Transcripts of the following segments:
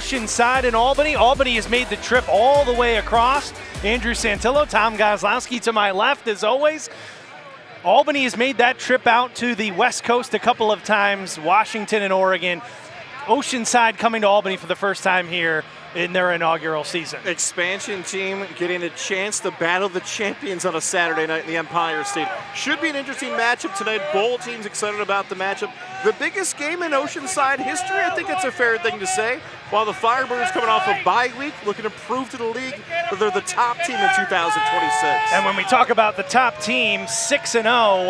Oceanside and Albany. Albany has made the trip all the way across. Andrew Santillo, Tom Gozlowski to my left as always. Albany has made that trip out to the West Coast a couple of times, Washington and Oregon. Oceanside coming to Albany for the first time here in their inaugural season. Expansion team getting a chance to battle the champions on a Saturday night in the Empire State. Should be an interesting matchup tonight. Both teams excited about the matchup. The biggest game in Oceanside history, I think it's a fair thing to say. While the Firebirds coming off a bye week, looking to prove to the league that they're the top team in 2026. And when we talk about the top team, 6-0,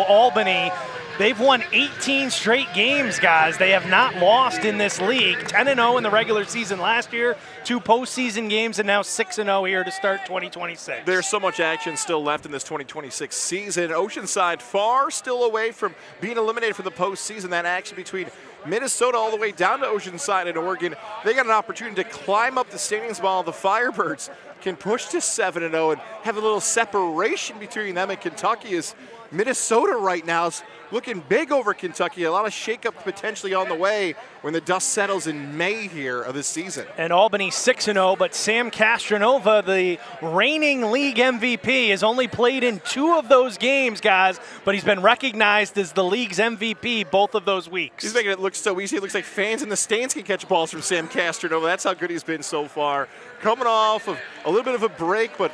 Albany, they've won 18 straight games, guys. They have not lost in this league. 10-0 in the regular season last year, 2 postseason games, and now 6-0 here to start 2026. There's so much action still left in this 2026 season. Oceanside far still away from being eliminated from the postseason. That action between Minnesota all the way down to Oceanside and Oregon. They got an opportunity to climb up the standings while the Firebirds can push to 7-0 and have a little separation between them and Kentucky, as Minnesota right now is looking big over Kentucky. A lot of shakeup potentially on the way when the dust settles in May here of this season. And Albany 6-0, but Sam Castronova, the reigning league MVP, has only played in 2 of those games, guys, but he's been recognized as the league's MVP both of those weeks. He's making it look so easy. It looks like fans in the stands can catch balls from Sam Castronova. That's how good he's been so far. Coming off of a little bit of a break, but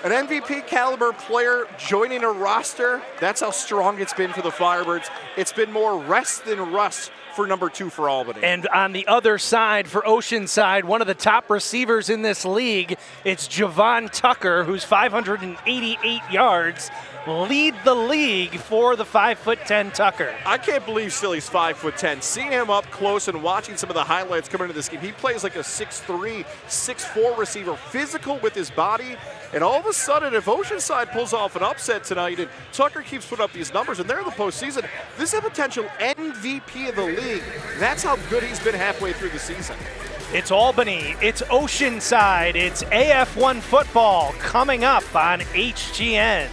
an MVP caliber player joining a roster, that's how strong it's been for the Firebirds. It's been more rest than rust for number 2 for Albany. And on the other side for Oceanside, one of the top receivers in this league, it's Javon Tucker, who's 588 yards, lead the league for the 5'10" Tucker. I can't believe still he's 5'10". Seeing him up close and watching some of the highlights coming into this game, he plays like a 6'3", 6'4" receiver, physical with his body. And all of a sudden, if Oceanside pulls off an upset tonight and Tucker keeps putting up these numbers and they're in the postseason, this is a potential MVP of the league. That's how good he's been halfway through the season. It's Albany, it's Oceanside, it's AF1 football coming up on HGN.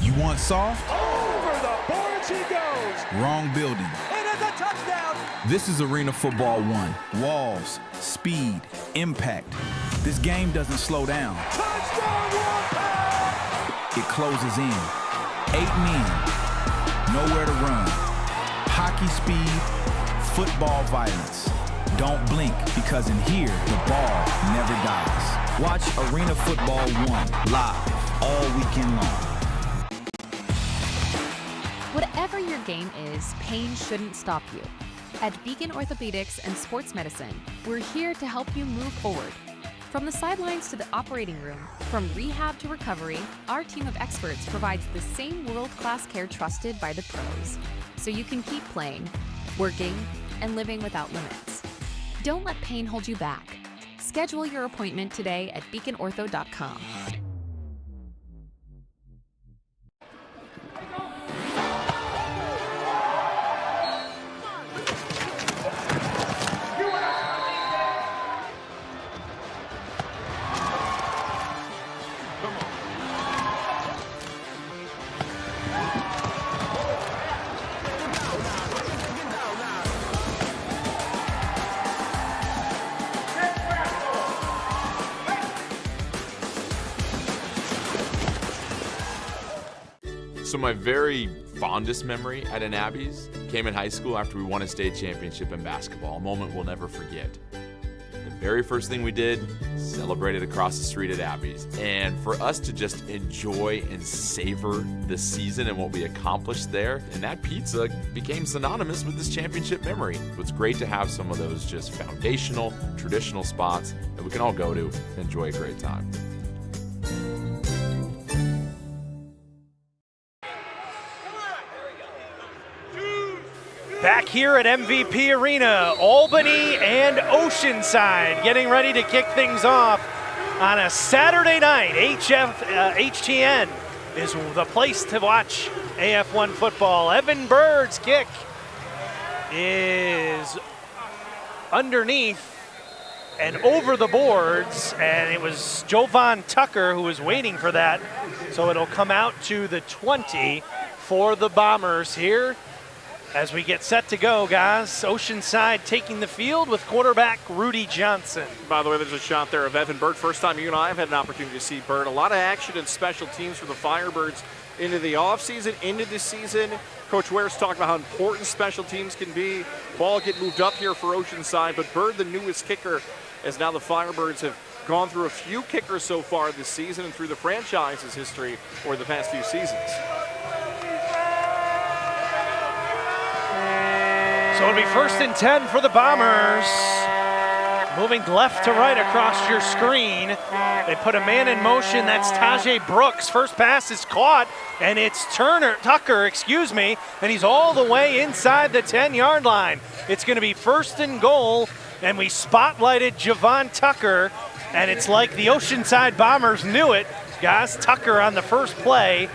You want soft? Over the boards he goes. Wrong building. And it's a touchdown. This is Arena Football 1. Walls, speed, impact. This game doesn't slow down. Touchdown, Wildcat! It closes in. 8 men, nowhere to run. Hockey speed, football violence. Don't blink, because in here, the ball never dies. Watch Arena Football 1 live all weekend long. Whatever your game is, pain shouldn't stop you. At Beacon Orthopedics and Sports Medicine, we're here to help you move forward. From the sidelines to the operating room, from rehab to recovery, our team of experts provides the same world-class care trusted by the pros, so you can keep playing, working, and living without limits. Don't let pain hold you back. Schedule your appointment today at beaconortho.com. So my very fondest memory at an Abby's came in high school after we won a state championship in basketball, a moment we'll never forget. The very first thing we did, celebrated across the street at Abby's. And for us to just enjoy and savor the season and what we accomplished there, and that pizza became synonymous with this championship memory. It's great to have some of those just foundational, traditional spots that we can all go to and enjoy a great time. Back here at MVP Arena, Albany and Oceanside getting ready to kick things off on a Saturday night. HTN is the place to watch AF1 football. Evan Bird's kick is underneath and over the boards, and it was Jovan Tucker who was waiting for that. So it'll come out to the 20 for the Bombers here as we get set to go, guys. Oceanside taking the field with quarterback Rudy Johnson. By the way, there's a shot there of Evan Bird. First time you and I have had an opportunity to see Bird. A lot of action and special teams for the Firebirds into the offseason, into the season. Coach Ware's talked about how important special teams can be. Ball get moved up here for Oceanside, but Bird, the newest kicker, as now the Firebirds have gone through a few kickers so far this season and through the franchise's history over the past few seasons. So it'll be 1st and 10 for the Bombers. Moving left to right across your screen. They put a man in motion. That's Tajay Brooks. First pass is caught, and it's Tucker, and he's all the way inside the 10-yard line. It's going to be 1st and goal, and we spotlighted Javon Tucker, and it's like the Oceanside Bombers knew it. Guys, Tucker on the first play,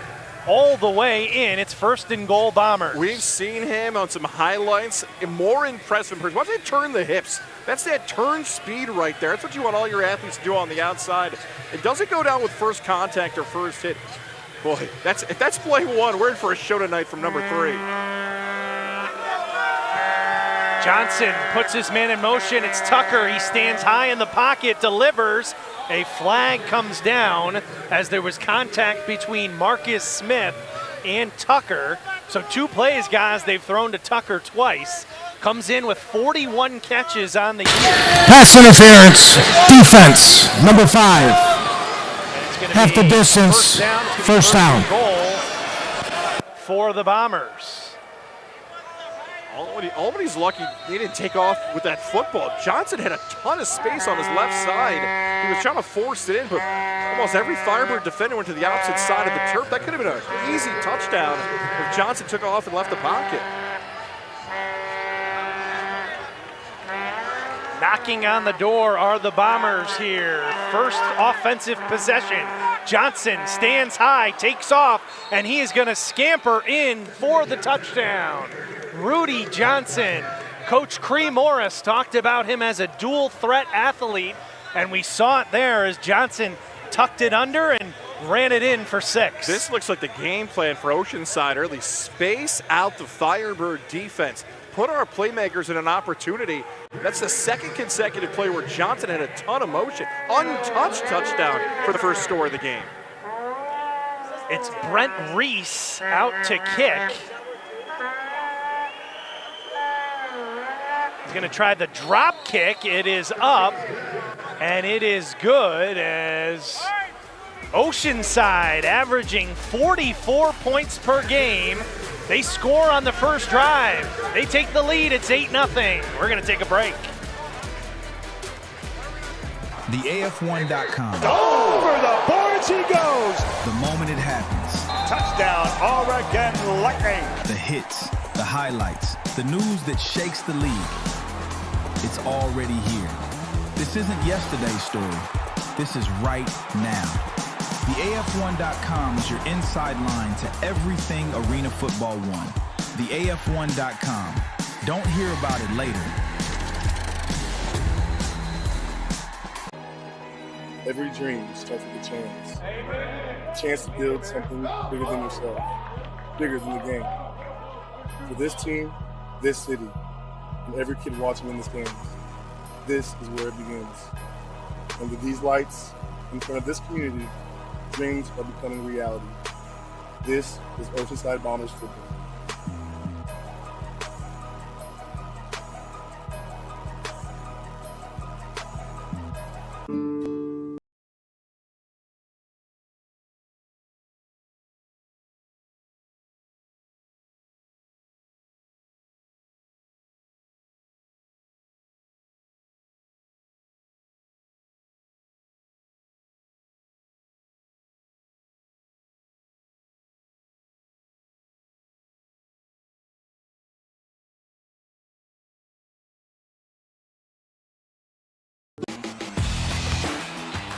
all the way in. It's 1st and goal Bombers. We've seen him on some highlights. More impressive. Watch him turn the hips. That's that turn speed right there. That's what you want all your athletes to do on the outside. It doesn't go down with first contact or first hit. Boy, if that's play one, we're in for a show tonight from number 3. Johnson puts his man in motion. It's Tucker. He stands high in the pocket, delivers. A flag comes down as there was contact between Marcus Smith and Tucker. So 2 plays, guys, they've thrown to Tucker twice. Comes in with 41 catches on the year. Pass interference, defense, number 5. Half the distance, first down. Goal for the Bombers. Albany's lucky he didn't take off with that football. Johnson had a ton of space on his left side. He was trying to force it in, but almost every Firebird defender went to the opposite side of the turf. That could have been an easy touchdown if Johnson took off and left the pocket. Knocking on the door are the Bombers here. First offensive possession. Johnson stands high, takes off, and he is going to scamper in for the touchdown. Rudy Johnson. Coach Cree Morris talked about him as a dual threat athlete, and we saw it there as Johnson tucked it under and ran it in for 6. This looks like the game plan for Oceanside early. Space out the Firebird defense. Put our playmakers in an opportunity. That's the 2nd consecutive play where Johnson had a ton of motion. Untouched touchdown for the first score of the game. It's Brent Reese out to kick. He's going to try the drop kick. It is up, and it is good as Oceanside averaging 44 points per game. They score on the first drive. They take the lead. It's 8-0. We're going to take a break. The AF1.com. Over the boards he goes. The moment it happens. Touchdown, Oregon Lucky. The hits, the highlights, the news that shakes the league. It's already here. This isn't yesterday's story. This is right now. The AF1.com is your inside line to everything Arena Football 1. The AF1.com. Don't hear about it later. Every dream starts with a chance. A chance to build something bigger than yourself, bigger than the game. For this team, this city, and every kid watching in the stands, this is where it begins. Under these lights, in front of this community, dreams are becoming reality. This is Oceanside Bombers football.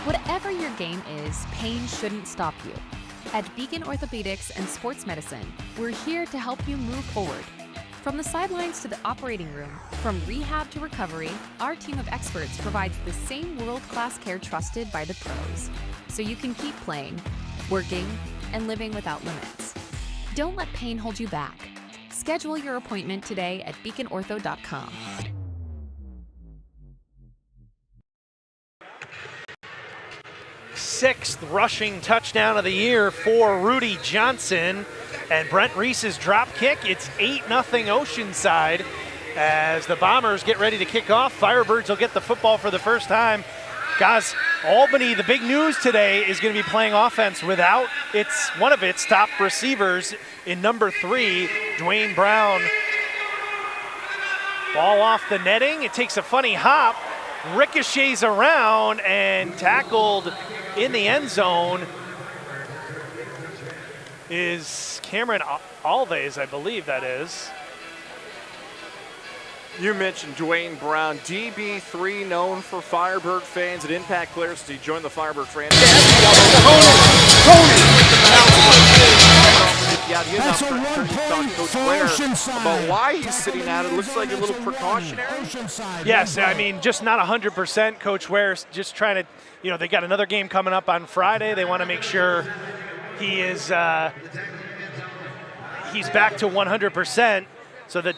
Whatever your game is, pain shouldn't stop you. At Beacon Orthopedics and Sports Medicine, we're here to help you move forward. From the sidelines to the operating room, from rehab to recovery, our team of experts provides the same world-class care trusted by the pros, so you can keep playing, working, and living without limits. Don't let pain hold you back. Schedule your appointment today at beaconortho.com. Sixth rushing touchdown of the year for Rudy Johnson. And Brent Reese's drop kick. It's 8-0 Oceanside as the Bombers get ready to kick off. Firebirds will get the football for the first time. Guys, Albany, the big news today is going to be playing offense without one of its top receivers in number 3, Dwayne Brown. Ball off the netting. It takes a funny hop, ricochets around, and tackled in the end zone is Cameron Alves, I believe that is. You mentioned Dwayne Brown, DB3, known for Firebird fans and impact players as he joined the Firebird franchise. That's a 1 point for Oceanside. About why he's sitting out, it looks like a little precautionary. Yes, I mean, just not 100%. Coach Ware's just trying to, they got another game coming up on Friday. They want to make sure he is, he's back to 100%. So the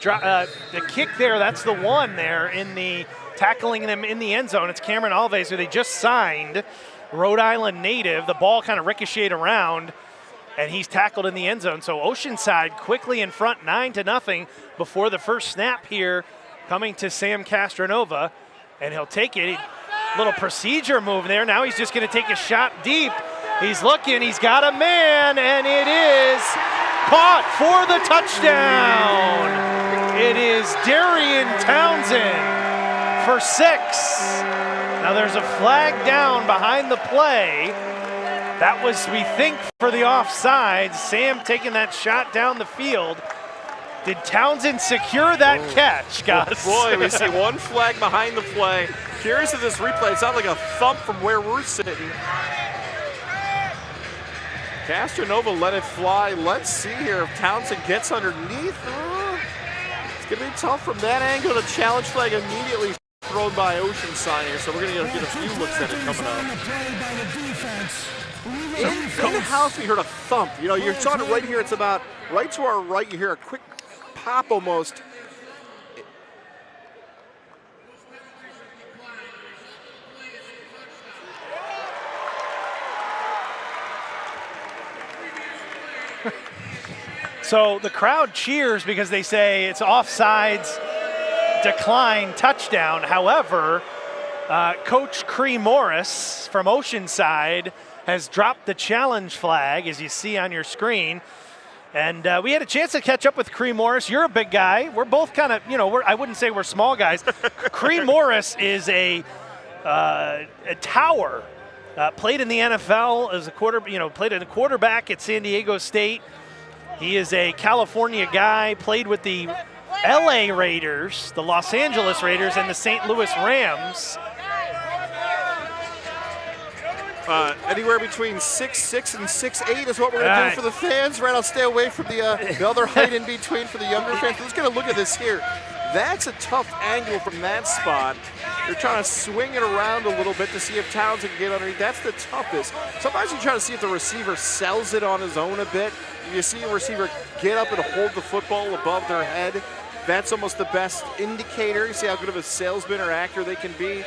kick there, that's the one there in the tackling them in the end zone. It's Cameron Alves, who they just signed, Rhode Island native. The ball kind of ricocheted around, and he's tackled in the end zone. So Oceanside quickly in front, 9-0 before the first snap here, coming to Sam Castronova, and he'll take it. Little procedure move there. Now he's just going to take a shot deep. He's looking, he's got a man, and it is caught for the touchdown. It is Darian Townsend for 6. Now there's a flag down behind the play. That was, we think, for the offside. Sam taking that shot down the field. Did Townsend secure that catch, guys? Boy, we see one flag behind the play. Curious of this replay, it sounds like a thump from where we're sitting. Castronova let it fly. Let's see here if Townsend gets underneath. It's going to be tough from that angle. The challenge flag immediately thrown by Oceanside here, so we're going to get a few looks at it coming up. In the house, we heard a thump. You saw it right here. It's about right to our right. You hear a quick pop almost. So the crowd cheers because they say it's offsides, decline, touchdown. However, Coach Cree Morris from Oceanside has dropped the challenge flag, as you see on your screen. And we had a chance to catch up with Cree Morris. You're a big guy. We're both kind of, I wouldn't say we're small guys. Cree Morris is a tower. Played in the NFL as a played as a quarterback at San Diego State. He is a California guy, played with the LA Raiders, the Los Angeles Raiders, and the St. Louis Rams. Anywhere between 6'6" and 6'8" is what we're going to do for the fans. Right, I'll stay away from the other height in between for the younger fans. Let's get a look at this here. That's a tough angle from that spot. They're trying to swing it around a little bit to see if Townsend can get underneath. That's the toughest. Sometimes you try to see if the receiver sells it on his own a bit. You see a receiver get up and hold the football above their head. That's almost the best indicator. You see how good of a salesman or actor they can be.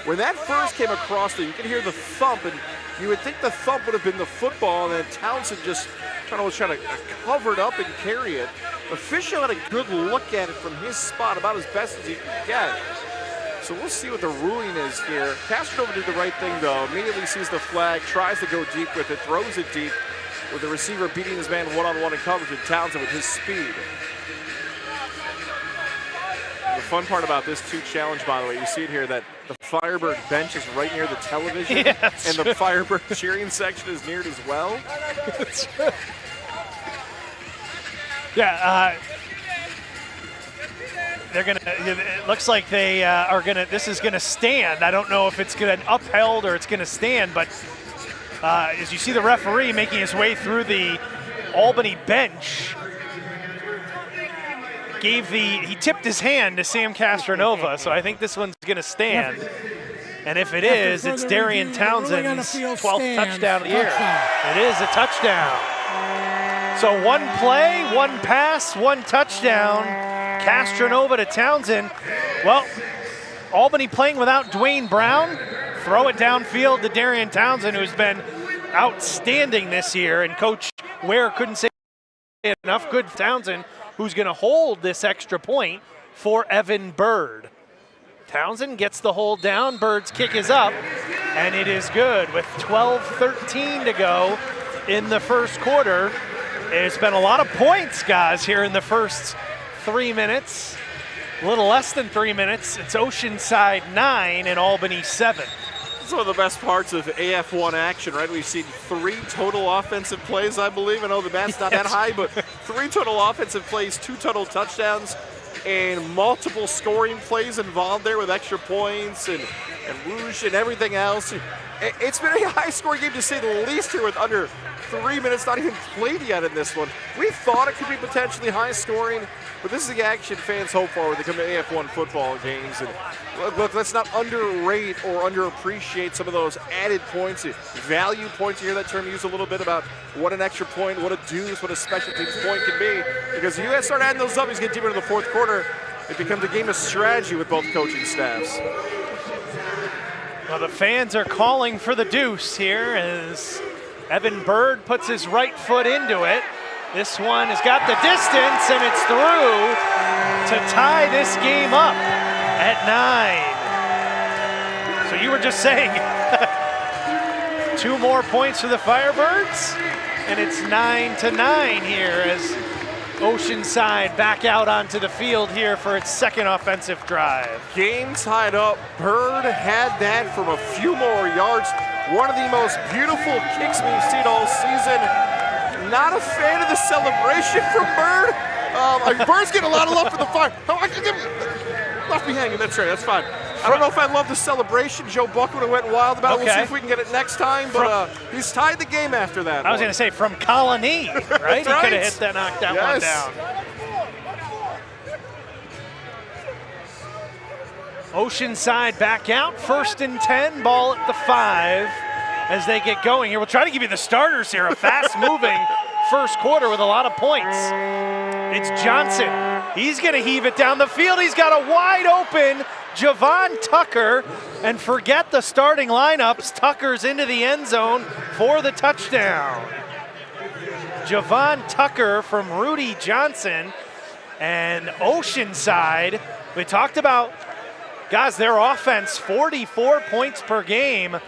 When that first came across there, you can hear the thump, and you would think the thump would have been the football, and then Townsend just was trying to cover it up and carry it. Official had a good look at it from his spot, about as best as he could get. So we'll see what the ruling is here. Castronova did the right thing, though. Immediately sees the flag, tries to go deep with it, throws it deep, with the receiver beating his man one-on-one in coverage, and Townsend with his speed. The fun part about this challenge, by the way, you see it here, that the Firebird bench is right near the television, and the Firebird cheering section is near it as well. Yeah, they're gonna. It looks like they are gonna. This is gonna stand. I don't know if it's gonna upheld or it's gonna stand, but as you see the referee making his way through the Albany bench, he tipped his hand to Sam Castronova, so I think this one's gonna stand. And if it is, it's Darian Townsend's 12th touchdown of the year. It is a touchdown. So one play, one pass, one touchdown. Castronova to Townsend. Well, Albany playing without Dwayne Brown. Throw it downfield to Darian Townsend, who's been outstanding this year. And Coach Ware couldn't say enough. Good Townsend, who's going to hold this extra point for Evan Bird. Townsend gets the hold down. Bird's kick is up, and it is good with 12:13 to go in the first quarter. It's been a lot of points, guys, here in the first 3 minutes. A little less than 3 minutes. It's Oceanside 9 and Albany 7. It's one of the best parts of AF1 action, right? We've seen 3 total offensive plays, I believe. I know the bat's not that high, but 3 total offensive plays, 2 total touchdowns, and multiple scoring plays involved there with extra points and whoosh and everything else. It's been a high-scoring game to say the least here with under 3 minutes not even played yet in this one. We thought it could be potentially high-scoring, but this is the action fans hope for when they come to AF1 football games. And look, let's not underrate or underappreciate some of those added points, value points. You hear that term used a little bit about what an extra point, what a deuce, what a special teams point can be. Because if you guys start adding those up, you get deeper into the fourth quarter, it becomes a game of strategy with both coaching staffs. Well, the fans are calling for the deuce here as Evan Bird puts his right foot into it. This one has got the distance, and it's through to tie this game up at 9. So you were just saying 2 more points for the Firebirds, and it's 9-9 here as Oceanside back out onto the field here for its second offensive drive. Game tied up. Bird had that from a few more yards. One of the most beautiful kicks we've seen all season. Not a fan of the celebration from Bird. Bird's getting a lot of love for the Fire. Left me hanging, that's right, that's fine. I don't know if I love the celebration. Joe Buck would have went wild about it. We'll see if we can get it next time, but he's tied the game after that. I was going to say from Colony, right? He could have hit that, knocked that one down. Oceanside back out, 1st and 10, ball at the 5 as they get going here. We'll try to give you the starters here, a fast-moving first quarter with a lot of points. It's Johnson. He's going to heave it down the field. He's got a wide-open Javon Tucker, and forget the starting lineups. Tucker's into the end zone for the touchdown. Javon Tucker from Rudy Johnson, and Oceanside. We talked about, guys, their offense, 44 points per game.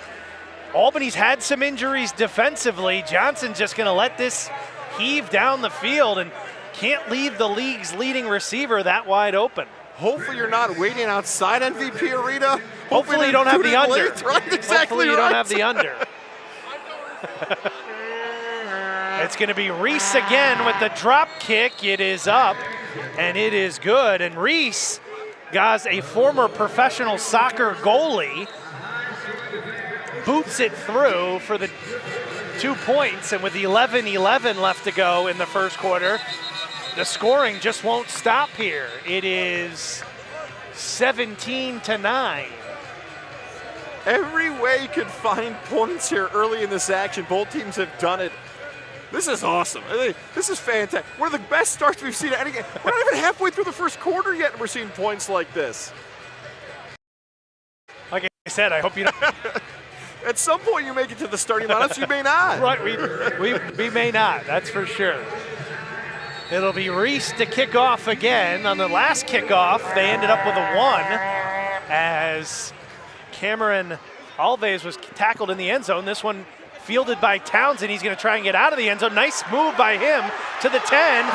Albany's had some injuries defensively. Johnson's just going to let this heave down the field and can't leave the league's leading receiver that wide open. Hopefully you're not waiting outside MVP Arena. Hopefully you don't have the under. Right? Exactly. Hopefully you don't have the under. It's going to be Reese again with the drop kick. It is up, and it is good. And Reese, guys, a former professional soccer goalie, boots it through for the 2 points. And with 11:11 left to go in the first quarter, the scoring just won't stop here. It is 17-9. Every way you could find points here early in this action. Both teams have done it. This is awesome. This is fantastic. One of the best starts we've seen at any game. We're not even halfway through the first quarter yet, and we're seeing points like this. Like I said, I hope you don't. At some point you make it to the starting lineups, you may not. Right, we may not, that's for sure. It'll be Reese to kick off again. On the last kickoff, they ended up with a 1 as Cameron Alves was tackled in the end zone. This one fielded by Townsend. He's going to try and get out of the end zone. Nice move by him to the 10,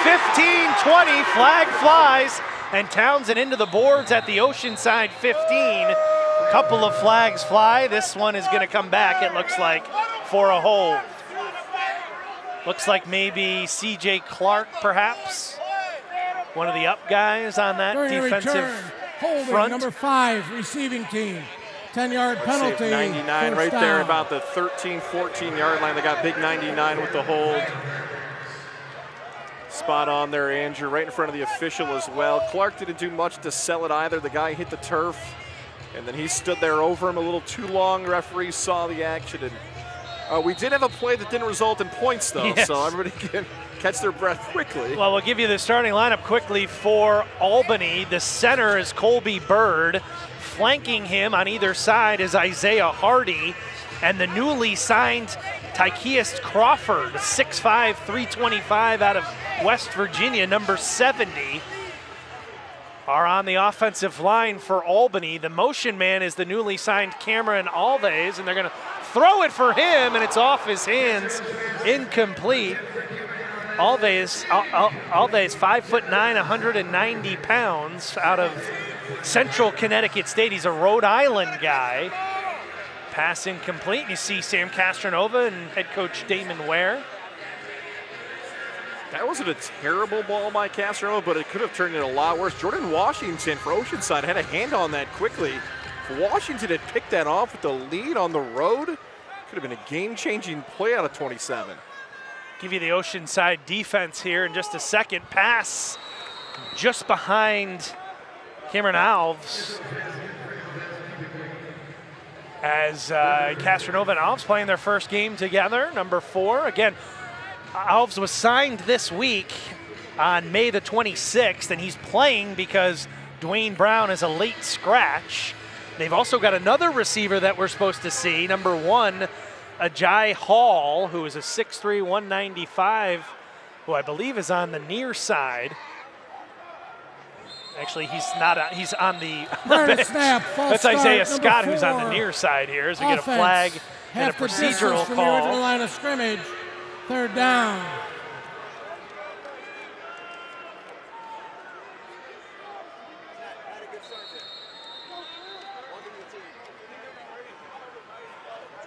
15, 20, flag flies, and Townsend into the boards at the Oceanside 15. Couple of flags fly. This one is going to come back, it looks like, for a hold. Looks like maybe C.J. Clark, perhaps. One of the up guys on that defensive front. Number 5, receiving team. 10-yard penalty. 99 right down there, about the 13, 14-yard line. They got big 99 with the hold. Spot on there, Andrew, right in front of the official as well. Clark didn't do much to sell it either. The guy hit the turf, and then he stood there over him a little too long. The referee saw the action and We did have a play that didn't result in points, though, yes. so everybody can catch their breath quickly. Well, we'll give you the starting lineup quickly for Albany. The center is Colby Bird. Flanking him on either side is Isaiah Hardy. And the newly signed Tykeist Crawford, 6'5", 325 out of West Virginia, number 70, are on the offensive line for Albany. The motion man is the newly signed Cameron Alves, and they're going to throw it for him, and it's off his hands, incomplete. Alves, 5'9", 190 pounds, out of Central Connecticut State. He's a Rhode Island guy. Pass incomplete. You see Sam Castronova and head coach Damon Ware. That wasn't a terrible ball by Castronova, but it could have turned into a lot worse. Jordan Washington for Oceanside had a hand on that quickly. If Washington had picked that off with the lead on the road, could have been a game-changing play out of 27. Give you the Oceanside defense here in just a second. Pass just behind Cameron Alves. As Castronova and Alves playing their first game together, number 4. Again, Alves was signed this week on May the 26th, and he's playing because Dwayne Brown is a late scratch. They've also got another receiver that we're supposed to see, number 1, Ajay Hall, who is a 6'3", 195, who I believe is on the near side. Actually, he's not. He's on the bench. Snap, that's Isaiah Scott, who's on the near side here, as we get a flag and a procedural from call. The original line of scrimmage, 3rd down.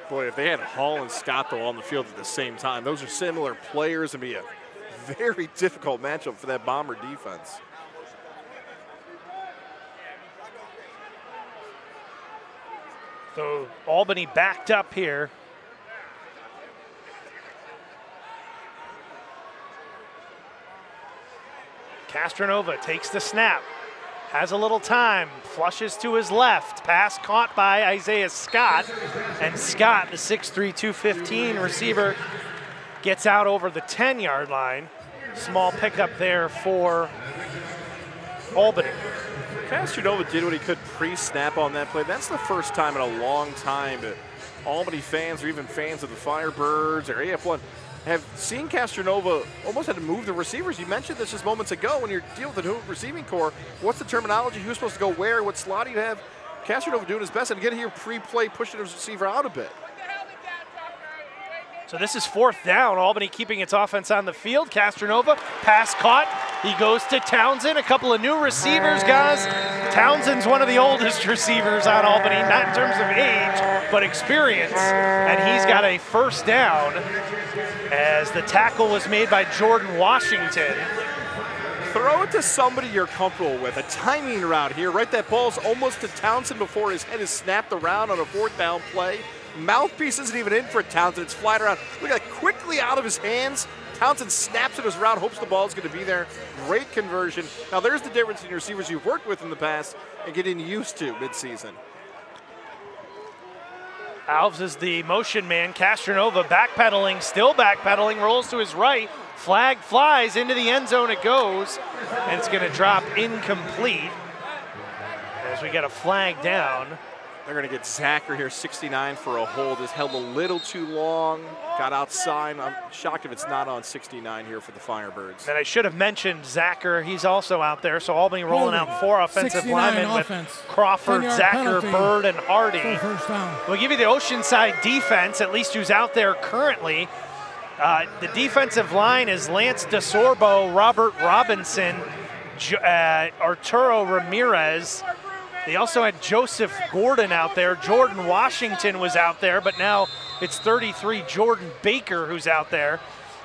Boy, if they had Hall and Scott though on the field at the same time, those are similar players and be a very difficult matchup for that Bomber defense. So Albany backed up here. Castronova takes the snap, has a little time, flushes to his left. Pass caught by Isaiah Scott, and Scott, the 6'3", 215 receiver, gets out over the 10-yard line. Small pickup there for Albany. Castronova did what he could pre-snap on that play. That's the first time in a long time that Albany fans or even fans of the Firebirds or AF1 have seen Castronova almost had to move the receivers. You mentioned this just moments ago when you're dealing with the new receiving core. What's the terminology? Who's supposed to go where? What slot do you have? Castronova doing his best, and again here pre-play pushing his receiver out a bit. So this is 4th down. Albany keeping its offense on the field. Castronova, pass caught. He goes to Townsend. A couple of new receivers, guys. Townsend's one of the oldest receivers on Albany, not in terms of age, but experience. And he's got a 1st down as the tackle was made by Jordan Washington. Throw it to somebody you're comfortable with. A timing route here, right? That ball's almost to Townsend before his head is snapped around on a 4th down play. Mouthpiece isn't even in for Townsend. It's flying around. Look at that, quickly out of his hands. Townsend snaps at his route, hopes the ball's going to be there. Great conversion. Now there's the difference in receivers you've worked with in the past and getting used to midseason. Alves is the motion man. Castronova backpedaling, still backpedaling, rolls to his right. Flag flies into the end zone. It goes, and it's going to drop incomplete as we get a flag down. They're going to get Zacher here, 69 for a hold. Has held a little too long. Got outside. I'm shocked if it's not on 69 here for the Firebirds. And I should have mentioned Zacher. He's also out there. So Albany rolling out 4 offensive linemen with Crawford, Zacher, Bird, and Hardy. We'll give you the Oceanside defense, at least who's out there currently. The defensive line is Lance DeSorbo, Robert Robinson, Arturo Ramirez. They also had Joseph Gordon out there. Jordan Washington was out there, but now it's 33 Jordan Baker who's out there.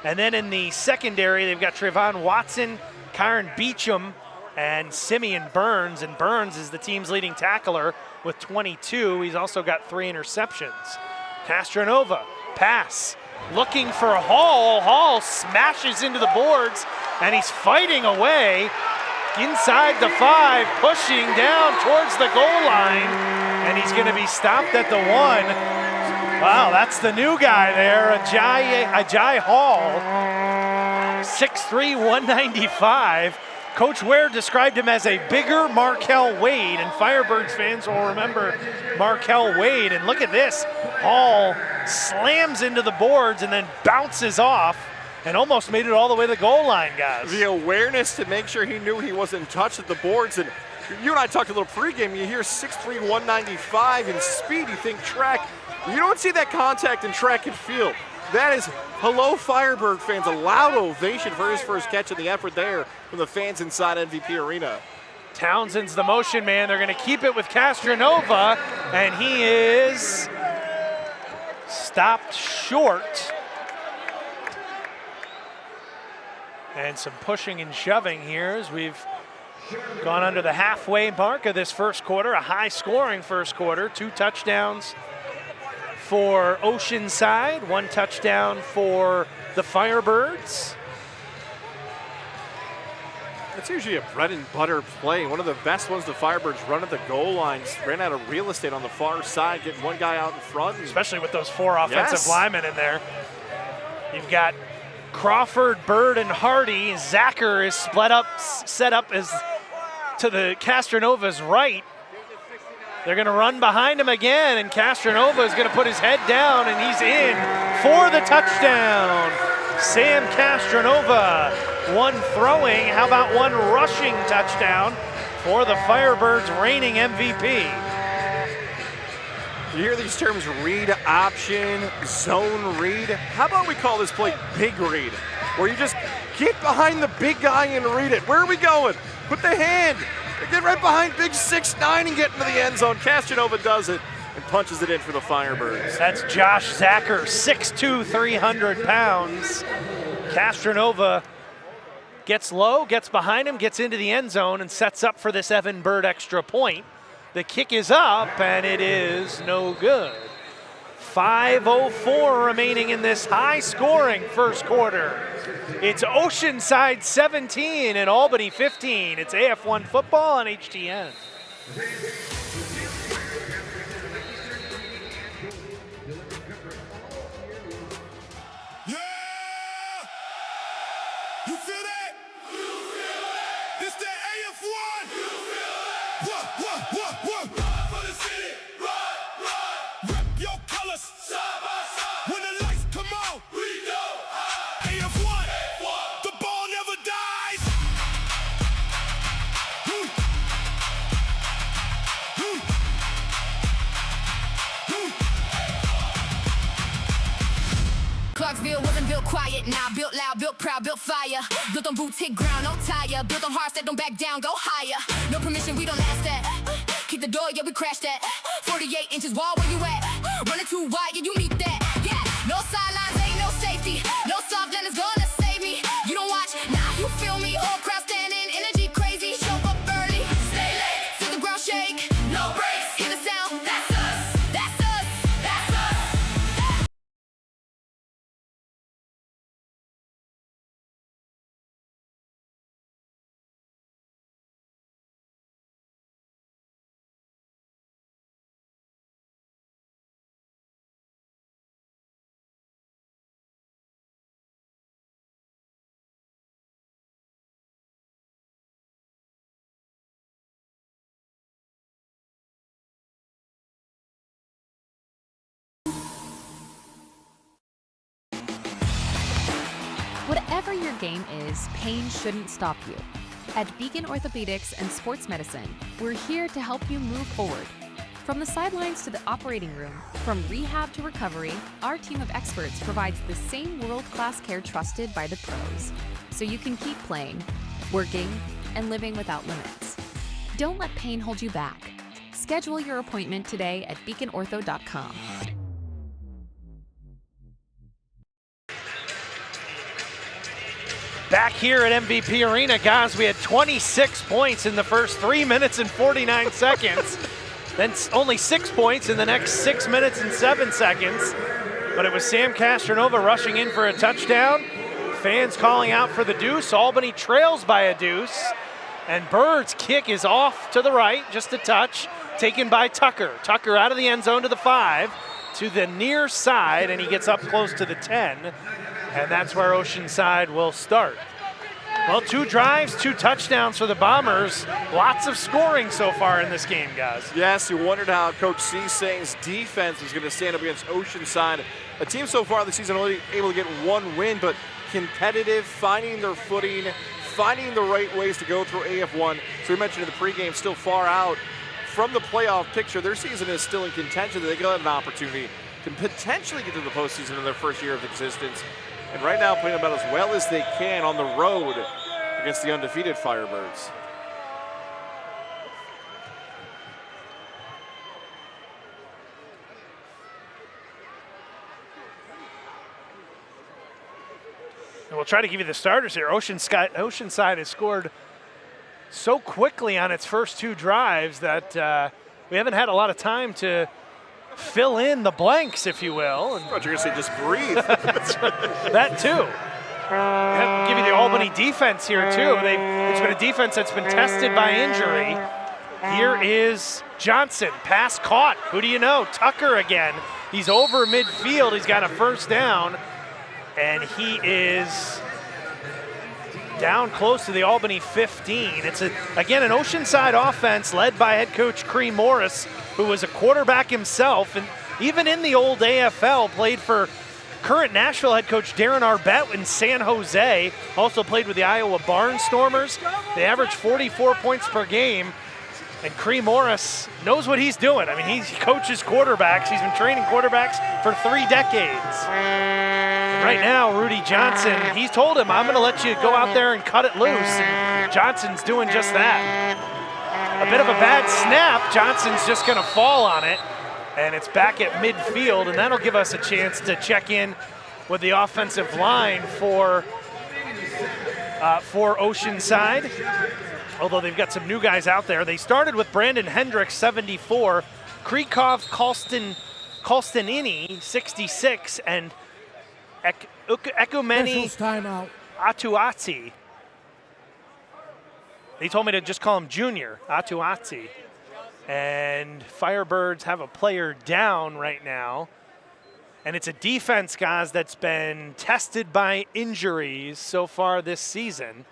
And then in the secondary, they've got Trayvon Watson, Kyron Beecham, and Simeon Burns. And Burns is the team's leading tackler with 22. He's also got 3 interceptions. Castronova, pass, looking for Hall. Hall smashes into the boards, and he's fighting away. Inside the 5, pushing down towards the goal line, and he's going to be stopped at the 1. Wow, that's the new guy there, Ajay Hall, 6'3", 195. Coach Ware described him as a bigger Markel Wade, and Firebirds fans will remember Markel Wade. And look at this, Hall slams into the boards and then bounces off and almost made it all the way to the goal line, guys. The awareness to make sure he knew he wasn't touched at the boards. And you and I talked a little pregame, you hear 6'3", 195 in speed, you think track. You don't see that contact in track and field. That is, hello Firebird fans, a loud ovation for his first catch and the effort there from the fans inside MVP Arena. Townsend's the motion man. They're going to keep it with Castronova, and he is stopped short. And some pushing and shoving here as we've gone under the halfway mark of this first quarter, a high-scoring first quarter. 2 touchdowns for Oceanside, 1 touchdown for the Firebirds. It's usually a bread and butter play. One of the best ones the Firebirds run at the goal lines. Ran out of real estate on the far side, getting one guy out in front. Especially with those 4 offensive linemen in there. You've got Crawford, Bird, and Hardy. Zacher is set up as to the Castronova's right. They're going to run behind him again, and Castronova is going to put his head down, and he's in for the touchdown. Sam Castronova, 1 throwing, how about 1 rushing touchdown for the Firebirds' reigning MVP. You hear these terms, read option, zone read. How about we call this play big read, where you just get behind the big guy and read it. Where are we going? Put the hand. Get right behind big 6'9" and get into the end zone. Castronova does it and punches it in for the Firebirds. That's Josh Zacher, 6'2", 300 pounds. Castronova gets low, gets behind him, gets into the end zone, and sets up for this Evan Bird extra point. The kick is up, and it is no good. 5:04 remaining in this high-scoring first quarter. It's Oceanside 17 and Albany 15. It's AF1 football on HTN. Yeah! You feel that? You feel that? This that AF1? You feel that? What? Run for the city, run. Rep your colors, side by side. When the lights come on, we go high. AF1, the ball never dies. Clarksville wasn't built quiet, now built loud, built proud, built fire. Built on boots, hit ground, no tire. Built on hearts that don't back down, go higher. No permission, we don't ask that. Keep the door, yeah, we crash that. 48 inches wall, where you at? Running too wide, yeah, you need that. Yeah, no sidelines, ain't no safety. No soft land is gonna save me. You don't watch, now you feel me. All crowd standing, energy crazy. Show up early, stay late. Feel the ground shake, no breaks. Hear the sound, that's us, that's us, that's us. Whatever your game is, pain shouldn't stop you. At Beacon Orthopedics and Sports Medicine, we're here to help you move forward. From the sidelines to the operating room, from rehab to recovery, our team of experts provides the same world-class care trusted by the pros, so you can keep playing, working, and living without limits. Don't let pain hold you back. Schedule your appointment today at beaconortho.com. Back here at MVP Arena, guys, we had 26 points in the first 3 minutes and 49 seconds. Then only 6 points in the next 6 minutes and 7 seconds. But it was Sam Castronova rushing in for a touchdown. Fans calling out for the deuce. Albany trails by a deuce. And Bird's kick is off to the right, just a touch, taken by Tucker. Tucker out of the end zone to the 5. to the near side, and he gets up close to the 10, and that's where Oceanside will start. Well, 2 drives, 2 touchdowns for the Bombers. Lots of scoring so far in this game, guys. Yes, you wondered how Coach Cesang's defense was going to stand up against Oceanside. A team so far this season only able to get 1 win, but competitive, finding their footing, finding the right ways to go through AF1. So we mentioned in the pregame, still far out from the playoff picture. Their season is still in contention. They could have an opportunity to potentially get to the postseason in their first year of existence. And right now playing about as well as they can on the road against the undefeated Firebirds. And we'll try to give you the starters here. Oceanside has scored so quickly on its first 2 drives that we haven't had a lot of time to fill in the blanks, if you will. I thought you were going to say just breathe. That too. I'll give you the Albany defense here too. It's been a defense that's been tested by injury. Here is Johnson, pass caught. Who do you know? Tucker again. He's over midfield. He's got a first down, and he is down close to the Albany 15. It's again an Oceanside offense led by head coach Cree Morris, who was a quarterback himself, and even in the old AFL played for current Nashville head coach Darren Arbett in San Jose. Also played with the Iowa Barnstormers. They average 44 points per game, and Cree Morris knows what he's doing. I mean, he coaches quarterbacks. He's been training quarterbacks for 3 decades. Right now, Rudy Johnson, he's told him, I'm going to let you go out there and cut it loose. And Johnson's doing just that. A bit of a bad snap. Johnson's just going to fall on it, and it's back at midfield, and that'll give us a chance to check in with the offensive line for Oceanside. Although they've got some new guys out there. They started with Brandon Hendricks, 74, Krikov Kolstanini, 66, and Ekumeni Atuatsi. They told me to just call him Junior, Atuatsi. And Firebirds have a player down right now. And it's a defense, guys, that's been tested by injuries so far this season.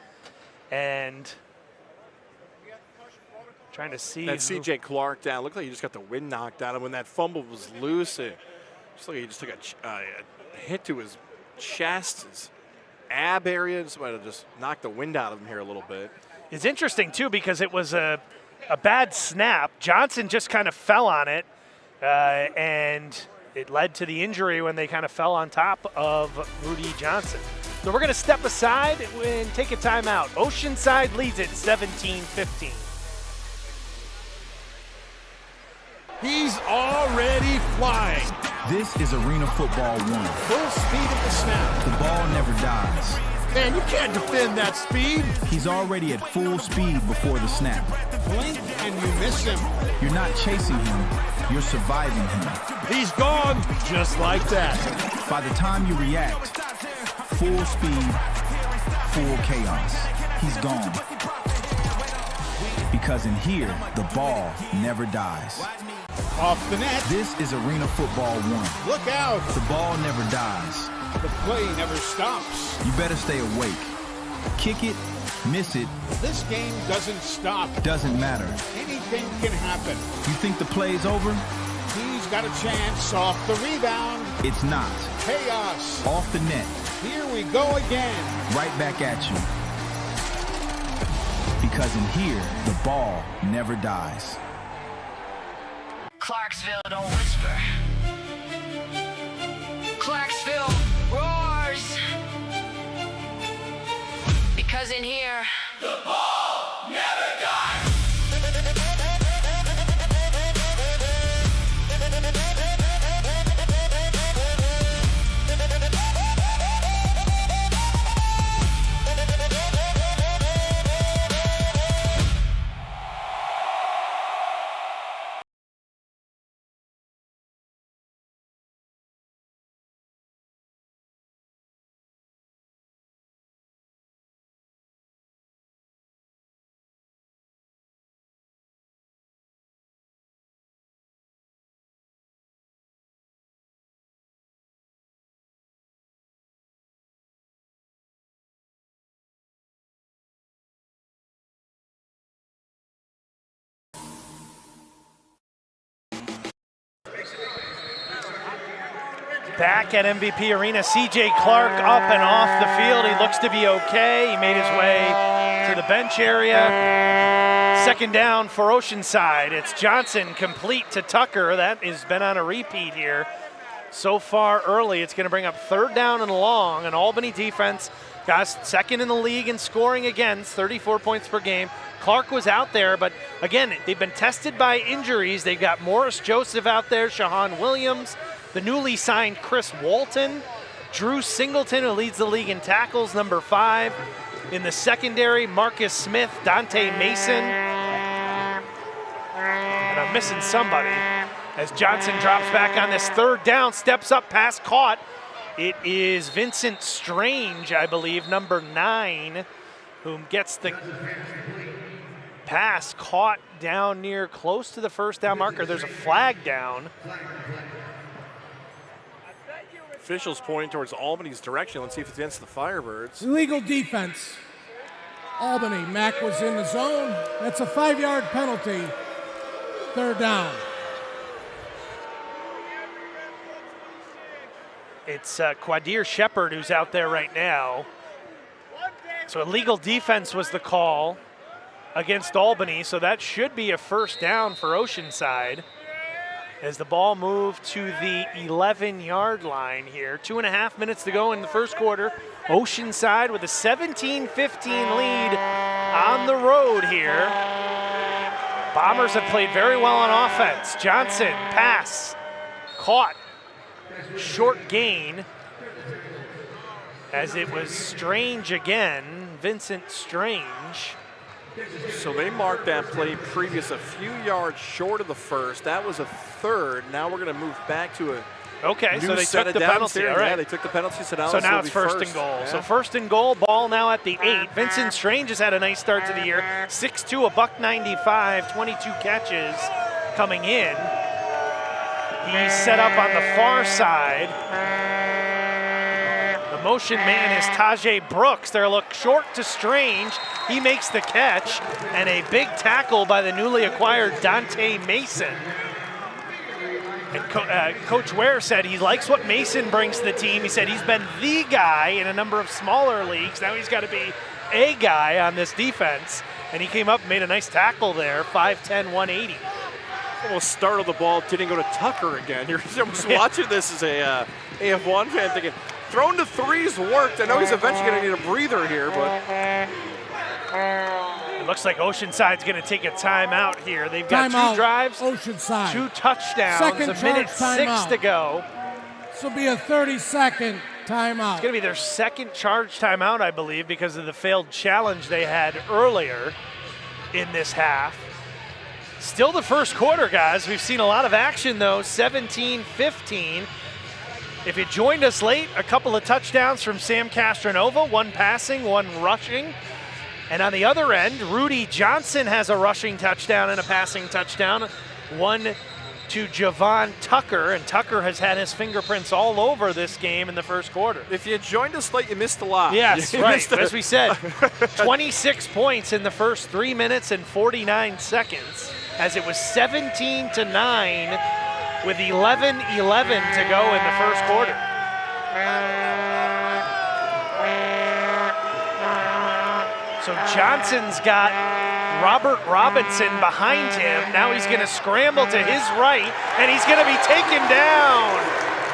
And trying to see. That C.J. Clark down. Looked like he just got the wind knocked out of him when that fumble was loose. It just like he just took a hit to his chest, his ab area. Somebody just knocked the wind out of him here a little bit. It's interesting, too, because it was a bad snap. Johnson just kind of fell on it, and it led to the injury when they kind of fell on top of Rudy Johnson. So we're going to step aside and take a timeout. Oceanside leads it 17-15. He's already flying. This is Arena Football 1. Full speed at the snap. The ball never dies. Man, you can't defend that speed. He's already at full speed before the snap. Blink and you miss him. You're not chasing him, you're surviving him. He's gone just like that. By the time you react, full speed, full chaos. He's gone. Because in here, the ball never dies. Off the net. This is Arena Football 1. Look out. The ball never dies. The play never stops. You better stay awake. Kick it, miss it. This game doesn't stop. Doesn't matter. Anything can happen. You think the play's over? He's got a chance off the rebound. It's not. Chaos. Off the net. Here we go again. Right back at you. Because in here, the ball never dies. Clarksville don't whisper. Clarksville roars. Because in here, The ball never dies. Back at MVP Arena, C.J. Clark up and off the field. He looks to be okay. He made his way to the bench area. Second down for Oceanside. It's Johnson complete to Tucker. That has been on a repeat here so far early. It's going to bring up third down and long. An Albany defense got second in the league in scoring against, 34 points per game. Clark was out there, but again, they've been tested by injuries. They've got Morris Joseph out there, Shahan Williams, the newly signed Chris Walton, Drew Singleton, who leads the league in tackles, number 5. In the secondary, Marcus Smith, Dante Mason. And I'm missing somebody as Johnson drops back on this third down, steps up, pass caught. It is Vincent Strange, I believe, number 9, who gets the pass caught down near close to the first down marker. There's a flag down. Officials pointing towards Albany's direction. Let's see if it's against the Firebirds. Illegal defense. Albany. Mack was in the zone. That's a 5-yard penalty. Third down. It's Quadir Shepard who's out there right now. So illegal defense was the call against Albany, so that should be a first down for Oceanside as the ball moved to the 11-yard line here. 2.5 minutes to go in the first quarter. Oceanside with a 17-15 lead on the road here. Bombers have played very well on offense. Johnson, pass, caught, short gain, as it was Strange again, Vincent Strange. So they marked that play previous a few yards short of the first. That was a third. Now we're going to move back to a okay, new so they set took of the penalty. here. All right. Yeah, they took the penalty. So now it's first and goal. Yeah. So first and goal, ball now at the 8. Vincent Strange has had a nice start to the year. 6'2", $195, 22 catches coming in. He's set up on the far side. The motion man is Tajay Brooks. They're look short to Strange. He makes the catch, and a big tackle by the newly acquired Dante Mason. And Coach Ware said he likes what Mason brings to the team. He said he's been the guy in a number of smaller leagues. Now he's got to be a guy on this defense. And he came up and made a nice tackle there, 5'10", 180. Almost startled the ball, didn't go to Tucker again. You're just watching this as a AF1 fan thinking, thrown to threes worked. I know he's eventually going to need a breather here, but it looks like Oceanside's going to take a timeout here. They've got two drives, Oceanside. 2 touchdowns, Second a minute 6 to go. This will be a 30-second timeout. It's going to be their second charge timeout, I believe, because of the failed challenge they had earlier in this half. Still the first quarter, guys. We've seen a lot of action, though, 17-15. If you joined us late, a couple of touchdowns from Sam Castronova, 1 passing, 1 rushing. And on the other end, Rudy Johnson has a rushing touchdown and a passing touchdown, 1 to Javon Tucker, and Tucker has had his fingerprints all over this game in the first quarter. If you joined us late, you missed a lot. Yes, right, as we said, 26 points in the first 3 minutes and 49 seconds, as it was 17-9 with 11-11 to go in the first quarter. So Johnson's got Robert Robinson behind him. Now he's going to scramble to his right, and he's going to be taken down.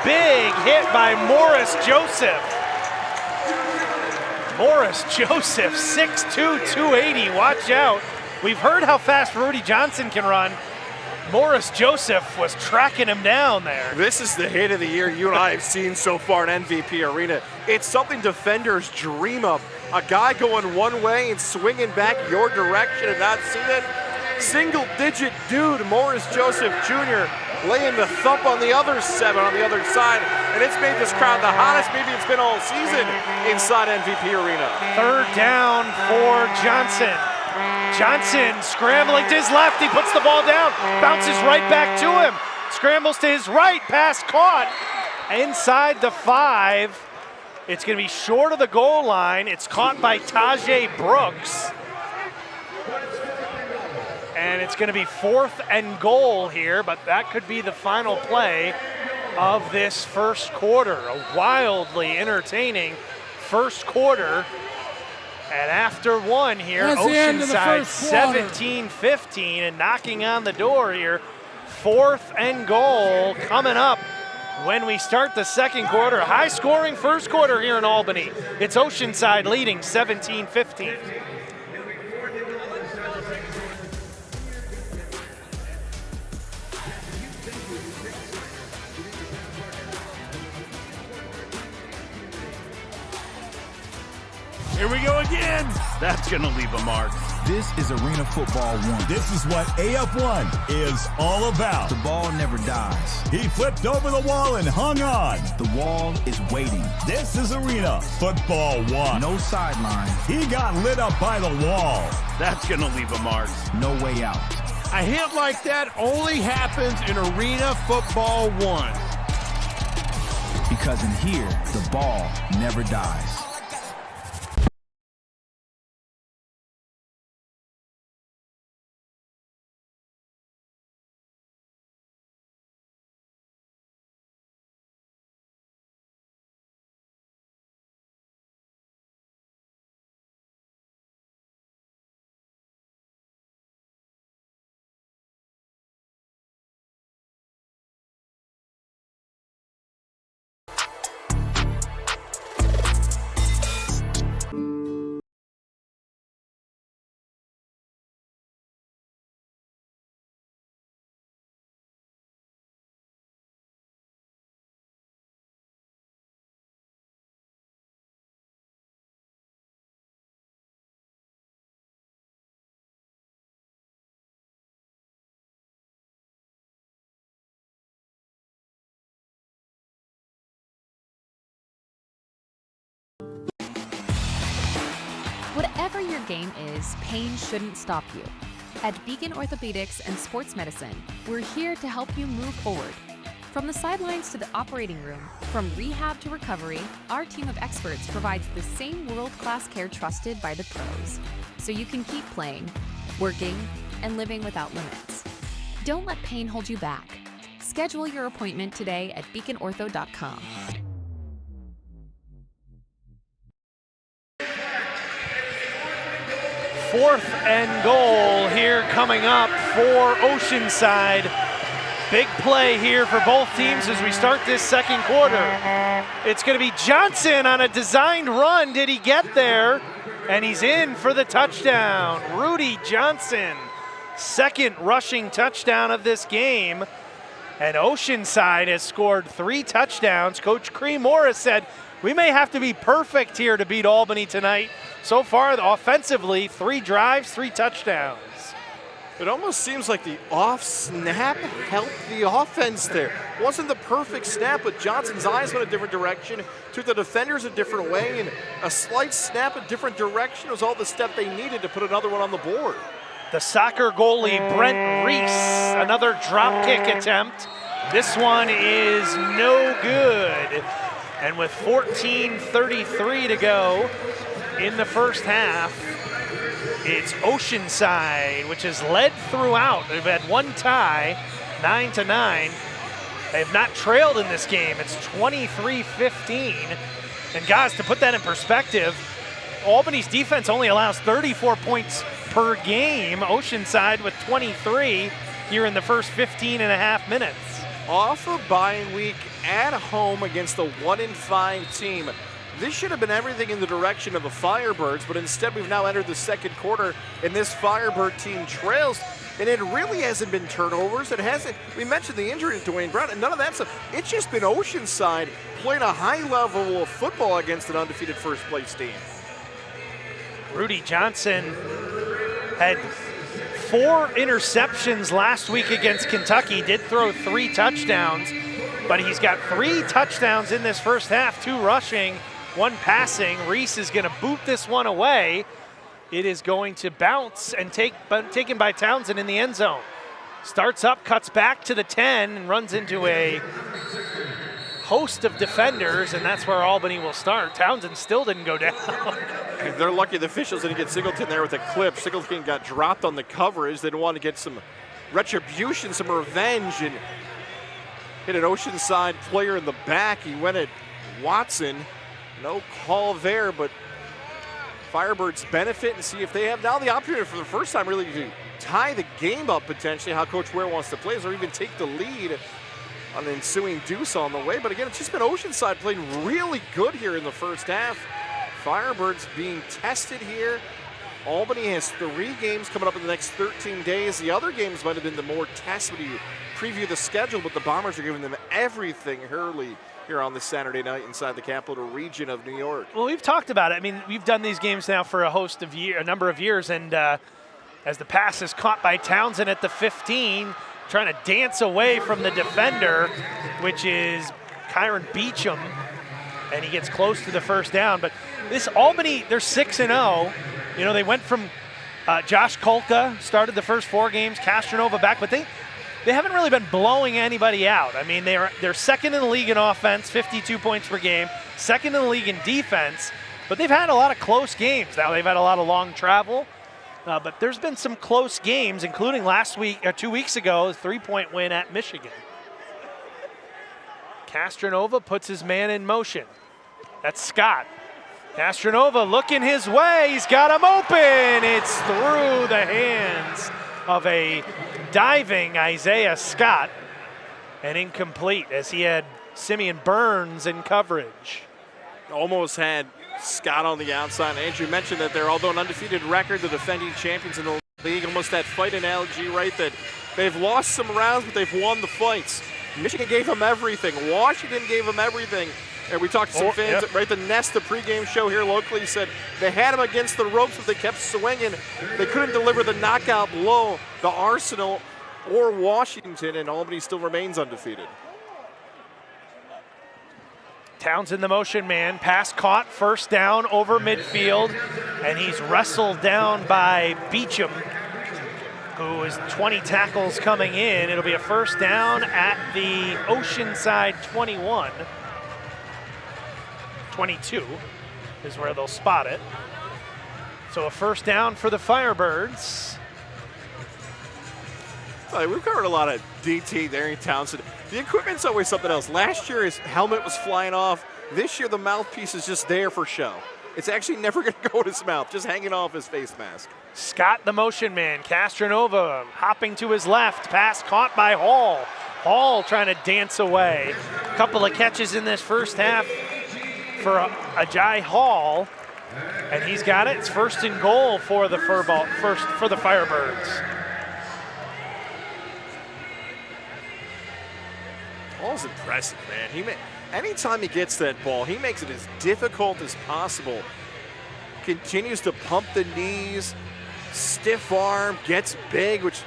Big hit by Morris Joseph. Morris Joseph, 6'2", 280. Watch out. We've heard how fast Rudy Johnson can run. Morris Joseph was tracking him down there. This is the hit of the year you and I have seen so far in MVP Arena. It's something defenders dream of. A guy going one way and swinging back your direction and not seeing it. Single-digit dude, Morris Joseph Jr., laying the thump on the other 7 on the other side. And it's made this crowd the hottest maybe it's been all season inside MVP Arena. Third down for Johnson. Johnson scrambling to his left. He puts the ball down, bounces right back to him. Scrambles to his right, pass caught inside the 5. It's going to be short of the goal line. It's caught by Tajay Brooks. And it's going to be 4th and goal here, but that could be the final play of this first quarter. A wildly entertaining first quarter. And after one here, Oceanside 17-15 and knocking on the door here. 4th and goal coming up when we start the second quarter. High scoring first quarter here in Albany. It's Oceanside leading 17-15. Here we go again. That's going to leave a mark. This is Arena Football 1. This is what AF1 is all about. The ball never dies. He flipped over the wall and hung on. The wall is waiting. This is Arena Football 1. No sideline. He got lit up by the wall. That's going to leave a mark. No way out. A hit like that only happens in Arena Football 1. Because in here, the ball never dies. Whatever your game is, pain shouldn't stop you. At Beacon Orthopedics and Sports Medicine, we're here to help you move forward. From the sidelines to the operating room, from rehab to recovery, our team of experts provides the same world-class care trusted by the pros, so you can keep playing, working, and living without limits. Don't let pain hold you back. Schedule your appointment today at beaconortho.com. Fourth and goal here coming up for Oceanside. Big play here for both teams as we start this second quarter. It's going to be Johnson on a designed run. Did he get there? And he's in for the touchdown. Rudy Johnson, second rushing touchdown of this game. And Oceanside has scored 3 touchdowns. Coach Cree Morris said, we may have to be perfect here to beat Albany tonight. So far, offensively, 3 drives, 3 touchdowns. It almost seems like the off snap helped the offense there. Wasn't the perfect snap, but Johnson's eyes went a different direction, took the defenders a different way, and a slight snap a different direction was all the step they needed to put another one on the board. The soccer goalie, Brent Reese, another drop kick attempt. This one is no good. And with 14:33 to go in the first half, it's Oceanside, which has led throughout. They've had one tie, 9-9. They have not trailed in this game. It's 23-15. And guys, to put that in perspective, Albany's defense only allows 34 points per game. Oceanside with 23 here in the first 15 and a half minutes. Off a bye week at home against the 1-5 team. This should have been everything in the direction of the Firebirds, but instead we've now entered the second quarter and this Firebird team trails, and it really hasn't been turnovers. It hasn't, we mentioned the injury to Dwayne Brown, and none of that stuff. It's just been Oceanside playing a high level of football against an undefeated first place team. Rudy Johnson had 4 interceptions last week against Kentucky, did throw 3 touchdowns, but he's got 3 touchdowns in this first half, 2 rushing, 1 passing. Reese is going to boot this one away. It is going to bounce and taken by Townsend in the end zone. Starts up, cuts back to the 10, and runs into a host of defenders, and that's where Albany will start. Townsend still didn't go down. They're lucky the officials didn't get Singleton there with a clip. Singleton got dropped on the coverage. They didn't want to get some retribution, some revenge, and hit an Oceanside player in the back. He went at Watson. No call there, but Firebirds benefit and see if they have now the opportunity for the first time really to tie the game up potentially, how Coach Ware wants to play, or even take the lead on an ensuing deuce on the way. But again, it's just been Oceanside playing really good here in the first half. Firebirds being tested here. Albany has 3 games coming up in the next 13 days. The other games might have been the more tests when you preview the schedule, but the Bombers are giving them everything early here on this Saturday night inside the capital region of New York. Well, we've talked about it. I mean, we've done these games now for a number of years, and as the pass is caught by Townsend at the 15, trying to dance away from the defender, which is Kyron Beecham, and he gets close to the first down. But this Albany, they're 6-0. You know, they went from Josh Kolka, started the first 4 games, Castronova back, but they haven't really been blowing anybody out. I mean, they're second in the league in offense, 52 points per game, second in the league in defense, but they've had a lot of close games. Now they've had a lot of long travel, but there's been some close games, including last week, 2 weeks ago, a 3-point win at Michigan. Castronova puts his man in motion. That's Scott. Castronova looking his way. He's got him open. It's through the hands of a diving Isaiah Scott and incomplete as he had Simeon Burns in coverage. Almost had Scott on the outside. Andrew mentioned that they're, although an undefeated record, the defending champions in the league. Almost that fight analogy, right? That they've lost some rounds, but they've won the fights. Michigan gave them everything. Washington gave them everything. And we talked to some fans, right? The Nest, the pregame show here locally, said they had him against the ropes, but they kept swinging. They couldn't deliver the knockout blow. The Arsenal or Washington, and Albany still remains undefeated. Townsend the motion man, pass caught, first down over midfield, and he's wrestled down by Beecham, who is 20 tackles coming in. It'll be a first down at the Oceanside 21. 22 is where they'll spot it. So a first down for the Firebirds. We've covered a lot of DT there in Townsend. The equipment's always something else. Last year his helmet was flying off. This year the mouthpiece is just there for show. It's actually never going to go in his mouth, just hanging off his face mask. Scott the motion man, Castronova hopping to his left, pass caught by Hall. Hall trying to dance away. A couple of catches in this first half for Ajay Hall, and he's got it. It's first and goal for the Firebirds. Hall's impressive, man. Anytime he gets that ball, he makes it as difficult as possible. Continues to pump the knees, stiff arm, gets big, which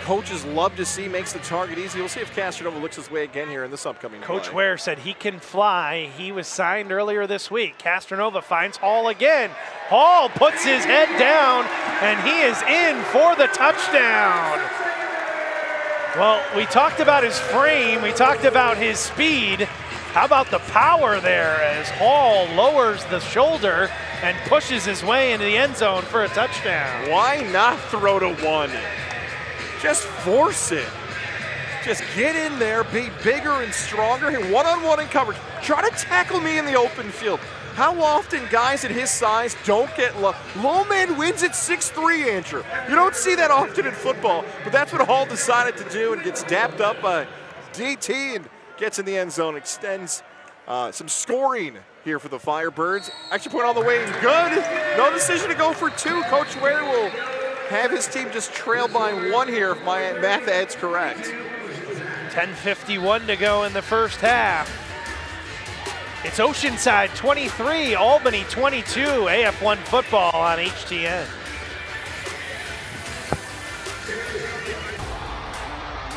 coaches love to see, makes the target easy. We'll see if Castronova looks his way again here in this upcoming Coach play. Ware said he can fly. He was signed earlier this week. Castronova finds Hall again. Hall puts his head down, and he is in for the touchdown. Well, we talked about his frame. We talked about his speed. How about the power there as Hall lowers the shoulder and pushes his way into the end zone for a touchdown? Why not throw to 1? Just force it. Just get in there, be bigger and stronger, and one-on-one in coverage. Try to tackle me in the open field. How often guys at his size don't get low? Low man wins at 6'3", Andrew. You don't see that often in football, but that's what Hall decided to do and gets dapped up by DT and gets in the end zone, extends some scoring here for the Firebirds. Extra point on the way, good. No decision to go for 2. Coach Ware will have his team just trail by 1 here if my math ad's correct. 10:51 to go in the first half. It's Oceanside 23, Albany 22, AF1 football on HTN.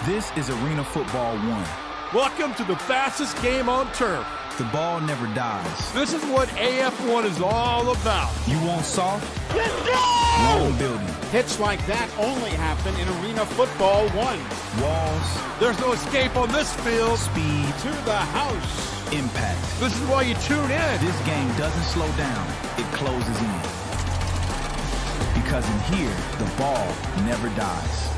This is Arena Football 1. Welcome to the fastest game on turf. The ball never dies. This is what AF1 is all about. You want soft? Let's go! Wrong building. Hits like that only happen in Arena Football 1. Walls. There's no escape on this field. Speed. To the house. Impact. This is why you tune in. This game doesn't slow down. It closes in. Because in here, the ball never dies.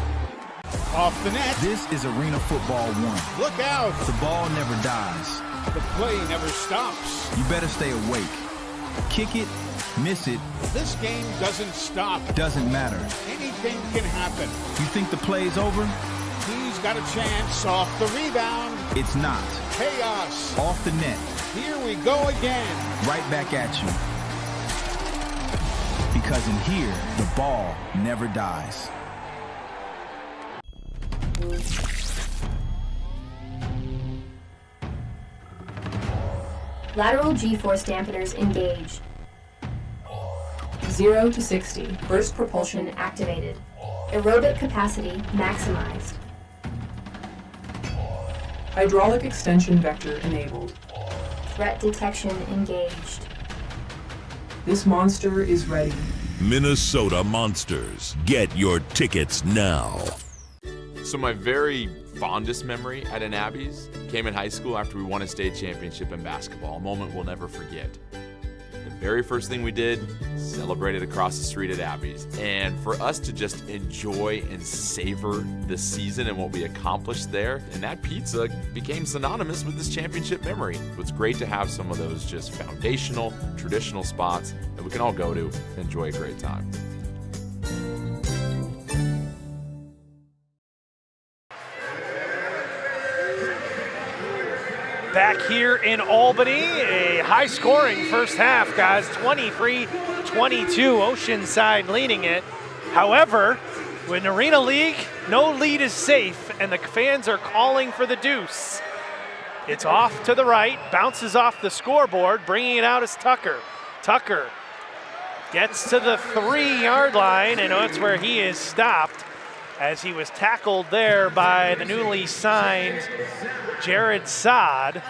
Off the net. This is Arena Football 1. Look out. The ball never dies. The play never stops. You better stay awake. Kick it, miss it. This game doesn't stop. Doesn't matter. Anything can happen. You think the play's over? He's got a chance off the rebound. It's not. Chaos. Off the net. Here we go again. Right back at you. Because in here, the ball never dies. Lateral G-force dampeners engaged. 0 to 60. Burst propulsion activated. Aerobic capacity maximized. Hydraulic extension vector enabled. Threat detection engaged. This monster is ready. Minnesota Monsters. Get your tickets now. So my very fondest memory at an Abby's came in high school after we won a state championship in basketball, a moment we'll never forget. The very first thing we did, celebrated across the street at Abby's. And for us to just enjoy and savor the season and what we accomplished there, and that pizza became synonymous with this championship memory. It's great to have some of those just foundational, traditional spots that we can all go to and enjoy a great time. Back here in Albany, a high-scoring first half, guys, 23-22, Oceanside leading it. However, in Arena League, no lead is safe, and the fans are calling for the deuce. It's off to the right, bounces off the scoreboard, bringing it out is Tucker. Tucker gets to the 3-yard line, and that's where he is stopped as he was tackled there by the newly signed Jared Saad.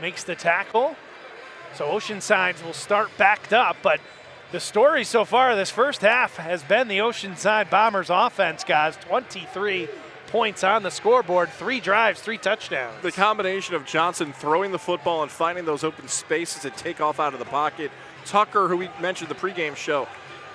Makes the tackle. So Oceanside will start backed up, but the story so far this first half has been the Oceanside Bombers offense, guys. 23 points on the scoreboard, 3 drives, 3 touchdowns. The combination of Johnson throwing the football and finding those open spaces to take off out of the pocket. Tucker, who we mentioned in the pregame show,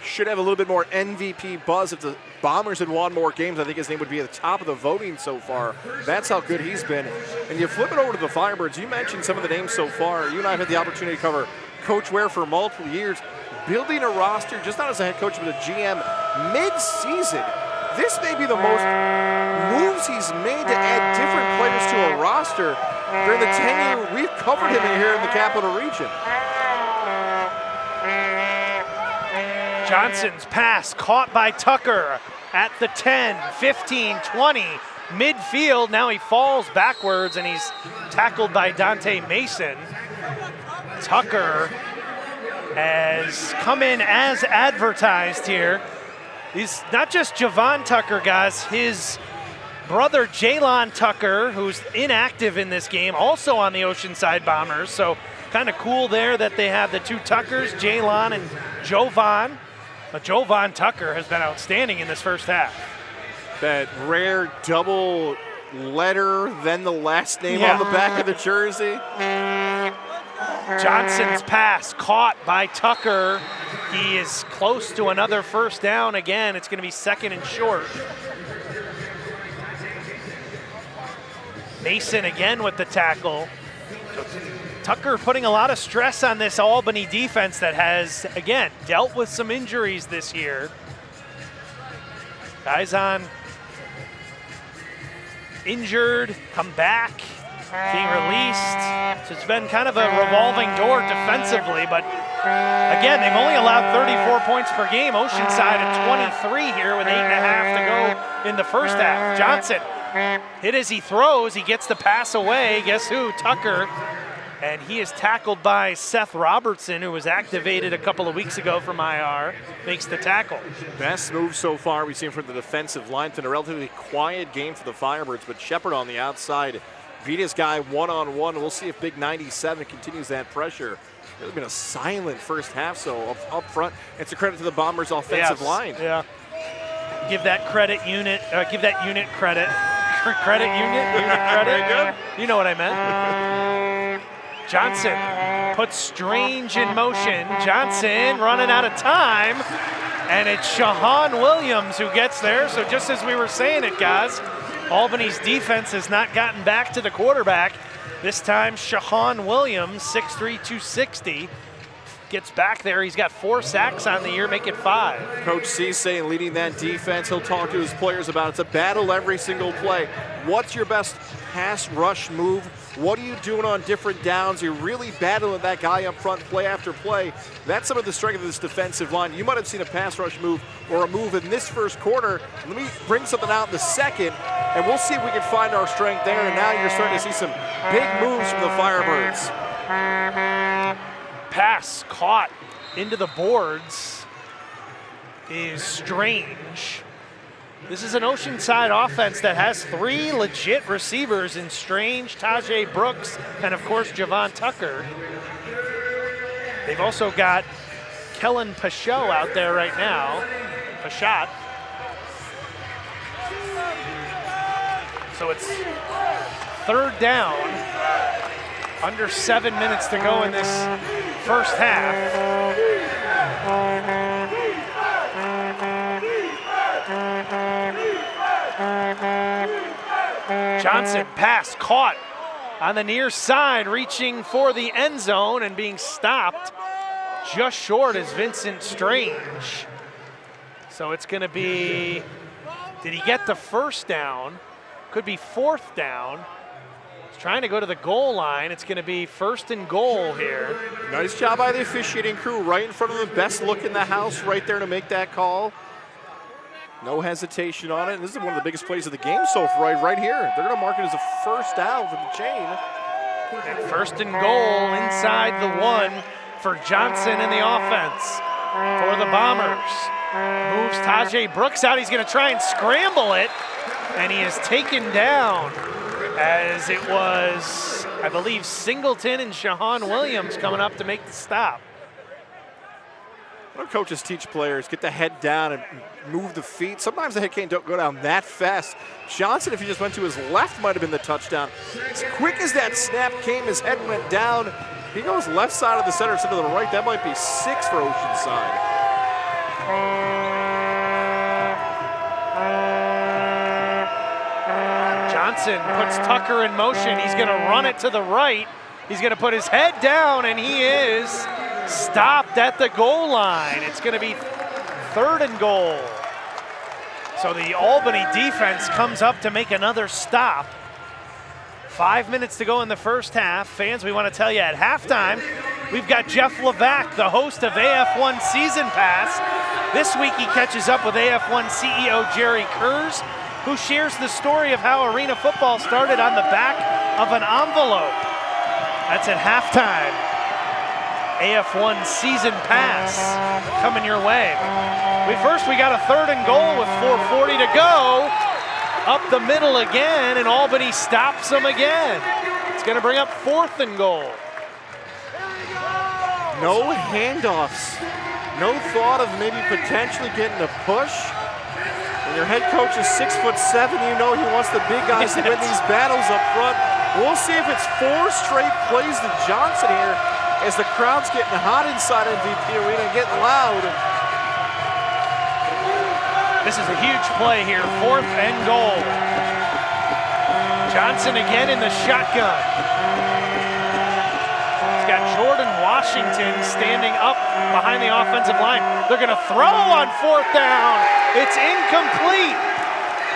should have a little bit more MVP buzz. If the Bombers had won more games, I think his name would be at the top of the voting so far. That's how good he's been. And you flip it over to the Firebirds. You mentioned some of the names so far. You and I have had the opportunity to cover Coach Ware for multiple years. Building a roster, just not as a head coach, but a GM, mid-season. This may be the most moves he's made to add different players to a roster during the tenure we've covered him in here in the Capital Region. Johnson's pass caught by Tucker at the 10, 15, 20, midfield. Now he falls backwards and he's tackled by Dante Mason. Tucker has come in as advertised here. He's not just Javon Tucker, guys. His brother Jalon Tucker, who's inactive in this game, also on the Oceanside Bombers. So kind of cool there that they have the 2 Tuckers, Jalon and Jovan. But Jovan Tucker has been outstanding in this first half. That rare double letter, then the last name on the back of the jersey. Johnson's pass caught by Tucker. He is close to another first down again. It's going to be 2nd and short. Mason again with the tackle. Tucker putting a lot of stress on this Albany defense that has, again, dealt with some injuries this year. Guys on injured, come back, being released. So it's been kind of a revolving door defensively, but again, they've only allowed 34 points per game. Oceanside at 23 here with 8.5 to go in the first half. Johnson hit as he throws, he gets the pass away. Guess who? Tucker. And he is tackled by Seth Robertson, who was activated a couple of weeks ago from IR, makes the tackle. Best move so far we've seen from the defensive line. It's been a relatively quiet game for the Firebirds, but Shepard on the outside beat his guy one-on-one. We'll see if Big 97 continues that pressure. It's been a silent first half, so up front, it's a credit to the Bombers' offensive line. Yeah. Give that credit unit, give that unit credit. Credit unit credit. Very good. You know what I meant. Johnson puts Strange in motion. Johnson running out of time. And it's Shahan Williams who gets there. So just as we were saying it, guys, Albany's defense has not gotten back to the quarterback. This time, Shahan Williams, 6'3", 260, gets back there. He's got 4 sacks on the year, make it 5. Coach Cisse leading that defense. He'll talk to his players about it's a battle every single play. What's your best pass rush move? What are you doing on different downs? You're really battling that guy up front play after play. That's some of the strength of this defensive line. You might have seen a pass rush move or a move in this first quarter. Let me bring something out in the second, and we'll see if we can find our strength there. And now you're starting to see some big moves from the Firebirds. Pass caught into the boards is Strange. This is an Oceanside offense that has 3 legit receivers in Strange, Tajay Brooks, and of course Javon Tucker. They've also got Kellen Pachot out there right now. Pachat. So it's 3rd down. Under 7 minutes to go in this first half. Johnson pass caught on the near side, reaching for the end zone and being stopped just short as Vincent Strange. So it's going to be, did he get the first down? Could be 4th down. Trying to go to the goal line. It's going to be 1st and goal here. Nice job by the officiating crew right in front of the best look in the house right there to make that call. No hesitation on it. And this is one of the biggest plays of the game so far right here. They're going to mark it as a 1st down from the chain. And 1st and goal inside the 1 for Johnson in the offense for the Bombers. Moves Tajay Brooks out. He's going to try and scramble it. And he is taken down. As it was, I believe, Singleton and Shahan Williams coming up to make the stop. Our coaches teach players, get the head down and move the feet. Sometimes the head can't go down that fast. Johnson, if he just went to his left, might have been the touchdown. As quick as that snap came, his head went down. He goes left side of the center instead of the right. That might be 6 for Oceanside. Johnson puts Tucker in motion. He's going to run it to the right. He's going to put his head down, and he is stopped at the goal line. It's going to be 3rd and goal. So the Albany defense comes up to make another stop. 5 minutes to go in the first half. Fans, we want to tell you at halftime, we've got Jeff Levac, the host of AF1 Season Pass. This week he catches up with AF1 CEO Jerry Kurz, who shares the story of how arena football started on the back of an envelope. That's at halftime. AF1 Season Pass coming your way. We got a 3rd and goal with 4:40 to go. Up the middle again, and Albany stops them again. It's going to bring up 4th and goal. No handoffs. No thought of maybe potentially getting a push. When your head coach is 6'7", you know he wants the big guys to win these battles up front. We'll see if it's 4 straight plays to Johnson here as the crowd's getting hot inside MVP Arena and getting loud. This is a huge play here, 4th and goal. Johnson again in the shotgun. He's got Jordan Washington standing up behind the offensive line. They're going to throw on 4th down. It's incomplete.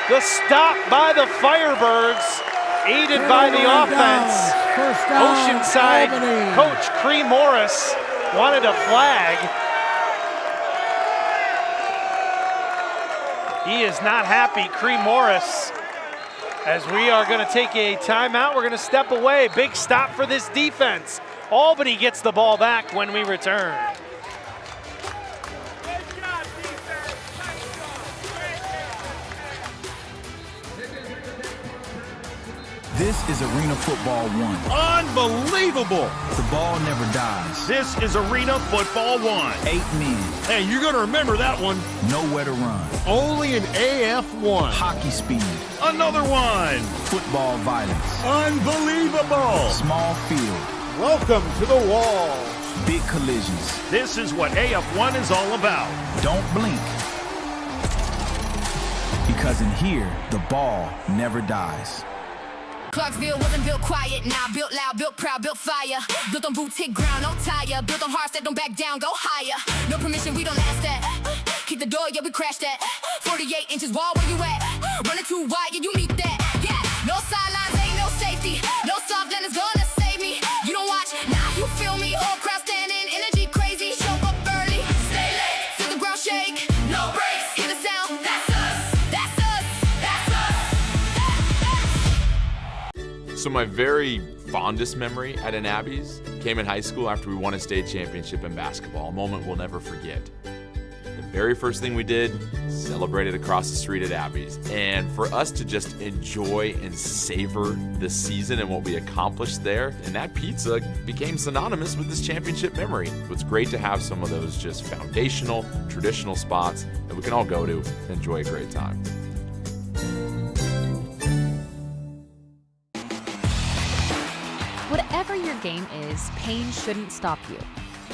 The stop by the Firebirds, aided by the offense. Oceanside coach Cree Morris wanted a flag. He is not happy, Cree Morris. As we are going to take a timeout, we're going to step away. Big stop for this defense. Albany gets the ball back when we return. This is Arena Football 1. Unbelievable! The ball never dies. This is Arena Football 1. 8 men. Hey, you're going to remember that one. Nowhere to run. Only an AF1. Hockey speed. Another one. Football violence. Unbelievable. Small field. Welcome to the Walls. big collisions. This is what AF1 is all about. Don't blink. Because in here, the ball never dies. Clarksville wasn't built quiet, now built loud, built proud, built fire. Built on boots, hit ground, no tire. Built on hearts that don't back down, go higher. No permission, we don't ask that. Keep the door, yeah, we crash that. 48 inches wall, where you at? Running too wide, yeah, you need that. Yeah, no sidelines, ain't no safety. No soft land is gonna save me. You don't watch, now you feel me. Whole crowd standing, energy crazy. Show up early, stay late, feel the ground shake. No breaks, hear the sound, that's us. That's us, that's us. So my very fondest memory at an Abby's came in high school after we won a state championship in basketball, a moment we'll never forget. The very first thing we did, celebrated across the street at Abby's. And for us to just enjoy and savor the season and what we accomplished there, and that pizza became synonymous with this championship memory. It's great to have some of those just foundational, traditional spots that we can all go to and enjoy a great time. Whatever your game is, pain shouldn't stop you.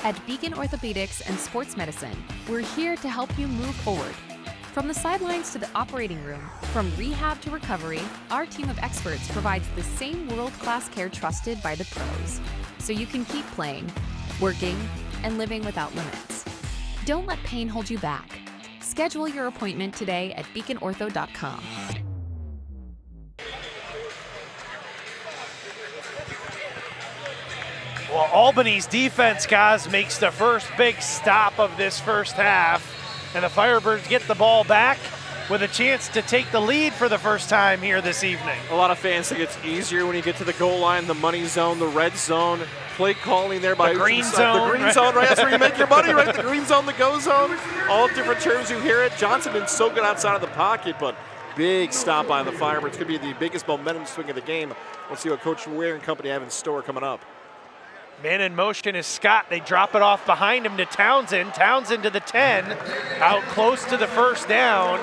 At Beacon Orthopedics and Sports Medicine, we're here to help you move forward. From the sidelines to the operating room, from rehab to recovery, our team of experts provides the same world-class care trusted by the pros, so you can keep playing, working, and living without limits. Don't let pain hold you back. Schedule your appointment today at beaconortho.com. Well, Albany's defense, guys, makes the first big stop of this first half, and the Firebirds get the ball back with a chance to take the lead for the first time here this evening. A lot of fans think it's easier when you get to the goal line, the money zone, the red zone, play calling there by the green zone. The green zone, right? That's where you make your money, right? The green zone, the go zone. All different terms you hear it. Johnson been so good outside of the pocket, but big stop by the Firebirds. Could be the biggest momentum swing of the game. We'll see what Coach Ware and company have in store coming up. Man in motion is Scott. They drop it off behind him to Townsend. Townsend to the 10, out close to the first down.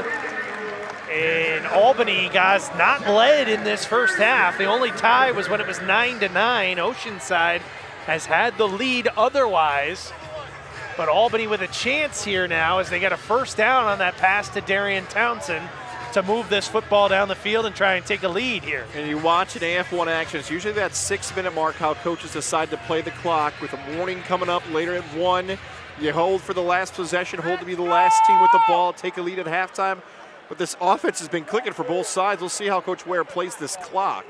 And Albany, guys, not led in this first half. The only tie was when it was 9-9. Oceanside has had the lead otherwise. But Albany with a chance here now as they get a first down on that pass to Darian Townsend to move this football down the field and try and take a lead here. And you watch an AF1 action, it's usually that 6-minute mark how coaches decide to play the clock with a warning coming up later at 1. You hold for the last possession, hold to be the last team with the ball, take a lead at halftime. But this offense has been clicking for both sides. We'll see how Coach Ware plays this clock.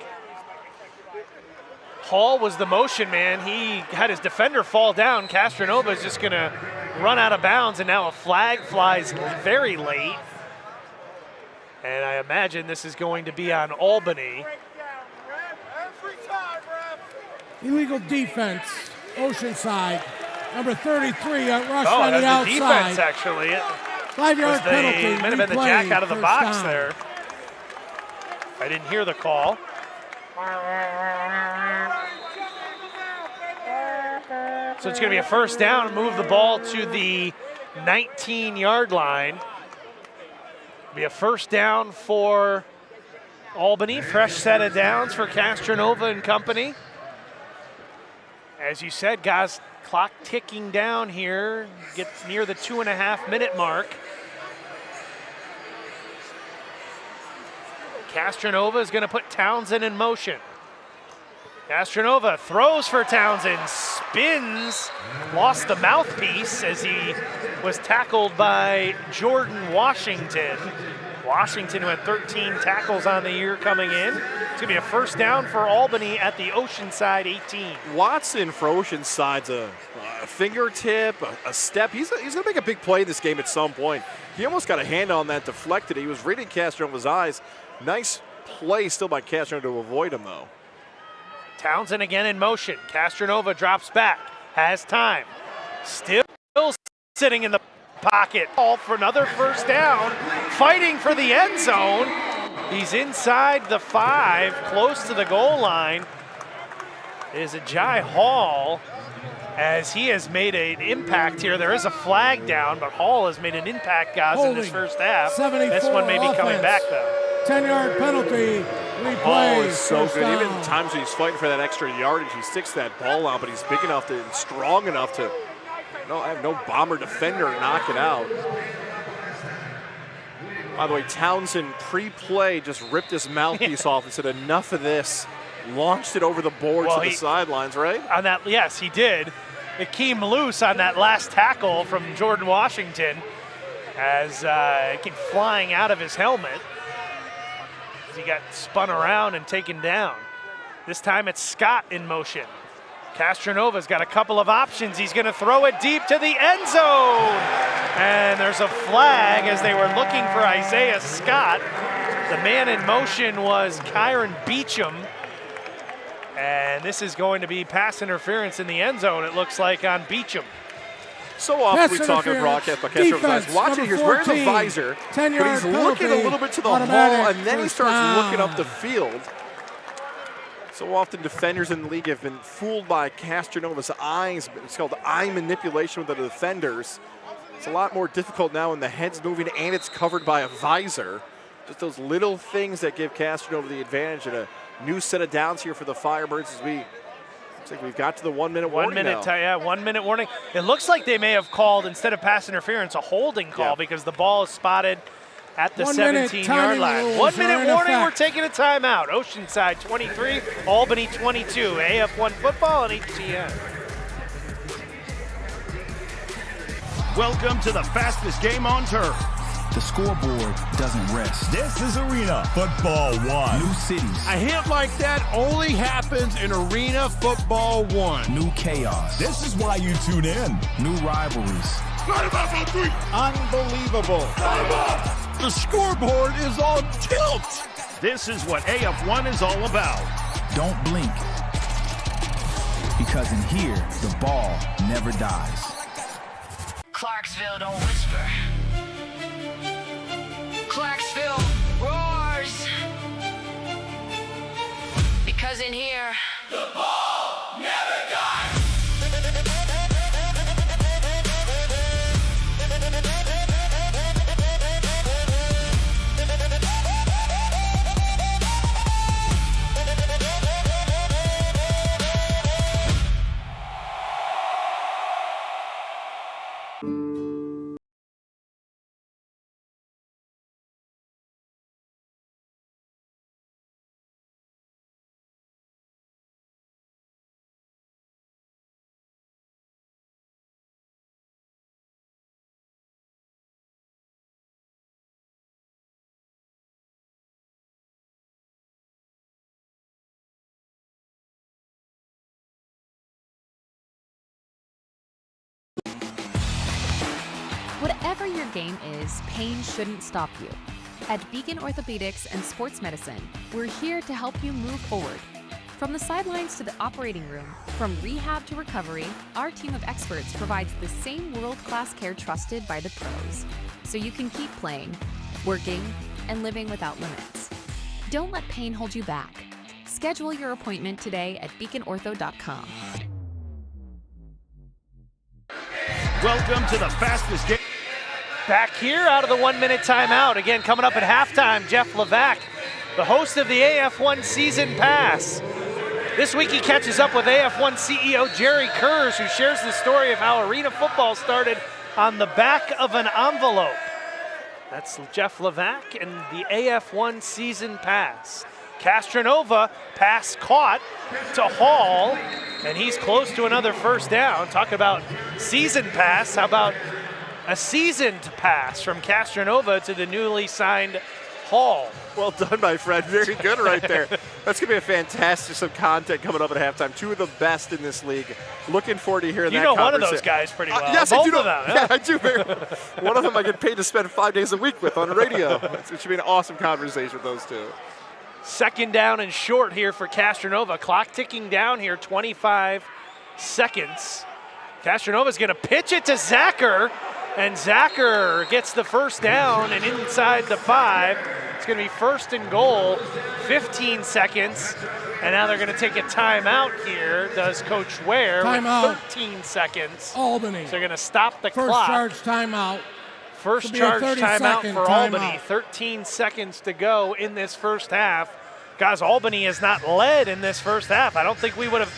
Hall was the motion man. He had his defender fall down. Castronova is just going to run out of bounds, and now a flag flies very late. And I imagine this is going to be on Albany. Illegal defense, Oceanside. Number 33 at rush on the outside. Defense, actually. 5-yard penalty. Might have been the jack out of the box there. I didn't hear the call. So it's going to be a first down and move the ball to the 19-yard line. Be a first down for Albany. Fresh set of downs for Castronova and company. As you said, guys, clock ticking down here. Get near the 2.5-minute mark. Castronova is going to put Townsend in motion. Castronova throws for Townsend, spins, lost the mouthpiece as he was tackled by Jordan Washington. Washington, who had 13 tackles on the year coming in. It's going to be a first down for Albany at the Oceanside 18. Watson for Oceanside's a fingertip, a step. He's going to make a big play in this game at some point. He almost got a hand on that, deflected. He was reading Castronova's eyes. Nice play still by Castronova to avoid him, though. Townsend again in motion. Castronova drops back, has time. Still sitting in the pocket. All for another first down. Fighting for the end zone. He's inside the 5, close to the goal line. It is Ajay Hall as he has made an impact here. There is a flag down, but Hall has made an impact, guys, in this first half. This one may be coming back, though. 10-yard penalty. Replay. Oh, it's so first good. down. Even times when he's fighting for that extra yardage, he sticks that ball out, but he's big enough to and strong enough to have no bomber defender knock it out. By the way, Townsend pre-play just ripped his mouthpiece off and said, "Enough of this." Launched it over the boards to the sidelines, right? On that, yes, he did. It came loose on that last tackle from Jordan Washington as it came flying out of his helmet as he got spun around and taken down. This time it's Scott in motion. Castronova's got a couple of options. He's going to throw it deep to the end zone. And there's a flag as they were looking for Isaiah Scott. The man in motion was Kyron Beecham. And this is going to be pass interference in the end zone, it looks like, on Beecham. So often we talk in broadcast about Castronova's watching, he's wearing the visor, but he's looking a little bit to the hole, and then he starts looking up the field. So often defenders in the league have been fooled by Castronova's eyes. It's called eye manipulation with the defenders. It's a lot more difficult now when the head's moving and it's covered by a visor. Just those little things that give Castronova the advantage, and a new set of downs here for the Firebirds as looks like we've got to the 1 minute warning now. 1 minute warning. It looks like they may have called, instead of pass interference, a holding call because the ball is spotted at the 17-yard line. 1 minute warning, we're taking a timeout. Oceanside 23, Albany 22. AF1 football on HTN. Welcome to the fastest game on turf. The scoreboard doesn't rest. This is Arena Football 1. New cities. A hit like that only happens in Arena Football 1. New chaos. This is why you tune in. New rivalries. Unbelievable. The scoreboard is on tilt. This is what AF1 is all about. Don't blink. Because in here, the ball never dies. Clarksville don't whisper. Clarksville roars. Because in here, The ball never dies. Whatever your game is, pain shouldn't stop you. At Beacon Orthopedics and Sports Medicine, we're here to help you move forward. From the sidelines to the operating room, from rehab to recovery, our team of experts provides the same world-class care trusted by the pros, so you can keep playing, working, and living without limits. Don't let pain hold you back. Schedule your appointment today at beaconortho.com. Welcome to the fastest game. Back here out of the 1 minute timeout. Again, coming up at halftime, Jeff Levac, the host of the AF1 Season Pass. This week he catches up with AF1 CEO Jerry Kurz, who shares the story of how arena football started on the back of an envelope. That's Jeff Levac and the AF1 Season Pass. Castronova, pass caught to Hall, and he's close to another first down. Talk about season pass. How about a seasoned pass from Castronova to the newly signed Hall? Well done, my friend. Very good right there. That's going to be a fantastic some content coming up at halftime. Two of the best in this league. Looking forward to hearing that conversation. You know one of those guys pretty well. Yes, both I do know. Of them, yeah, I do. Very well. One of them I get paid to spend 5 days a week with on radio. It should be an awesome conversation with those two. Second down and short here for Castronova. Clock ticking down here, 25 seconds. Castronova's going to pitch it to Zacher, and Zacher gets the first down and inside the 5. It's going to be first and goal, 15 seconds. And now they're going to take a timeout here, does Coach Ware, Timeout. with 13 seconds. Albany. So they're going to stop the First clock. charge timeout. First Should be a charge 30-second timeout for timeout. Albany. 13 seconds to go in this first half. Guys, Albany has not led in this first half. I don't think we would have,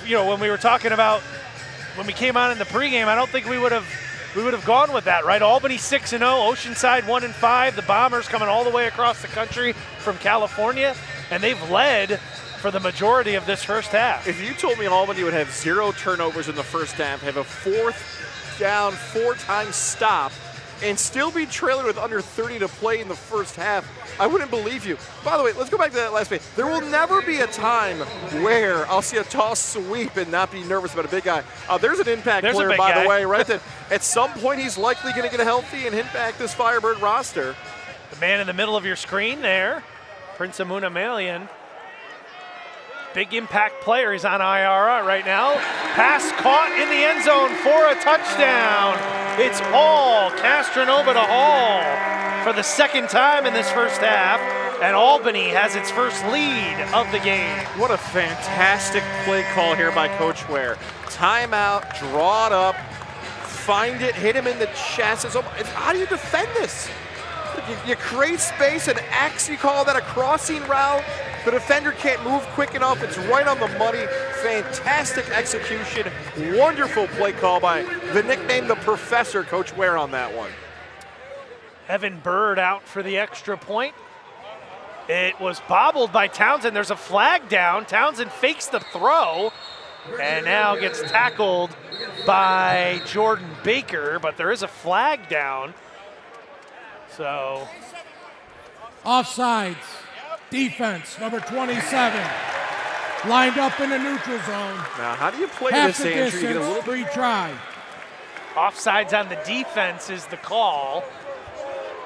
when we were talking about when we came on in the pregame, I don't think we would have gone with that, right? Albany 6-0, Oceanside 1-5. The Bombers coming all the way across the country from California, and they've led for the majority of this first half. If you told me Albany would have 0 turnovers in the first half, have a 4th down, 4-time stop, and still be trailing with under 30 to play in the first half, I wouldn't believe you. By the way, let's go back to that last play. There will never be a time where I'll see a toss sweep and not be nervous about a big guy. There's an impact player, by the way, right? That at some point he's likely going to get healthy and impact this Firebird roster. The man in the middle of your screen there, Prince Amuna Malian. Big impact player. He's on IR right now. Pass caught in the end zone for a touchdown. It's Hall, Castronova to Hall for the second time in this first half, and Albany has its first lead of the game. What a fantastic play call here by Coach Ware. Timeout, draw it up, find it, hit him in the chest. How do you defend this? You create space, an X, you call that a crossing route. The defender can't move quick enough. It's right on the money. Fantastic execution. Wonderful play call by the nickname the Professor, Coach Ware, on that one. Evan Bird out for the extra point. It was bobbled by Townsend. There's a flag down. Townsend fakes the throw and now gets tackled by Jordan Baker, but there is a flag down. So, offsides. Defense, number 27, lined up in the neutral zone. Now, how do you play Half this, the Andrew? You get a distance, little bit. retry. Offsides on the defense is the call.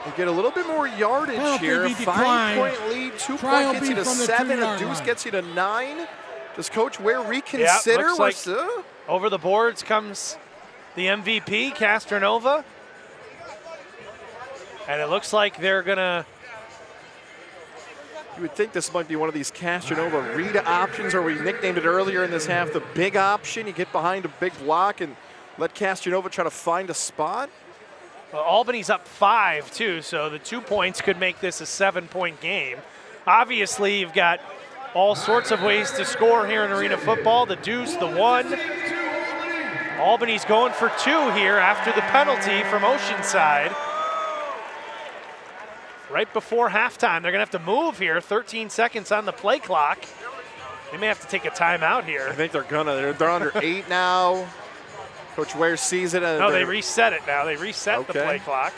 You get a little bit more yardage Penalty here. be declined. 5-point lead, 2-point Trial gets be you to from the 7, a 2-yard deuce line. gets you to 9. Does Coach Ware reconsider? Yeah, looks like over the boards comes the MVP, Castronova. And it looks like they're going to... You would think this might be one of these Castronova read options, or we nicknamed it earlier in this half, the big option. You get behind a big block and let Castronova try to find a spot. Well, Albany's up 5, too, so the 2 points could make this a 7-point game. Obviously, you've got all sorts of ways to score here in arena football. The deuce, the 1. Albany's going for 2 here after the penalty from Oceanside. Right before halftime, they're going to have to move here. 13 seconds on the play clock. They may have to take a timeout here. I think they're gonna. They're under 8 now. Coach Ware sees it. No, they reset it now. They reset the play clock.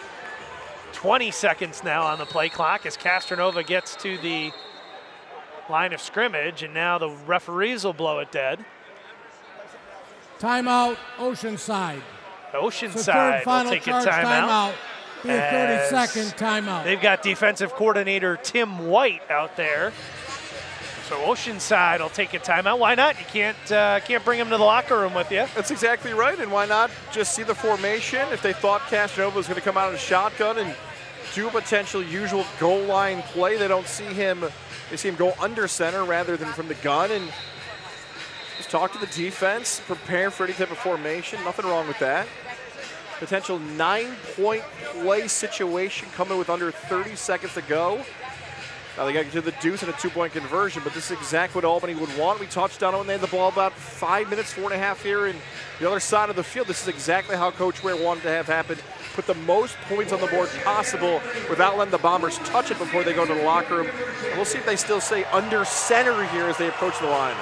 20 seconds now on the play clock as Castronova gets to the line of scrimmage, and now the referees will blow it dead. Timeout, Oceanside. Oceanside will take a timeout. Be a 30-second timeout. They've got defensive coordinator Tim White out there. So Oceanside will take a timeout. Why not? You can't bring him to the locker room with you. That's exactly right. And why not just see the formation? If they thought Castronova was going to come out of the shotgun and do a potential usual goal line play, they don't see him. They see him go under center rather than from the gun, and just talk to the defense, prepare for any type of formation. Nothing wrong with that. Potential 9-point play situation coming with under 30 seconds to go. Now they got to get to the deuce and a 2-point conversion, but this is exactly what Albany would want. We touched on it when they had the ball about 5 minutes, 4.5 here in the other side of the field. This is exactly how Coach Ware wanted to have happen. Put the most points on the board possible without letting the Bombers touch it before they go to the locker room. And we'll see if they still stay under center here as they approach the line.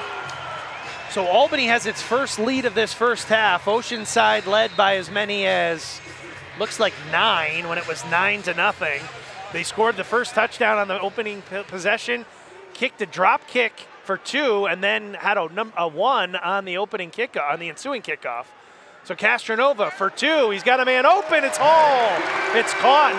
So Albany has its first lead of this first half. Oceanside led by as many as, looks like 9 when it was 9-0. They scored the first touchdown on the opening possession, kicked a drop kick for 2, and then had a 1 on the opening kickoff, on the ensuing kickoff. So Castronova for 2. He's got a man open. It's Hall. It's caught.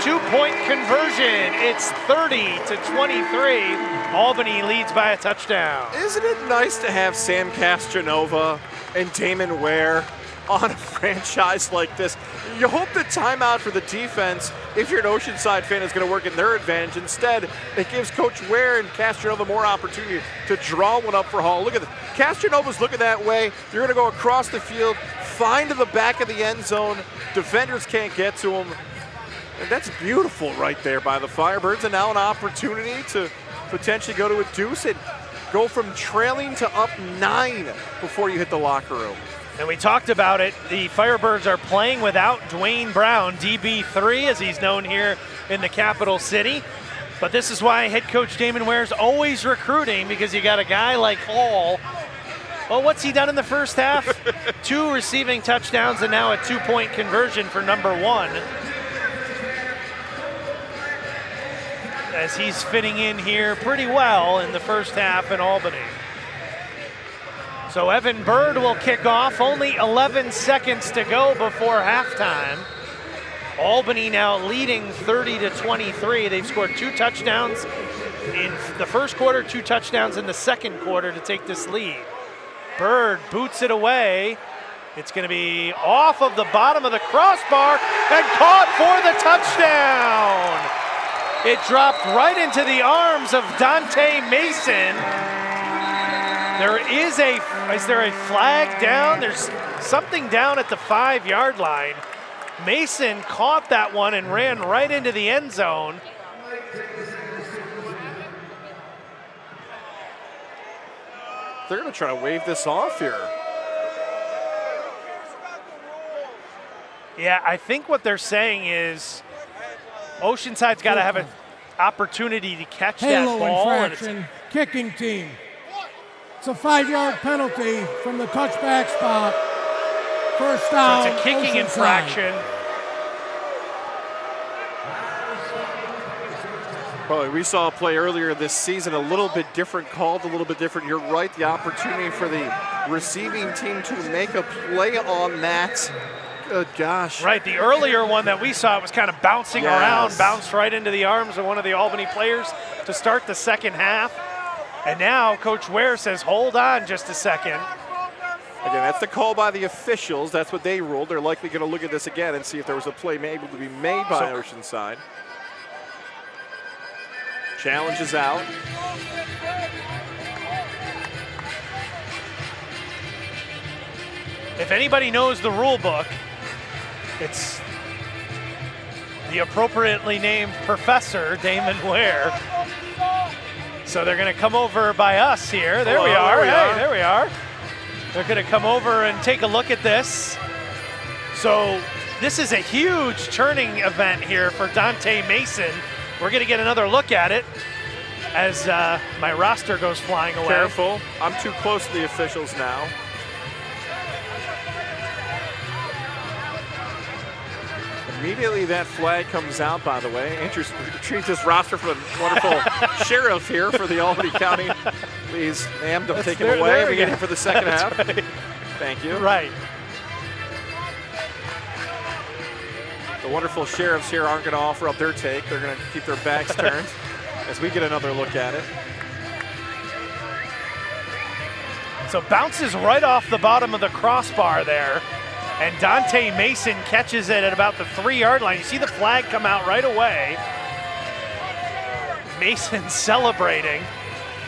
2-point conversion. It's 30-23. Albany leads by a touchdown. Isn't it nice to have Sam Castronova and Damon Ware on a franchise like this? You hope the timeout for the defense, if you're an Oceanside fan, is going to work in their advantage. Instead, it gives Coach Ware and Castronova more opportunity to draw one up for Hall. Look at this. Castronova's looking that way. You're going to go across the field, find to the back of the end zone. Defenders can't get to him. And that's beautiful right there by the Firebirds. And now an opportunity to potentially go to a deuce and go from trailing to up 9 before you hit the locker room. And we talked about it. The Firebirds are playing without Dwayne Brown, DB3, as he's known here in the capital city. But this is why head coach Damon Ware's always recruiting, because you got a guy like Hall. Well, what's he done in the first half? 2 receiving touchdowns and now a 2-point conversion for number 1. As he's fitting in here pretty well in the first half in Albany. So Evan Bird will kick off. Only 11 seconds to go before halftime. Albany now leading 30-23. They've scored 2 touchdowns in the first quarter, 2 touchdowns in the second quarter to take this lead. Bird boots it away. It's going to be off of the bottom of the crossbar and caught for the touchdown. It dropped right into the arms of Dante Mason. Is there a flag down? There's something down at the 5-yard line. Mason caught that one and ran right into the end zone. They're going to try to wave this off here. Yeah, I think what they're saying is Oceanside's got to have an opportunity to catch Halo that ball. Infraction, kicking team. It's a 5-yard penalty from the touchback spot. First down. So it's a kicking Oceanside. infraction. Well, we saw a play earlier this season, a little bit different called, a little bit different. You're right, the opportunity for the receiving team to make a play on that. Good gosh. Right, the earlier one that we saw was kind of bouncing around, bounced right into the arms of one of the Albany players to start the second half. And now Coach Ware says, hold on just a second. Again, that's the call by the officials. That's what they ruled. They're likely going to look at this again and see if there was a play able to be made by Oceanside. Challenge is out. If anybody knows the rule book, it's the appropriately named Professor Damon Ware. So they're going to come over by us here. There we are. There we are. They're going to come over and take a look at this. So this is a huge turning event here for Dante Mason. We're going to get another look at it as my roster goes flying away. Careful. I'm too close to the officials now. Immediately that flag comes out, by the way. Interesting. Treat this roster for the wonderful sheriff here for the Albany County. Please, ma'am, don't take it away. We get him for the second half. Right. Thank you. Right. The wonderful sheriffs here aren't going to offer up their take. They're going to keep their backs turned as we get another look at it. So bounces right off the bottom of the crossbar there. And Dante Mason catches it at about the 3-yard line. You see the flag come out right away. Mason celebrating.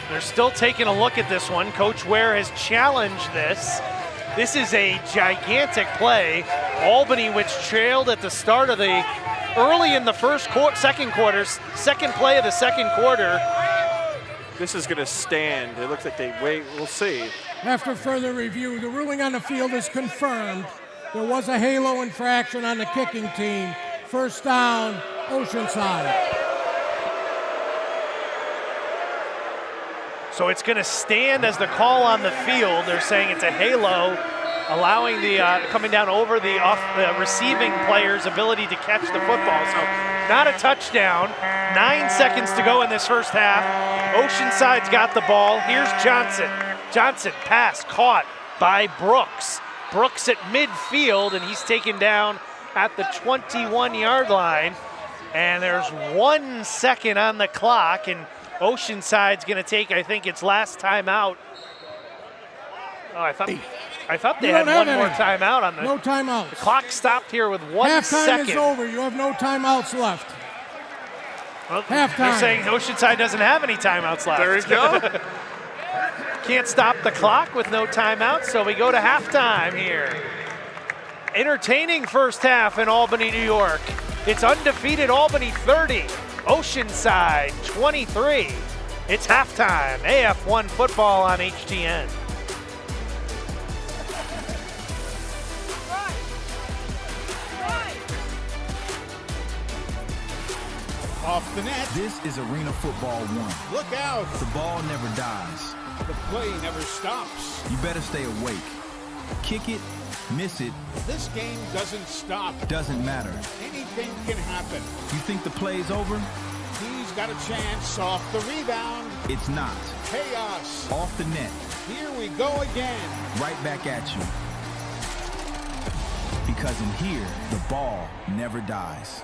They're still taking a look at this one. Coach Ware has challenged this. This is a gigantic play. Albany, which trailed at the start of the, early in the second quarter, second play of the second quarter. This is going to stand. It looks like they wait. We'll see. After further review, the ruling on the field is confirmed. There was a halo infraction on the kicking team. First down, Oceanside. So it's going to stand as the call on the field. They're saying it's a halo, allowing the coming down over the receiving player's ability to catch the football. So not a touchdown. 9 seconds to go in this first half. Oceanside's got the ball. Here's Johnson. Johnson pass caught by Brooks. Brooks at midfield, and he's taken down at the 21-yard line. And there's 1 second on the clock, and Oceanside's going to take, I think, its last timeout. Oh, I thought they had one more timeout on the. No timeouts. The clock stopped here with 1 second. Halftime is over. You have no timeouts left. Well, halftime. They're saying Oceanside doesn't have any timeouts left. There you go. Can't stop the clock with no timeouts, so we go to halftime here. Entertaining first half in Albany, New York. It's undefeated Albany 30, Oceanside 23. It's halftime. AF1 football on HTN. Off the net. This is Arena Football 1. Look out. The ball never dies. The play never stops. You better stay awake. Kick it, miss it. This game doesn't stop. Doesn't matter. Anything can happen. You think the play's over? He's got a chance off the rebound. It's not. Chaos. Off the net. Here we go again. Right back at you. Because in here, the ball never dies.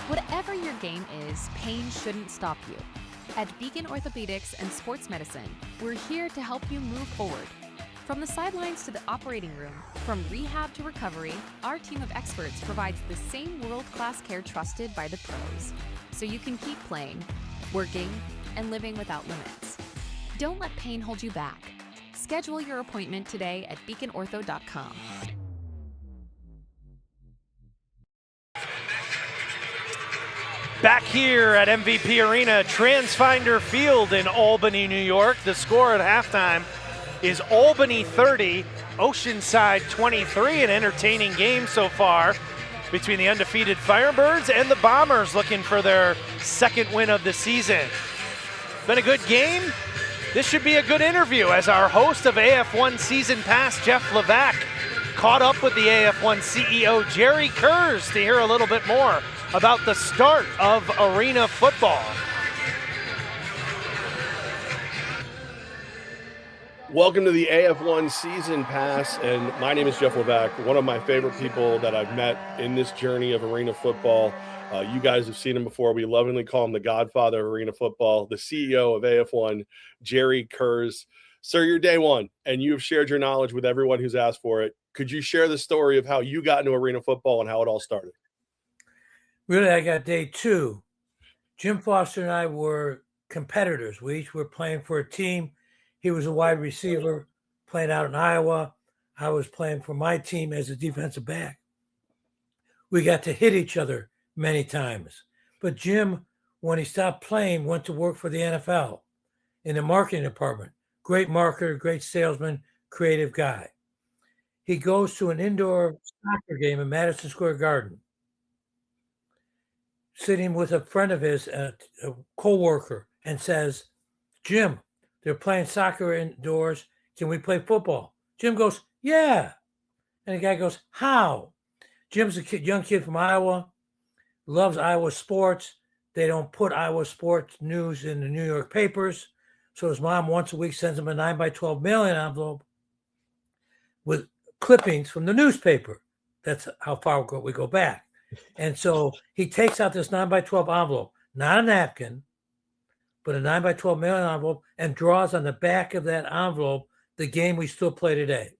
Whatever your game is, pain shouldn't stop you. At Beacon Orthopedics and Sports Medicine, we're here to help you move forward. From the sidelines to the operating room, from rehab to recovery, our team of experts provides the same world-class care trusted by the pros, so you can keep playing, working, and living without limits. Don't let pain hold you back. Schedule your appointment today at beaconortho.com. Back here at MVP Arena, Transfinder Field in Albany, New York. The score at halftime is Albany 30, Oceanside 23. An entertaining game so far between the undefeated Firebirds and the Bombers looking for their second win of the season. Been a good game. This should be a good interview as our host of AF1 Season Pass, Jeff Levac, caught up with the AF1 CEO, Jerry Kurz, to hear a little bit more about the start of arena football. Welcome to the AF1 Season Pass, and my name is Jeff Levac, one of my favorite people that I've met in this journey of arena football. You guys have seen him before. We lovingly call him the godfather of arena football, the CEO of AF1, Jerry Kurz. Sir, you're day one, and you have shared your knowledge with everyone who's asked for it. Could you share the story of how you got into arena football and how it all started? Really, I got day two. Jim Foster and I were competitors. We each were playing for a team. He was a wide receiver playing out in Iowa. I was playing for my team as a defensive back. We got to hit each other many times. But Jim, when he stopped playing, went to work for the NFL in the marketing department. Great marketer, great salesman, creative guy. He goes to an indoor soccer game in Madison Square Garden, sitting with a friend of his, a co-worker, and says, Jim, they're playing soccer indoors. Can we play football? Jim goes, yeah. And the guy goes, how? Jim's a young kid from Iowa, loves Iowa sports. They don't put Iowa sports news in the New York papers. So his mom once a week sends him a 9x12 mailing envelope with clippings from the newspaper. That's how far we go back. And so he takes out this 9x12 envelope, not a napkin, but a 9x12 mailing envelope, and draws on the back of that envelope the game we still play today.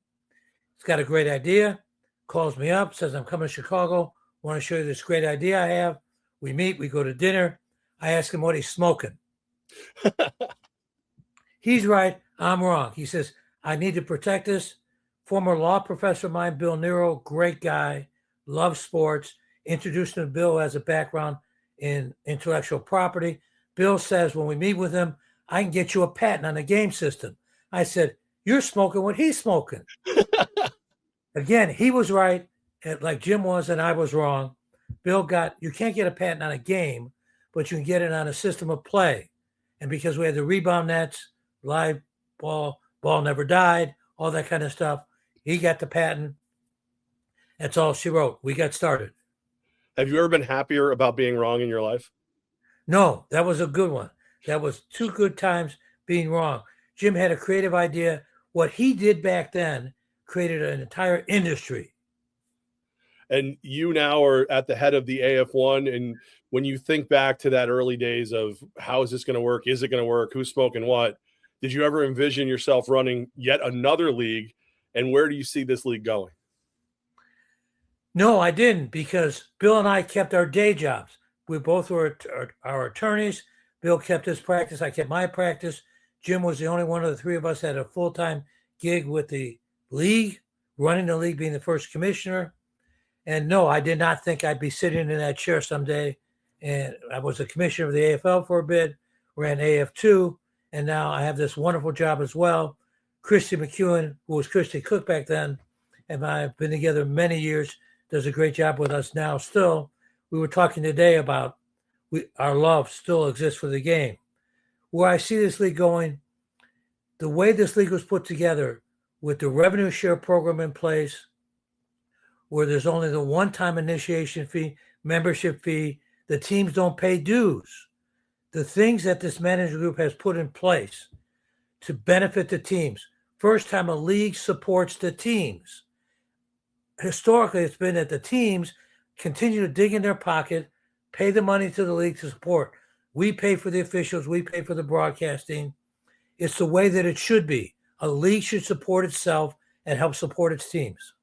He's got a great idea, calls me up, says, I'm coming to Chicago, want to show you this great idea I have. We meet, we go to dinner. I ask him what he's smoking. He's right, I'm wrong. He says, I need to protect this. Former law professor of mine, Bill Nero, great guy, loves sports, introduced him to Bill as a background in intellectual property. Bill says, when we meet with him, I can get you a patent on the game system. I said, You're smoking what he's smoking. Again, he was right, like Jim was, and I was wrong. Bill you can't get a patent on a game, but you can get it on a system of play. And because we had the rebound nets, live ball never died, all that kind of stuff, he got the patent. That's all she wrote. We got started. Have you ever been happier about being wrong in your life? No, that was a good one. That was 2 good times being wrong. Jim had a creative idea. What he did back then created an entire industry. And you now are at the head of the AF1. And when you think back to that early days of how is this going to work? Is it going to work? Who's smoking what? Did you ever envision yourself running yet another league? And where do you see this league going? No, I didn't, because Bill and I kept our day jobs. We both were our attorneys. Bill kept his practice. I kept my practice. Jim was the only one of the 3 of us that had a full-time gig with the league, running the league, being the first commissioner. And no, I did not think I'd be sitting in that chair someday. And I was a commissioner of the AFL for a bit, ran AF2, and now I have this wonderful job as well. Christy McEwen, who was Christy Cook back then, and I've been together many years, does a great job with us now still. We were talking today about our love still exists for the game. Where I see this league going, the way this league was put together with the revenue share program in place, where there's only the one-time initiation fee, membership fee, the teams don't pay dues. The things that this management group has put in place to benefit the teams. First time a league supports the teams. Historically, it's been that the teams continue to dig in their pocket, pay the money to the league to support. We pay for the officials. We pay for the broadcasting. It's the way that it should be. A league should support itself and help support its teams.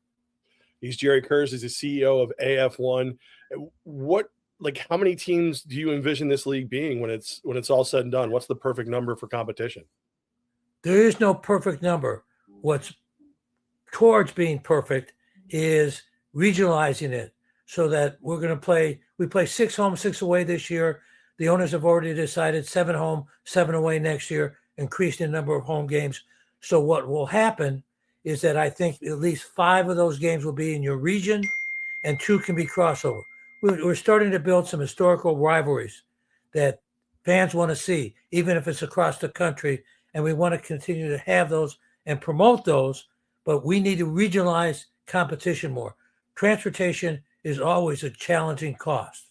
He's Jerry Kurz. He's the CEO of AF1. How many teams do you envision this league being when it's all said and done? What's the perfect number for competition? There is no perfect number. What's towards being perfect is regionalizing it so that we play 6 home, 6 away this year. The owners have already decided 7 home, 7 away next year, increasing the number of home games. So what will happen is that I think at least 5 of those games will be in your region and 2 can be crossover. We're starting to build some historical rivalries that fans want to see, even if it's across the country. And we want to continue to have those and promote those, but we need to regionalize competition more. Transportation is always a challenging cost.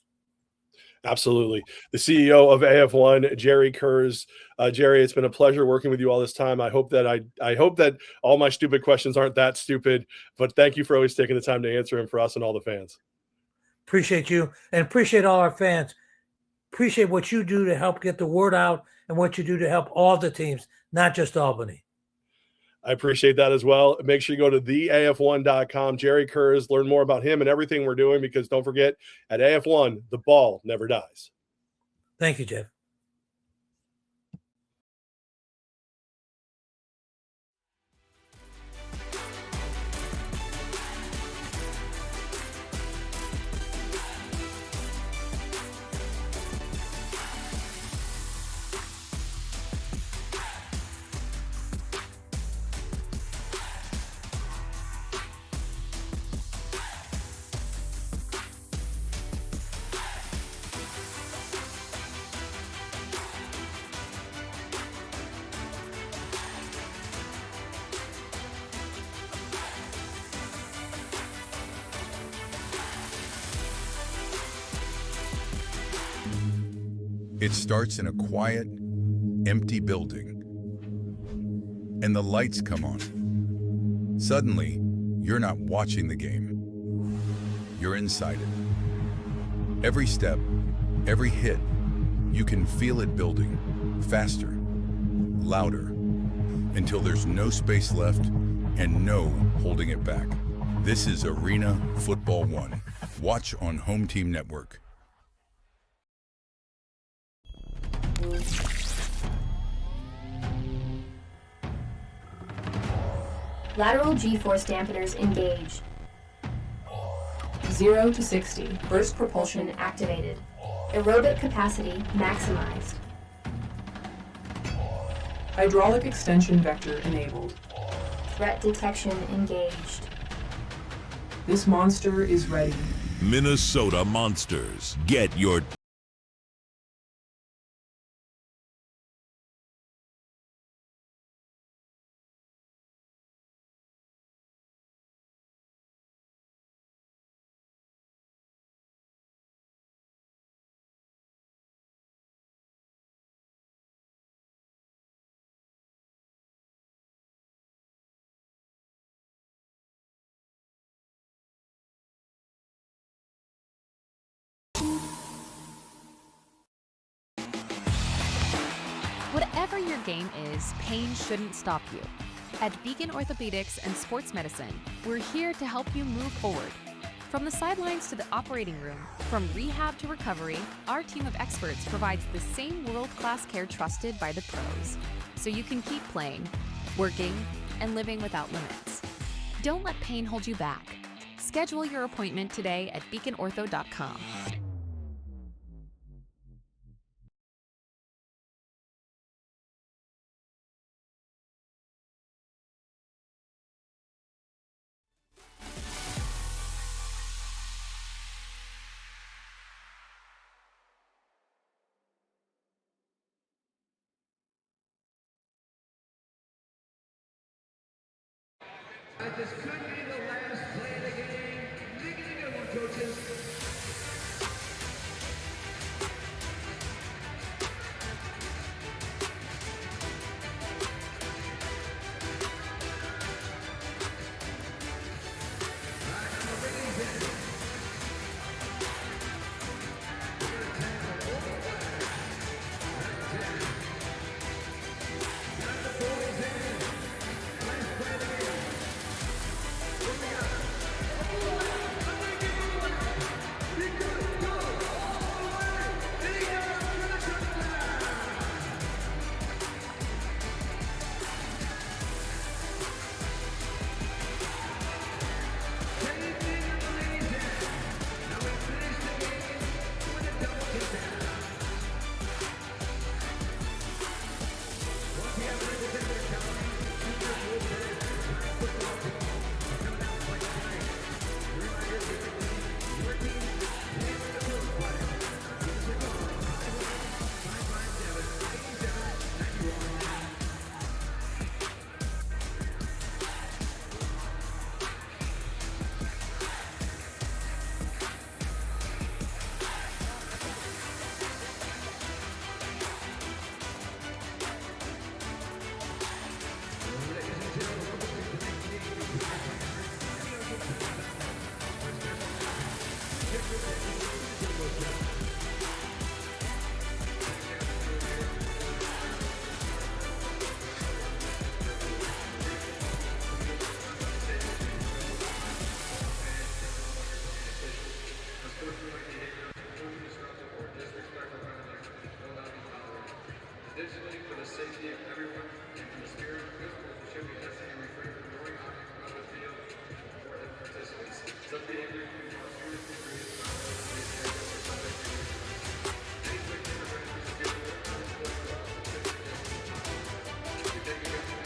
Absolutely. The CEO of AF1, Jerry Kurz. Jerry, it's been a pleasure working with you all this time. I hope that all my stupid questions aren't that stupid, but thank you for always taking the time to answer them for us and all the fans. Appreciate you and appreciate all our fans. Appreciate what you do to help get the word out and what you do to help all the teams, not just Albany. I appreciate that as well. Make sure you go to theaf1.com. Jerry Kurz, learn more about him and everything we're doing, because don't forget, at AF1, the ball never dies. Thank you, Jeff. It starts in a quiet, empty building, and the lights come on. Suddenly, you're not watching the game. You're inside it. Every step, every hit, you can feel it building, faster, louder, until there's no space left and no holding it back. This is Arena Football 1. Watch on Home Team Network. Lateral G-force dampeners engaged. 0 to 60. Burst propulsion activated. Aerobic capacity maximized. Hydraulic extension vector enabled. Threat detection engaged. This monster is ready. Minnesota Monsters. Get your Whatever your game is, pain shouldn't stop you. At Beacon Orthopedics and Sports Medicine, we're here to help you move forward. From the sidelines to the operating room, from rehab to recovery, our team of experts provides the same world-class care trusted by the pros, so you can keep playing, working, and living without limits. Don't let pain hold you back. Schedule your appointment today at beaconortho.com. This could be the last play of the game. Make it a good one, coaches. Additionally, for the safety of everyone and for the spirit of physical, should be testing and refrain from throwing objects on the field or the participants. Some behavior can cause serious injuries. Any quick interventions to get more comfortable we take a good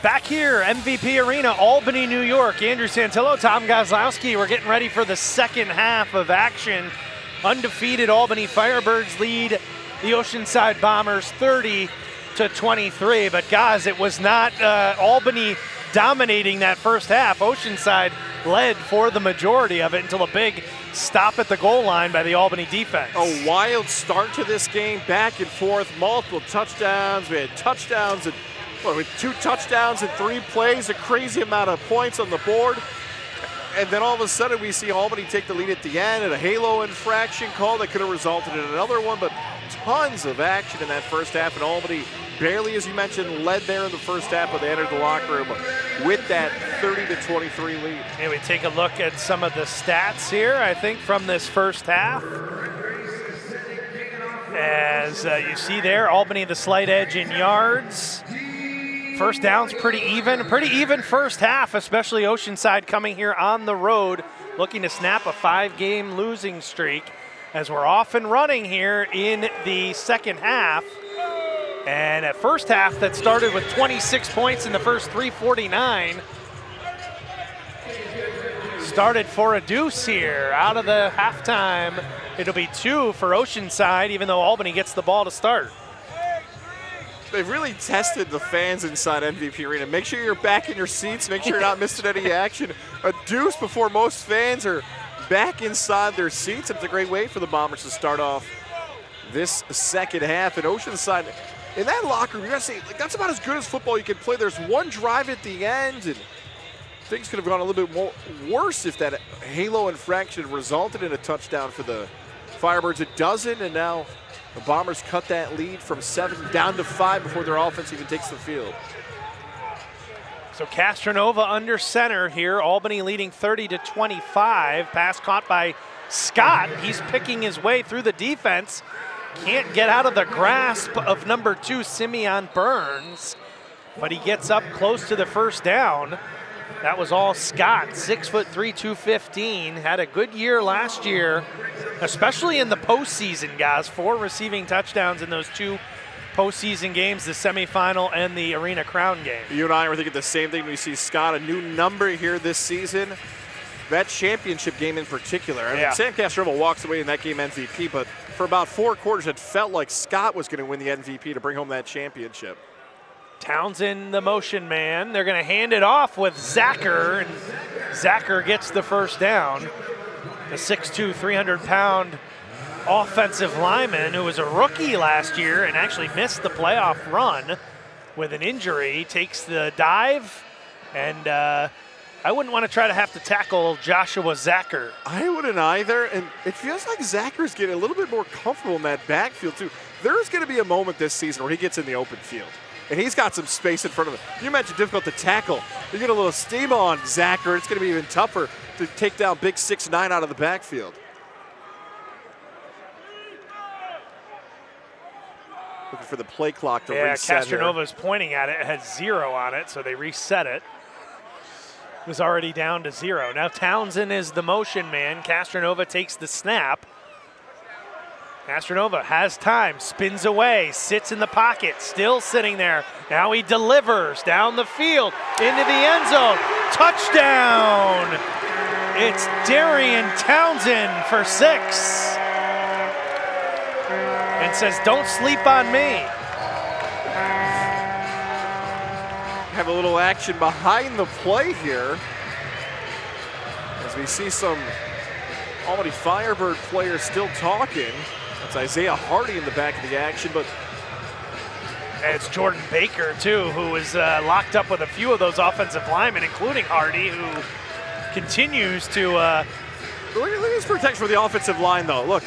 Back here, MVP Arena, Albany, New York. Andrew Santillo, Tom Gozlowski. We're getting ready for the second half of action. Undefeated Albany Firebirds lead the Oceanside Bombers 30-23. But guys, it was not Albany dominating that first half. Oceanside led for the majority of it until a big stop at the goal line by the Albany defense. A wild start to this game, back and forth, multiple touchdowns. We had touchdowns and with 2 touchdowns in 3 plays, a crazy amount of points on the board. And then all of a sudden we see Albany take the lead at the end and a halo infraction call that could have resulted in another one, but tons of action in that first half. And Albany barely, as you mentioned, led there in the first half, but they entered the locker room with that 30-23 lead. And we take a look at some of the stats here, I think, from this first half. As you see there, Albany the slight edge in yards. First down's pretty even first half, especially Oceanside coming here on the road, looking to snap a 5-game losing streak as we're off and running here in the second half. And at first half that started with 26 points in the first 3:49. Started for a deuce here out of the halftime. It'll be 2 for Oceanside, even though Albany gets the ball to start. They've really tested the fans inside MVP Arena. Make sure you're back in your seats. Make sure you're not missing any action. A deuce before most fans are back inside their seats. It's a great way for the Bombers to start off this second half. And Oceanside, in that locker room, you gotta say, like, that's about as good as football you can play. There's one drive at the end, and things could have gone a little bit more worse if that halo infraction resulted in a touchdown for the Firebirds. It doesn't, and now the Bombers cut that lead from 7 down to 5 before their offense even takes the field. So Castronova under center here. Albany leading 30-25. Pass caught by Scott. He's picking his way through the defense. Can't get out of the grasp of number 2, Simeon Burns, but he gets up close to the first down. That was all Scott, 6'3", 215. Had a good year last year, especially in the postseason, guys. 4 receiving touchdowns in those 2 postseason games, the semifinal and the Arena Crown game. You and I were thinking the same thing. We see Scott, a new number here this season. That championship game in particular. I mean, Sam Castronova walks away in that game MVP, but for about 4 quarters, it felt like Scott was going to win the MVP to bring home that championship. Townsend, the motion man. They're going to hand it off with Zacher, and Zacher gets the first down. The 6'2", 300-pound offensive lineman who was a rookie last year and actually missed the playoff run with an injury, takes the dive, and I wouldn't want to try to have to tackle Joshua Zacher. I wouldn't either, and it feels like Zacher's getting a little bit more comfortable in that backfield too. There's going to be a moment this season where he gets in the open field, and he's got some space in front of him. You mentioned difficult to tackle. You get a little steam on Zacher, it's going to be even tougher to take down big 6'9" out of the backfield. Looking for the play clock to reset. Castronova's pointing at it. It had 0 on it, so they reset it. It was already down to 0. Now Townsend is the motion man. Castronova takes the snap. Castronova has time, spins away, sits in the pocket, still sitting there. Now he delivers down the field into the end zone. Touchdown! It's Darian Townsend for 6. And says, don't sleep on me. Have a little action behind the play here as we see some Albany Firebird players still talking. It's Isaiah Hardy in the back of the action, but it's Jordan Baker too, who was locked up with a few of those offensive linemen, including Hardy, who continues to look at his protection for the offensive line though. Look,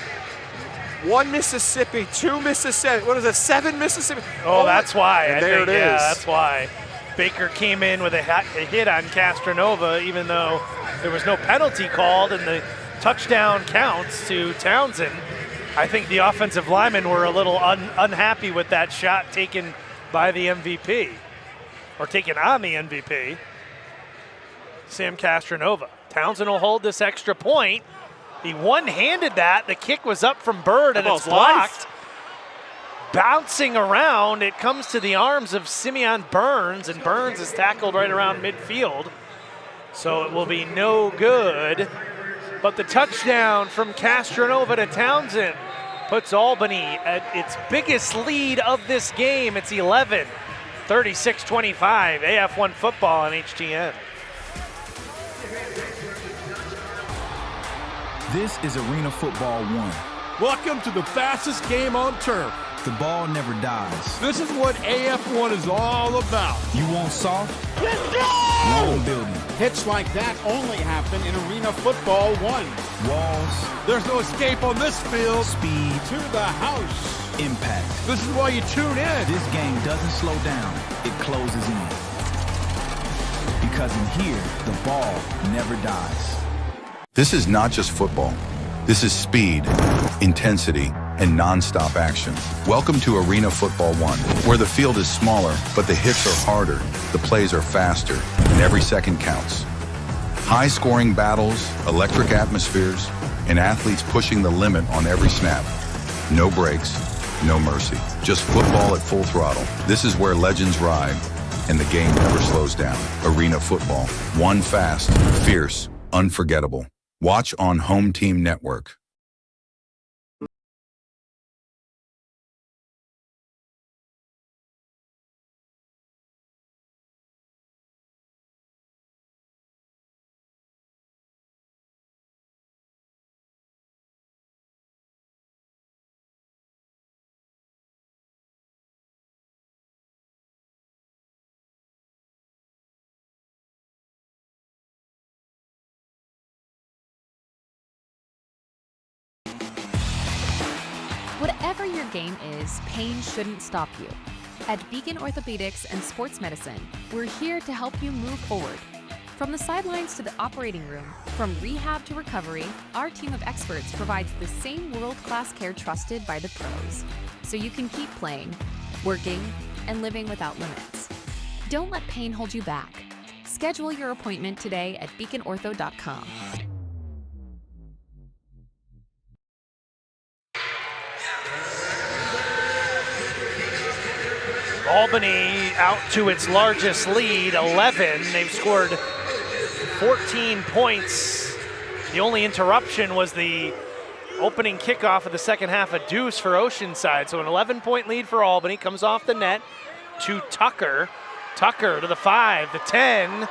1 Mississippi, 2 Mississippi, what is it, 7 Mississippi? Oh, that's why. And there it is. Yeah, that's why. Baker came in with a hit on Castronova, even though there was no penalty called and the touchdown counts to Townsend. I think the offensive linemen were a little unhappy with that shot taken by the MVP, or taken on the MVP, Sam Castronova. Townsend will hold this extra point. He one-handed that. The kick was up from Bird, and it's blocked. bouncing around. It comes to the arms of Simeon Burns, and Burns is tackled right around midfield. So it will be no good. But the touchdown from Castronova to Townsend puts Albany at its biggest lead of this game. It's 11, 36-25, AF1 football on HTN. This is Arena Football 1. Welcome to the fastest game on turf. The ball never dies. This is what AF1 is all about. You want soft? Let's go! Wrong building. Hits like that only happen in Arena Football 1. Walls. There's no escape on this field. Speed. To the house. Impact. This is why you tune in. This game doesn't slow down. It closes in. Because in here, the ball never dies. This is not just football. This is speed, intensity, and non-stop action. Welcome to Arena Football 1, where the field is smaller, but the hits are harder, the plays are faster, and every second counts. High-scoring battles, electric atmospheres, and athletes pushing the limit on every snap. No breaks, no mercy. Just football at full throttle. This is where legends ride, and the game never slows down. Arena Football. One fast, fierce, unforgettable. Watch on Home Team Network. Whatever your game is, pain shouldn't stop you. At Beacon Orthopedics and Sports Medicine, we're here to help you move forward. From the sidelines to the operating room, from rehab to recovery, our team of experts provides the same world-class care trusted by the pros, so you can keep playing, working, and living without limits. Don't let pain hold you back. Schedule your appointment today at beaconortho.com. Albany out to its largest lead, 11. They've scored 14 points. The only interruption was the opening kickoff of the second half, a deuce for Oceanside. So an 11-point lead for Albany, comes off the net to Tucker. Tucker to the 5, the 10,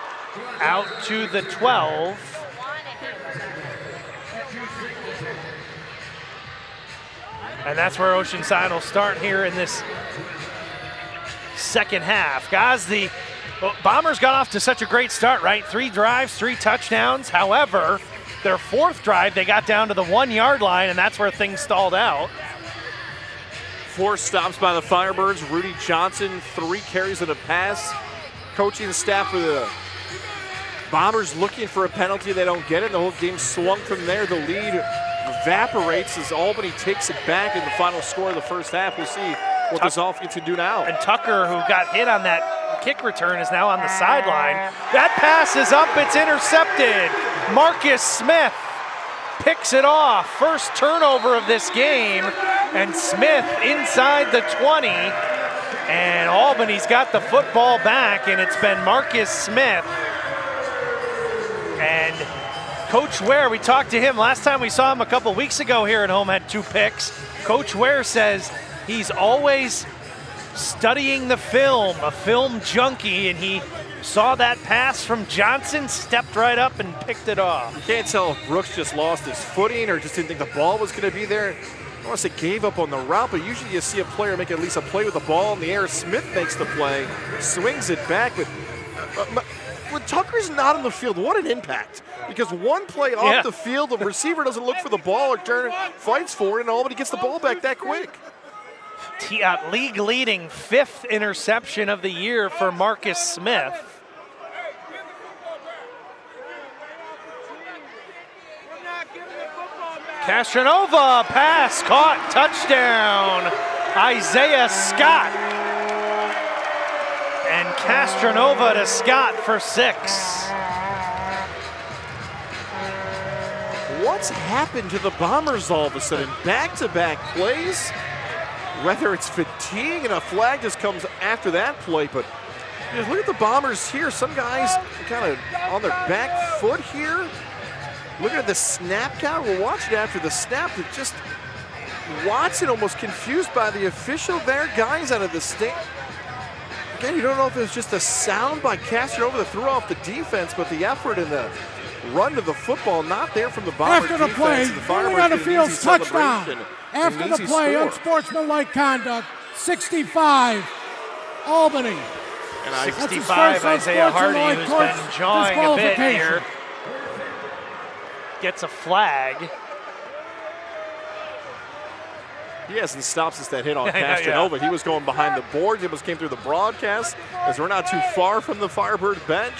out to the 12. And that's where Oceanside will start here in this second half. Guys, the Bombers got off to such a great start, right? 3 drives, 3 touchdowns. However, their 4th drive, they got down to the 1-yard line, and that's where things stalled out. 4 stops by the Firebirds. Rudy Johnson, 3 carries and a pass. Coaching staff for the Bombers looking for a penalty. They don't get it. The whole game swung from there. The lead evaporates as Albany takes it back in the final score of the first half. We'll see what this offense can do now. And Tucker, who got hit on that kick return, is now on the sideline. That pass is up. It's intercepted. Marcus Smith picks it off. First turnover of this game. And Smith inside the 20. And Albany's got the football back, and it's been Marcus Smith. And Coach Ware, we talked to him last time we saw him a couple weeks ago here at home, had 2 picks. Coach Ware says he's always studying the film, a film junkie, and he saw that pass from Johnson, stepped right up and picked it off. You can't tell if Brooks just lost his footing or just didn't think the ball was going to be there. I don't want to say gave up on the route, but usually you see a player make at least a play with the ball in the air. Smith makes the play, swings it back, but when Tucker's not on the field, what an impact. Because one play off the field, the receiver doesn't look for the ball or fights for it, and Albany gets the ball back that quick. League leading 5th interception of the year for Marcus Smith. Castronova, pass, caught, touchdown, Isaiah Scott. And Castronova to Scott for 6. What's happened to the Bombers all of a sudden? Back-to-back plays. whether it's fatigue and a flag just comes after that play, but look at the Bombers here. Some guys kind of on their back foot here. Looking at the snap count. We'll watch it after the snap. It just Watson almost confused by the official there. Guys out of the state. Again, you don't know if it was just a sound by Castronova that threw off the defense, but the effort and the run to the football not there from the Bombers After the play, ruling on the field, touchdown. After the play, unsportsmanlike conduct, 65, Albany. And 65, Isaiah Hardy, who's been jawing a bit here, gets a flag. He hasn't stopped since that hit on Castronova. He was going behind the boards. He almost came through the broadcast, as we're not too far from the Firebird bench.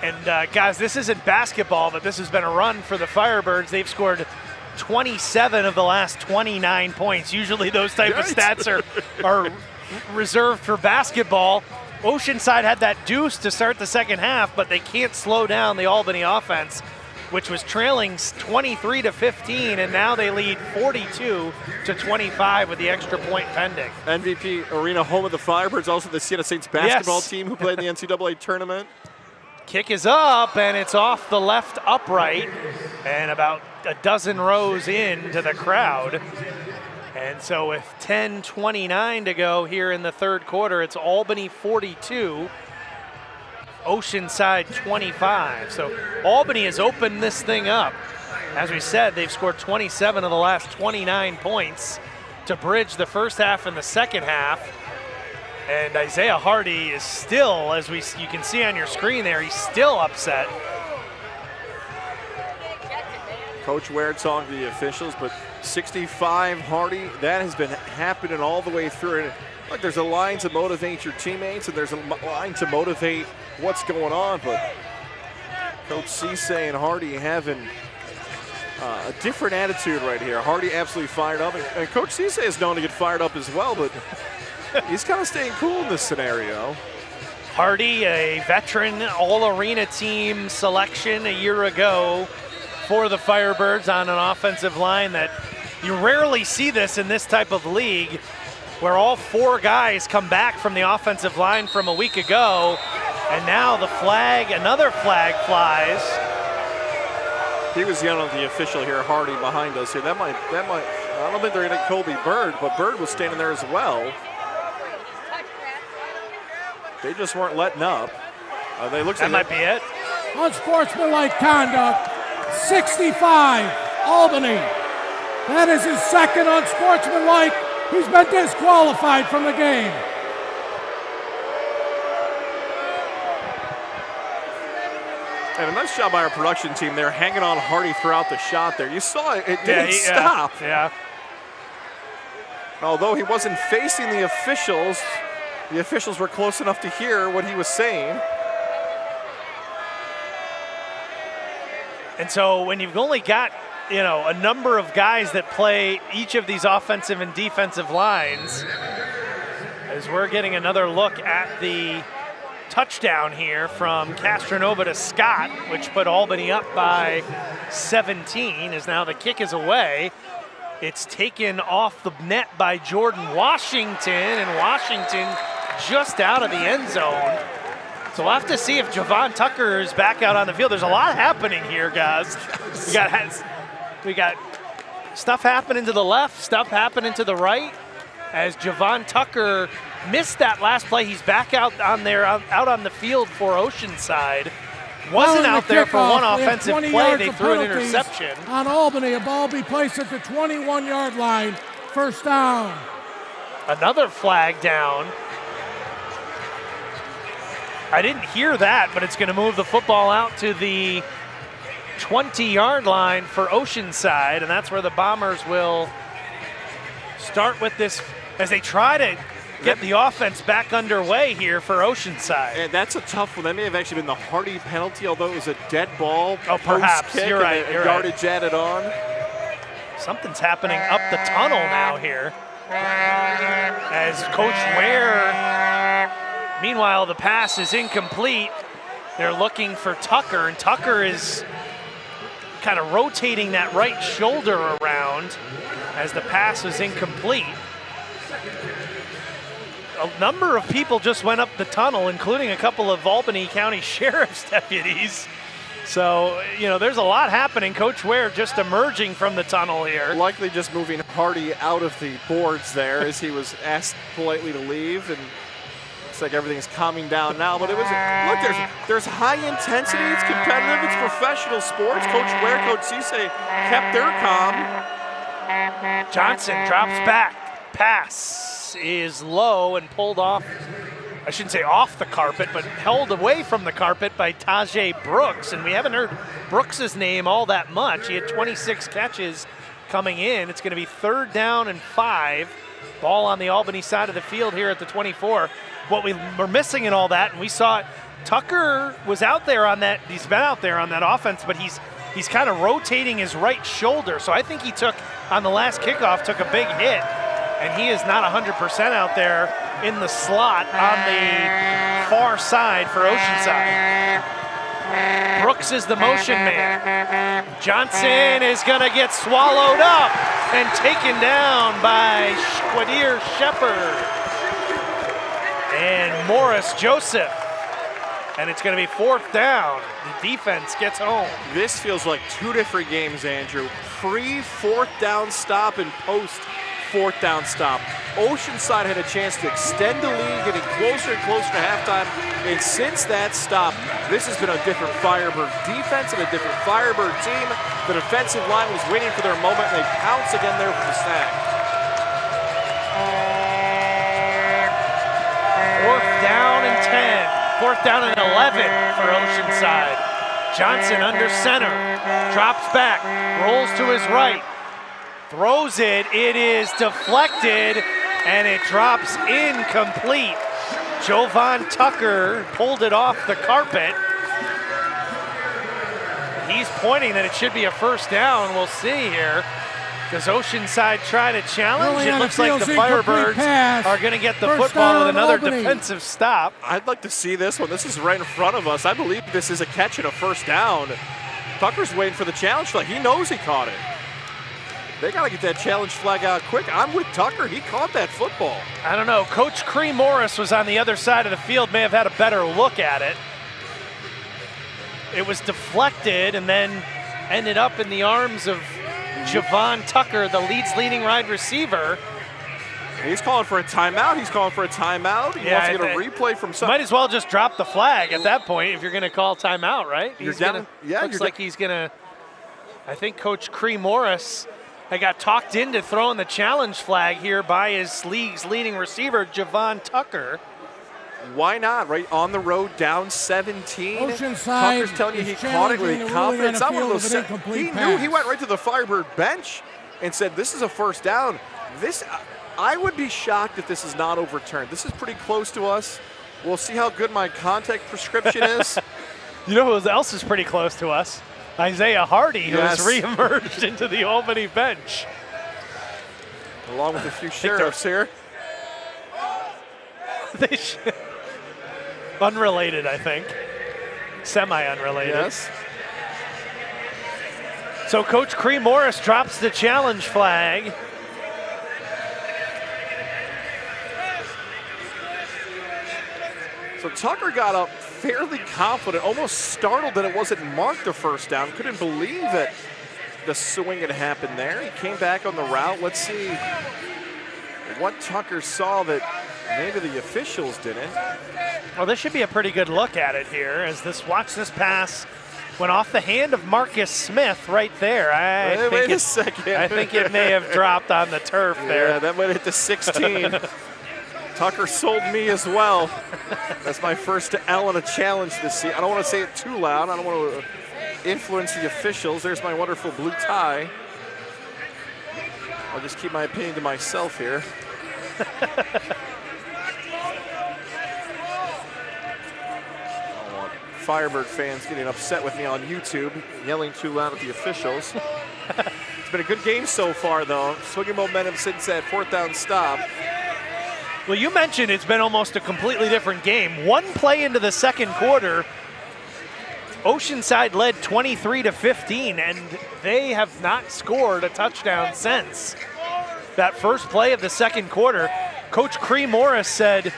And guys, this isn't basketball, but this has been a run for the Firebirds. They've scored 27 of the last 29 points. Usually those type of stats are reserved for basketball. Oceanside had that deuce to start the second half, but they can't slow down the Albany offense, which was trailing 23-15, and now they lead 42-25 with the extra point pending. MVP Arena, home of the Firebirds, also the Siena Saints basketball team who played in the NCAA tournament. Kick is up, and it's off the left upright, and about a dozen rows into the crowd. And so with 10:29 to go here in the third quarter, it's Albany 42, Oceanside 25. So Albany has opened this thing up. As we said, they've scored 27 of the last 29 points to bridge the first half and the second half. And Isaiah Hardy is still, as you can see on your screen there, he's still upset. Coach Ware talking to the officials, but 65 Hardy, that has been happening all the way through. And look, there's a line to motivate your teammates, and there's a line to motivate what's going on, but Coach Cisse and Hardy having a different attitude right here. Hardy absolutely fired up, and Coach Cisse is known to get fired up as well, but he's kind of staying cool in this scenario. Hardy, a veteran all-arena team selection a year ago for the Firebirds on an offensive line that you rarely see this in this type of league, where all four guys come back from the offensive line from a week ago, and now the flag, another flag flies. He was yelling at the official here, Hardy, behind us here. That might. I don't think they're going to Colby Bird, but Bird was standing there as well. They just weren't letting up. That might be it. Unsportsmanlike conduct, 65, Albany. That is his second unsportsmanlike. He's been disqualified from the game. And a nice job by our production team there, hanging on Hardy throughout the shot there. You saw it, it didn't stop. Yeah. Although he wasn't facing the officials were close enough to hear what he was saying. And so when you've only got, a number of guys that play each of these offensive and defensive lines, as we're getting another look at the touchdown here from Castronova to Scott, which put Albany up by 17, as now the kick is away. It's taken off the net by Jordan Washington, and Washington just out of the end zone. So we'll have to see if Javon Tucker is back out on the field. There's a lot happening here, guys. We got stuff happening to the left, stuff happening to the right. As Javon Tucker missed that last play, he's back out on the field for Oceanside. Wasn't out there for one offensive play. They threw an interception. On Albany, a ball be placed at the 21-yard line. First down. Another flag down. I didn't hear that, but it's going to move the football out to the 20-yard line for Oceanside, and that's where the Bombers will start with this as they try to get the offense back underway here for Oceanside. And that's a tough one. That may have actually been the Hardy penalty, although it was a dead ball. Oh, perhaps. Kick you're right. Yardage added on. Something's happening up the tunnel now here. As Coach Ware, meanwhile, the pass is incomplete. They're looking for Tucker, and Tucker is kind of rotating that right shoulder around. ground as the pass was incomplete. A number of people just went up the tunnel, including a couple of Albany County Sheriff's deputies. So, you know, there's a lot happening. Coach Ware just emerging from the tunnel here. Likely just moving Hardy out of the boards there as he was asked politely to leave, and looks like everything's calming down now. But it was, look, there's high intensity, it's competitive, it's professional sports. Coach Ware, Coach Cisse kept their calm. Johnson drops back. Pass is low and pulled off. I shouldn't say off the carpet, but held away from the carpet by Tajay Brooks. And we haven't heard Brooks's name all that much. He had 26 catches coming in. It's going to be 3rd down and 5. Ball on the Albany side of the field here at the 24. What we were missing in all that, and we saw it, Tucker was out there on that. He's been out there on that offense, but he's kind of rotating his right shoulder. So I think he took, on the last kickoff, took a big hit. And he is not 100% out there in the slot on the far side for Oceanside. Brooks is the motion man. Johnson is going to get swallowed up and taken down by Quadir Shepard and Morris Joseph. And it's going to be 4th down. The defense gets home. This feels like 2 different games, Andrew. Pre-4th down stop and post 4th down stop. Oceanside had a chance to extend the lead, getting closer and closer to halftime. And since that stop, this has been a different Firebird defense and a different Firebird team. The defensive line was waiting for their moment, and they pounce again there for the snag. 4th down and 10. 4th down and 11 for Oceanside. Johnson under center, drops back, rolls to his right. Throws it, it is deflected, and it drops incomplete. Jovan Tucker pulled it off the carpet. He's pointing that it should be a 1st down. We'll see here. Does Oceanside try to challenge? It looks like the Firebirds are going to get the football with another defensive stop. I'd like to see this one. This is right in front of us. I believe this is a catch and a 1st down. Tucker's waiting for the challenge flag. He knows he caught it. They got to get that challenge flag out quick. I'm with Tucker. He caught that football. I don't know. Coach Cree Morris was on the other side of the field, may have had a better look at it. It was deflected and then ended up in the arms of Javon Tucker, the Leeds leading wide receiver. He's calling for a timeout. He wants to get a replay from some. Might as well just drop the flag at that point if you're going to call timeout, right? Looks like he's going to. I think Coach Cree Morris got talked into throwing the challenge flag here by his league's leading receiver, Javon Tucker. Why not? Right on the road, down 17. Oceanside Tucker's telling you he caught it with confidence. He knew. He went right to the Firebird bench and said, "This is a 1st down." I would be shocked if this is not overturned. This is pretty close to us. We'll see how good my contact prescription is. You know who else is pretty close to us? Isaiah Hardy, who has reemerged into the Albany bench. Along with a few sheriffs here. Unrelated, I think. Semi-unrelated. Yes. So Coach Cree Morris drops the challenge flag. So Tucker got up fairly confident, almost startled that it wasn't marked a 1st down. Couldn't believe that the swing had happened there. He came back on the route. Let's see what Tucker saw that maybe the officials didn't. Well, this should be a pretty good look at it here as watch this pass went off the hand of Marcus Smith right there. Wait a second. I think it may have dropped on the turf there. Yeah, that might hit the 16. Tucker sold me as well. That's my first L in a challenge this season. I don't want to say it too loud. I don't want to influence the officials. There's my wonderful blue tie. I'll just keep my opinion to myself here. I don't want Firebird fans getting upset with me on YouTube, yelling too loud at the officials. It's been a good game so far, though. Swinging momentum since that 4th down stop. Well, you mentioned it's been almost a completely different game. One play into the 2nd quarter, Oceanside led 23-15, and they have not scored a touchdown since that first play of the second quarter. Coach Cree Morris said,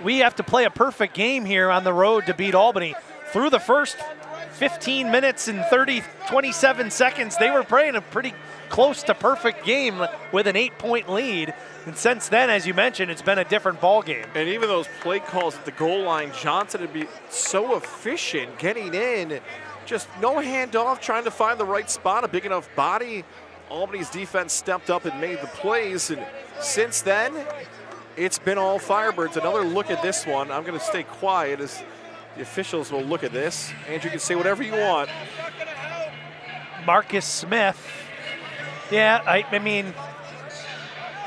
we have to play a perfect game here on the road to beat Albany. Through the first 15 minutes and 27 seconds, they were playing a pretty close to perfect game with an 8-point lead. And since then, as you mentioned, it's been a different ball game. And even those play calls at the goal line, Johnson would be so efficient getting in. Just no handoff, trying to find the right spot, a big enough body. Albany's defense stepped up and made the plays. And since then, it's been all Firebirds. Another look at this one. I'm going to stay quiet as the officials will look at this. Andrew, you can say whatever you want. Marcus Smith. Yeah, I mean,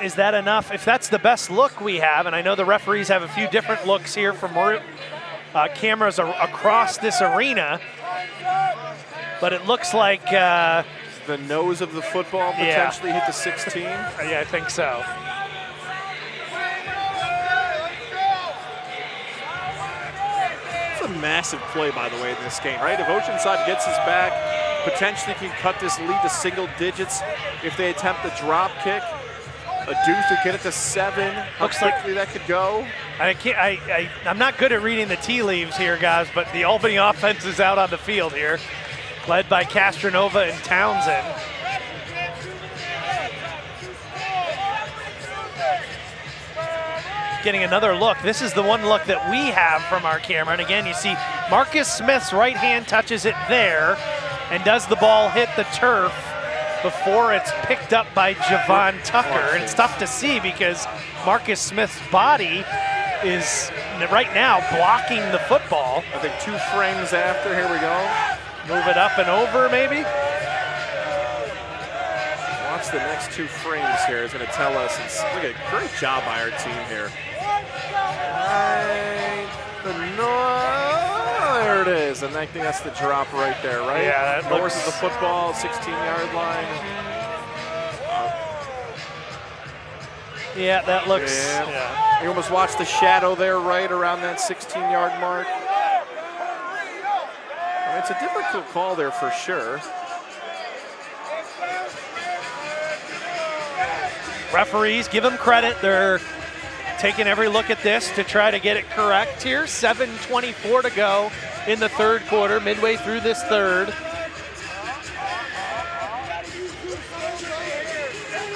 is that enough? If that's the best look we have, and I know the referees have a few different looks here from cameras across this arena, but it looks like the nose of the football potentially hit the 16. Yeah, I think so. It's a massive play, by the way, in this game, right? If Oceanside gets his back, potentially can cut this lead to single digits if they attempt the drop kick. A deuce to get it to 7. How quickly that could go. I'm not good at reading the tea leaves here, guys, but the Albany offense is out on the field here, led by Castronova and Townsend. Getting another look. This is the one look that we have from our camera. And again, you see Marcus Smith's right hand touches it there, and does the ball hit the turf before it's picked up by Javon Tucker. And it's tough to see because Marcus Smith's body is right now blocking the football. I think 2 frames after, here we go. Move it up and over maybe. Watch the next 2 frames here. It's going to tell us. Look at great job by our team here. Right. There it is. And I think that's the drop right there, right? Yeah, that looks the football, 16-yard line. Yeah, that looks. Yeah. You almost watch the shadow there, right around that 16-yard mark. I mean, it's a difficult call there for sure. Referees, give them credit. They're taking every look at this to try to get it correct here. 7:24 to go in the third quarter, midway through this third.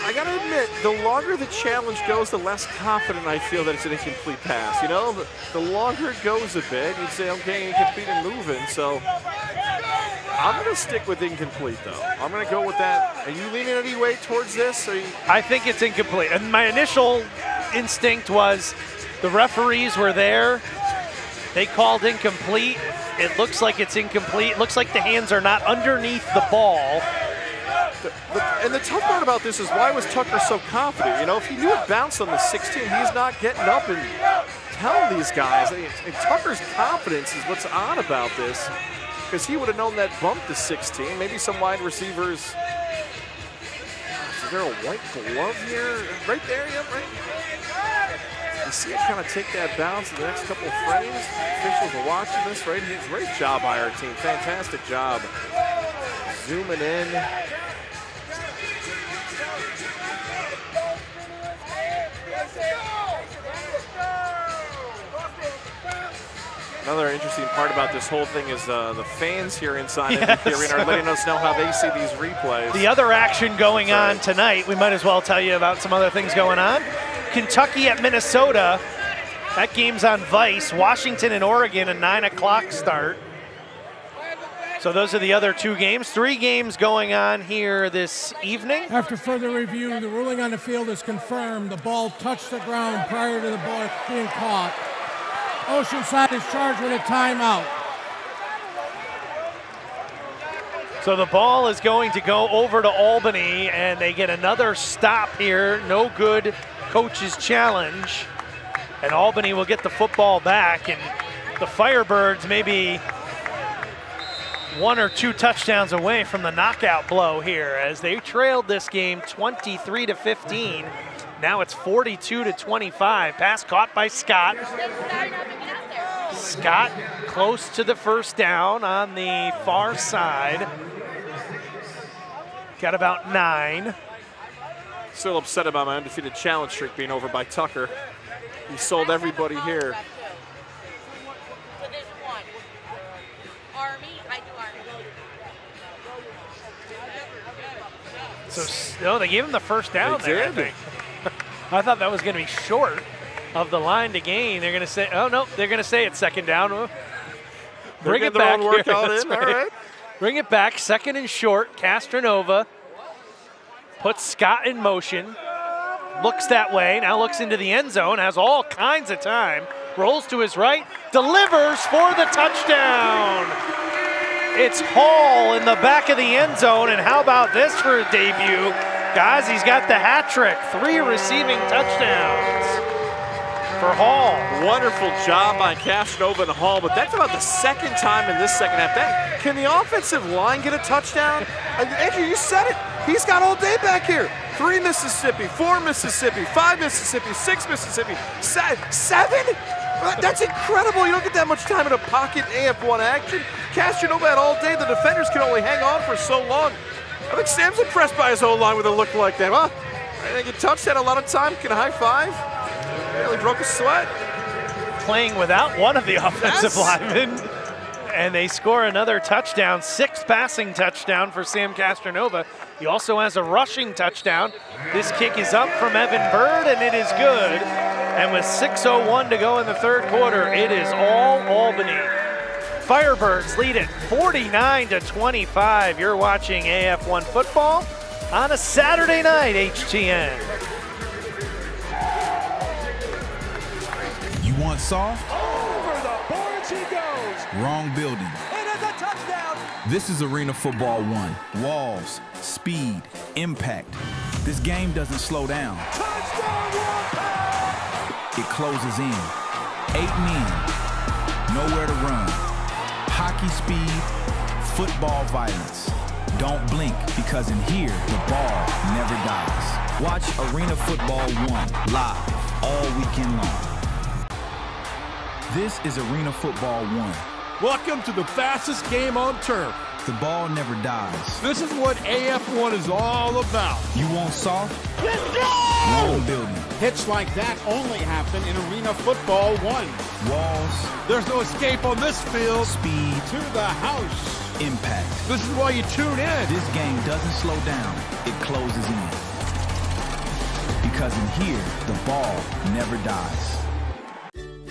I gotta admit, the longer the challenge goes, the less confident I feel that it's an incomplete pass. You know, the longer it goes a bit, you'd say, okay, incomplete and moving. So I'm gonna stick with incomplete, though. I'm gonna go with that. Are you leaning any way towards this? I think it's incomplete. And my initial instinct was the referees were there. They called incomplete. It looks like it's incomplete. It looks like the hands are not underneath the ball. And the tough part about this is, why was Tucker so confident? You know, if he knew it bounced on the 16, he's not getting up and telling these guys. And Tucker's confidence is what's odd about this, because he would have known that bump to 16. Maybe some wide receivers. Is there a white glove here? Right there, yep, right. You see it kind of take that bounce in the next couple of frames. Officials are watching this, right? Great job by our team. Fantastic job. Zooming in. Another interesting part about this whole thing is the fans here inside the arena are letting us know how they see these replays. The other action going on tonight, we might as well tell you about some other things going on. Kentucky at Minnesota. That game's on Vice. Washington and Oregon, a 9 o'clock start. So those are the other 2 games. 3 games going on here this evening. After further review, the ruling on the field is confirmed. The ball touched the ground prior to the ball being caught. Oceanside is charged with a timeout. So the ball is going to go over to Albany, and they get another stop here. No good, coach's challenge. And Albany will get the football back, and the Firebirds maybe 1 or 2 touchdowns away from the knockout blow here, as they trailed this game 23-15. Now it's 42-25. Pass caught by Scott. Scott close to the first down on the far side. Got about 9. Still upset about my undefeated challenge streak being over by Tucker. He sold everybody here. So, no, they gave him the first down there, I think. I thought that was going to be short of the line to gain. They're going to say, oh, no, they're going to say it's second down. Bring it back here. That's right. All right. Bring it back, 2nd and short. Castronova puts Scott in motion. Looks that way, now looks into the end zone, has all kinds of time. Rolls to his right, delivers for the touchdown. It's Hall in the back of the end zone, and how about this for a debut? Guys, he's got the hat trick, 3 receiving touchdowns for Hall. Wonderful job by Castronova and Hall, but that's about the 2nd time in this second half. Can the offensive line get a touchdown? Andrew, you said it. He's got all day back here. 3 Mississippi, 4 Mississippi, 5 Mississippi, 6 Mississippi, 7? That's incredible. You don't get that much time in a pocket AF1 action. Castronova had all day. The defenders can only hang on for so long. I think Sam's impressed by his O-line with a look like that. Well, I think a touchdown, a lot of time. Can a high five? Barely broke a sweat. Playing without one of the offensive linemen. And they score another touchdown, 6th passing touchdown for Sam Castronova. He also has a rushing touchdown. This kick is up from Evan Bird, and it is good. And with 6:01 to go in the 3rd quarter, it is all Albany. Firebirds lead it 49-25. You're watching AF1 football on a Saturday night, HTN. You want soft? Over the boards he goes. Wrong building. It is a touchdown. This is Arena Football 1. Walls, speed, impact. This game doesn't slow down. Touchdown, Wildcat! It closes in. 8 men, nowhere to run. Hockey speed, football violence. Don't blink, because in here, the ball never dies. Watch Arena Football 1 live all weekend long. This is Arena Football 1. Welcome to the fastest game on turf. The ball never dies. This is what AF1 is all about. You want soft? Let's go! Wrong building. Hits like that only happen in Arena Football 1. Walls. There's no escape on this field. Speed. To the house. Impact. This is why you tune in. This game doesn't slow down. It closes in. Because in here, the ball never dies.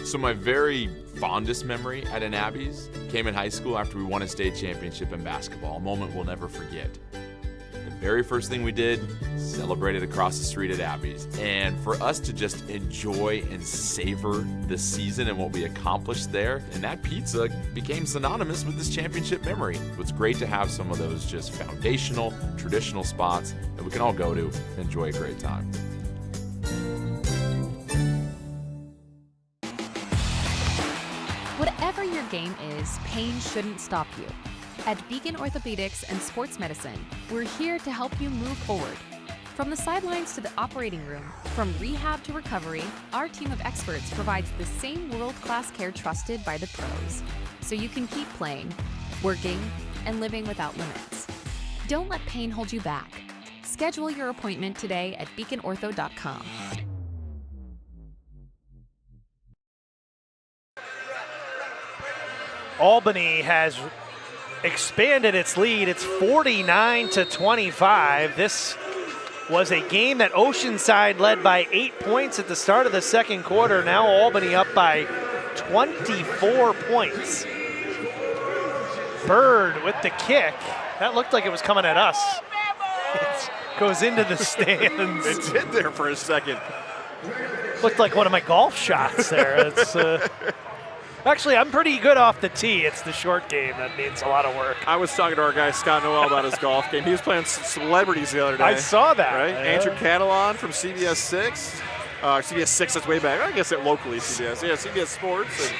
So my very fondest memory at an Abby's came in high school after we won a state championship in basketball, a moment we'll never forget. The very first thing we did, celebrated across the street at Abby's. And for us to just enjoy and savor the season and what we accomplished there, and that pizza became synonymous with this championship memory. It was great to have some of those just foundational, traditional spots that we can all go to and enjoy a great time. Whatever your game is, pain shouldn't stop you. At Beacon Orthopedics and Sports Medicine, we're here to help you move forward. From the sidelines to the operating room, from rehab to recovery, our team of experts provides the same world-class care trusted by the pros, so you can keep playing, working, and living without limits. Don't let pain hold you back. Schedule your appointment today at beaconortho.com. Albany has expanded its lead. It's 49-25. This was a game that Oceanside led by 8 points at the start of the 2nd quarter. Now Albany up by 24 points. Bird with the kick. That looked like it was coming at us. It goes into the stands. It did there for a second. Looked like one of my golf shots there. It's actually, I'm pretty good off the tee. It's the short game that needs a lot of work. I was talking to our guy Scott Noel about his golf game. He was playing celebrities the other day. I saw that. Right? Yeah. Andrew Catalan from CBS 6. CBS 6, that's way back. I guess it locally CBS. Yeah, CBS Sports. And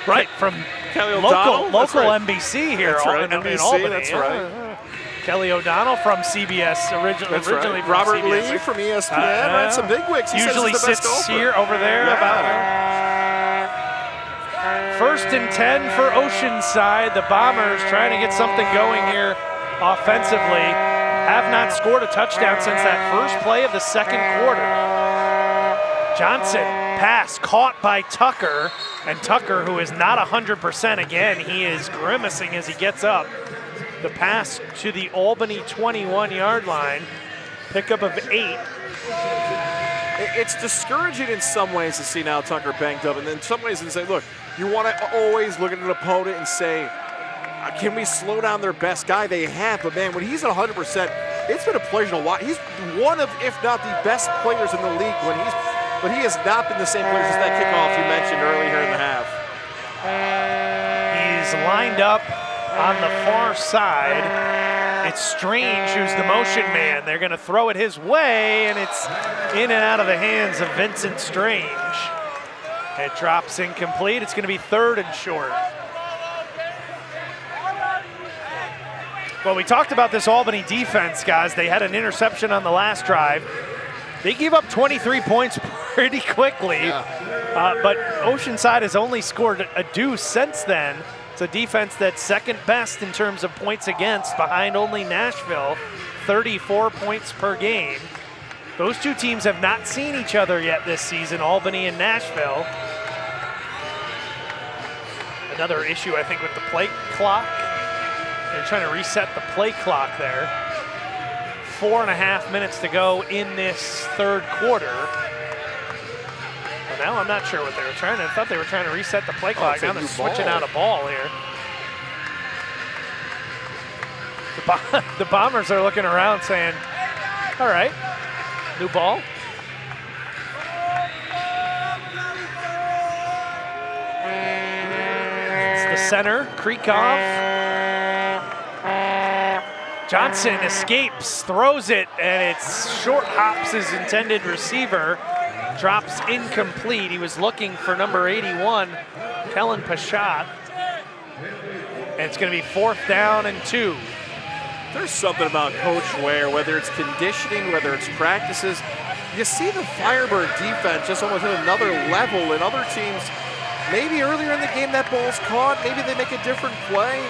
right, from Kelly local right. NBC here. That's right, in NBC, Albany. that's right. Kelly O'Donnell from CBS, originally from Robert CBS. Lee from ESPN, right? Some bigwigs. He usually says he's the best sits golfer. here over there. Yeah. About First and 10 for Oceanside. The Bombers trying to get something going here offensively. Have not scored a touchdown since that first play of the second quarter. Johnson, pass caught by Tucker, and Tucker, who is not 100% again, he is grimacing as he gets up. The pass to the Albany 21-yard line, pickup of 8. It's discouraging in some ways to see now Tucker banged up, and in some ways to say, look, you want to always look at an opponent and say, can we slow down their best guy? They have, but man, when he's at 100%, it's been a pleasure to watch. He's one of, if not the best players in the league but he has not been the same player since that kickoff you mentioned earlier in the half. He's lined up on the far side. It's Strange who's the motion man. They're going to throw it his way, and it's in and out of the hands of Vincent Strange. It drops incomplete. It's going to be 3rd and short. Well, we talked about this Albany defense, guys. They had an interception on the last drive. They gave up 23 points pretty quickly, but Oceanside has only scored a deuce since then. It's a defense that's second best in terms of points against, behind only Nashville, 34 points per game. Those two teams have not seen each other yet this season, Albany and Nashville. Another issue, I think, with the play clock. They're trying to reset the play clock there. 4.5 minutes to go in this third quarter. Well, now I'm not sure what they were trying to. I thought they were trying to reset the play clock. Now they're switching out a ball here. The Bombers are looking around saying, all right, new ball. It's the center, Kreekhoff. Johnson escapes, throws it, and it's short hops his intended receiver. Drops incomplete. He was looking for number 81, Kellen Pashat. And it's going to be 4th down and 2. There's something about Coach Ware, whether it's conditioning, whether it's practices. You see the Firebird defense just almost at another level, and other teams, maybe earlier in the game that ball's caught, maybe they make a different play.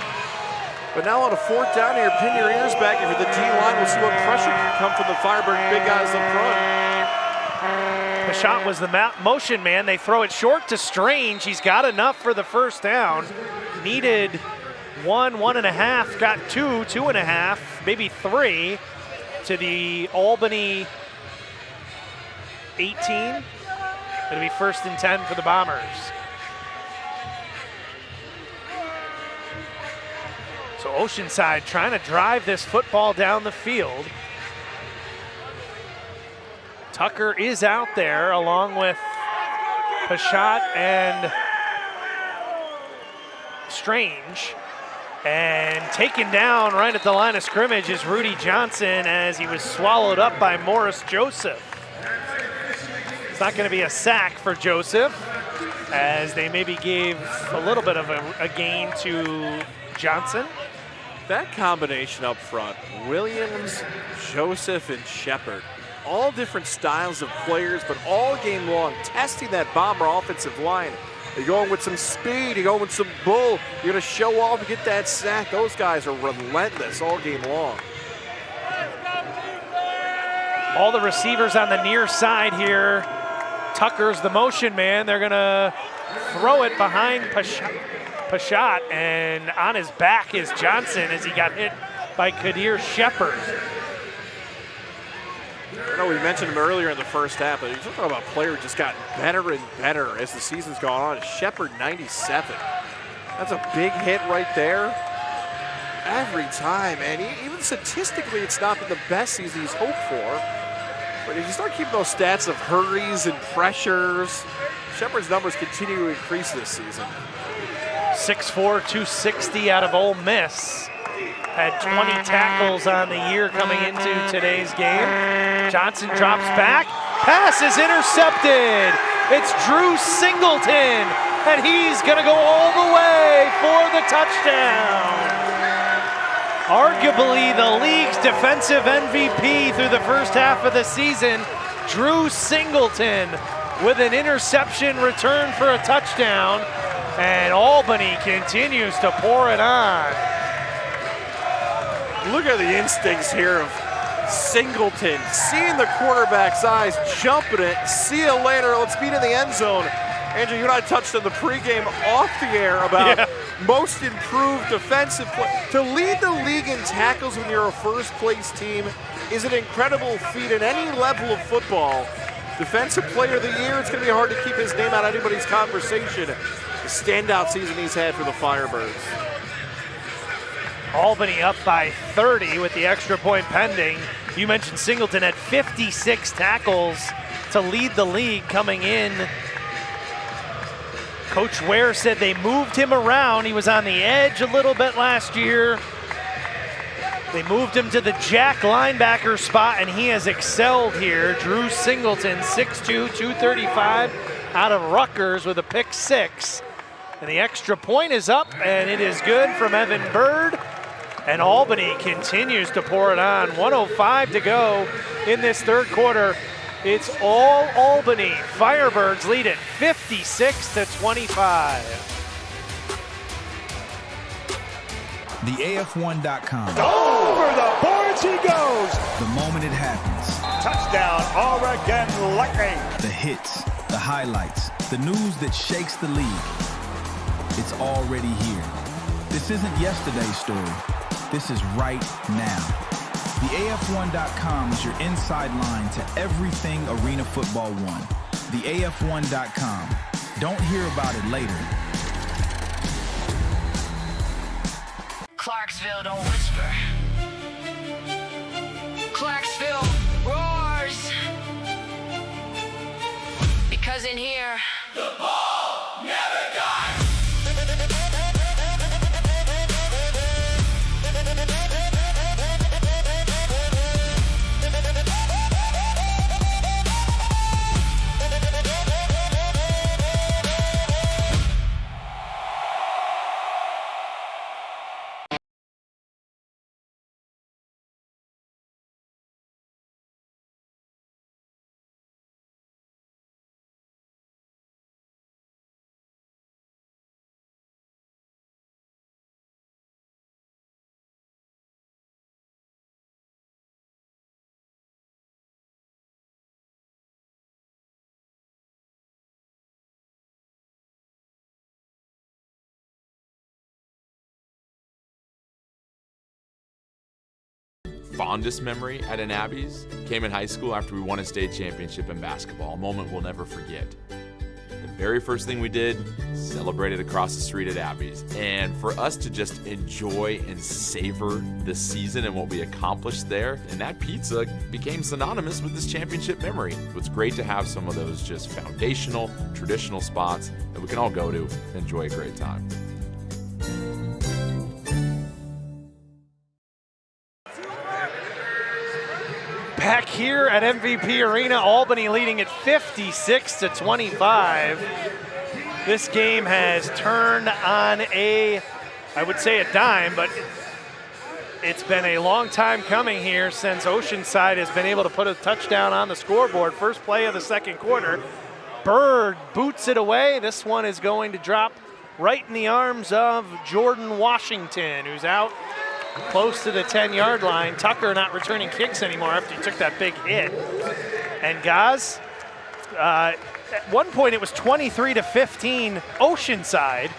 But now on a 4th down here, pin your ears back. If you're the D-line, we'll see what pressure can come from the Firebird big guys up front. The shot was the motion man. They throw it short to Strange. He's got enough for the first down. Needed 1.5, got 2.5, maybe 3 to the Albany 18. It'll be 1st and 10 for the Bombers. So Oceanside trying to drive this football down the field. Tucker is out there along with Pashat and Strange. And taken down right at the line of scrimmage is Rudy Johnson as he was swallowed up by Morris Joseph. It's not going to be a sack for Joseph, as they maybe gave a little bit of a gain to Johnson. That combination up front, Williams, Joseph, and Shepard, all different styles of players, but all game long testing that Bomber offensive line. You're going with some speed, you're going with some bull, you're going to show off and get that sack. Those guys are relentless all game long. All the receivers on the near side here. Tucker's the motion man. They're going to throw it behind Pashat, and on his back is Johnson as he got hit by Kadir Shepard. I know we mentioned him earlier in the first half, but you're talking about a player who just got better and better as the season's gone on. Shepard, 97. That's a big hit right there. Every time, and even statistically, it's not been the best season he's hoped for. But if you start keeping those stats of hurries and pressures, Shepard's numbers continue to increase this season. 6'4", 260 out of Ole Miss. Had 20 tackles on the year coming into today's game. Johnson drops back. Pass is intercepted. It's Drew Singleton, and he's going to go all the way for the touchdown. Arguably the league's defensive MVP through the first half of the season, Drew Singleton with an interception return for a touchdown. And Albany continues to pour it on. Look at the instincts here of Singleton, seeing the quarterback's eyes, jumping it, see you later, let's meet in the end zone. Andrew, you and I touched on the pregame off the air about most improved defensive play. To lead the league in tackles when you're a first-place team is an incredible feat at any level of football. Defensive Player of the Year, it's going to be hard to keep his name out of anybody's conversation. The standout season he's had for the Firebirds. Albany up by 30 with the extra point pending. You mentioned Singleton had 56 tackles to lead the league coming in. Coach Ware said they moved him around. He was on the edge a little bit last year. They moved him to the jack linebacker spot, and he has excelled here. Drew Singleton, 6'2", 235, out of Rutgers with a pick 6. And the extra point is up, and it is good from Evan Bird. And Albany continues to pour it on. 1:05 to go in this third quarter. It's all Albany. Firebirds lead it 56-25. The AF1.com. Over the boards he goes. The moment it happens. Touchdown, Oregon Lightning. The hits, the highlights, the news that shakes the league. It's already here. This isn't yesterday's story. This is right now. The AF1.com is your inside line to everything Arena Football 1. The AF1.com. Don't hear about it later. Clarksville, don't whisper. Clarksville roars. Because in here, the ball never dies. Fondest memory at an Abby's came in high school after we won a state championship in basketball, a moment we'll never forget. The very first thing we did, celebrated across the street at Abby's. And for us to just enjoy and savor the season and what we accomplished there, and that pizza became synonymous with this championship memory. It's great to have some of those just foundational, traditional spots that we can all go to and enjoy a great time. Back here at MVP Arena, Albany leading at 56-25. This game has turned on I would say a dime, but it's been a long time coming here since Oceanside has been able to put a touchdown on the scoreboard. First play of the second quarter. Bird boots it away. This one is going to drop right in the arms of Jordan Washington, who's out close to the 10-yard line. Tucker not returning kicks anymore after he took that big hit. And guys, at one point it was 23-15 Oceanside.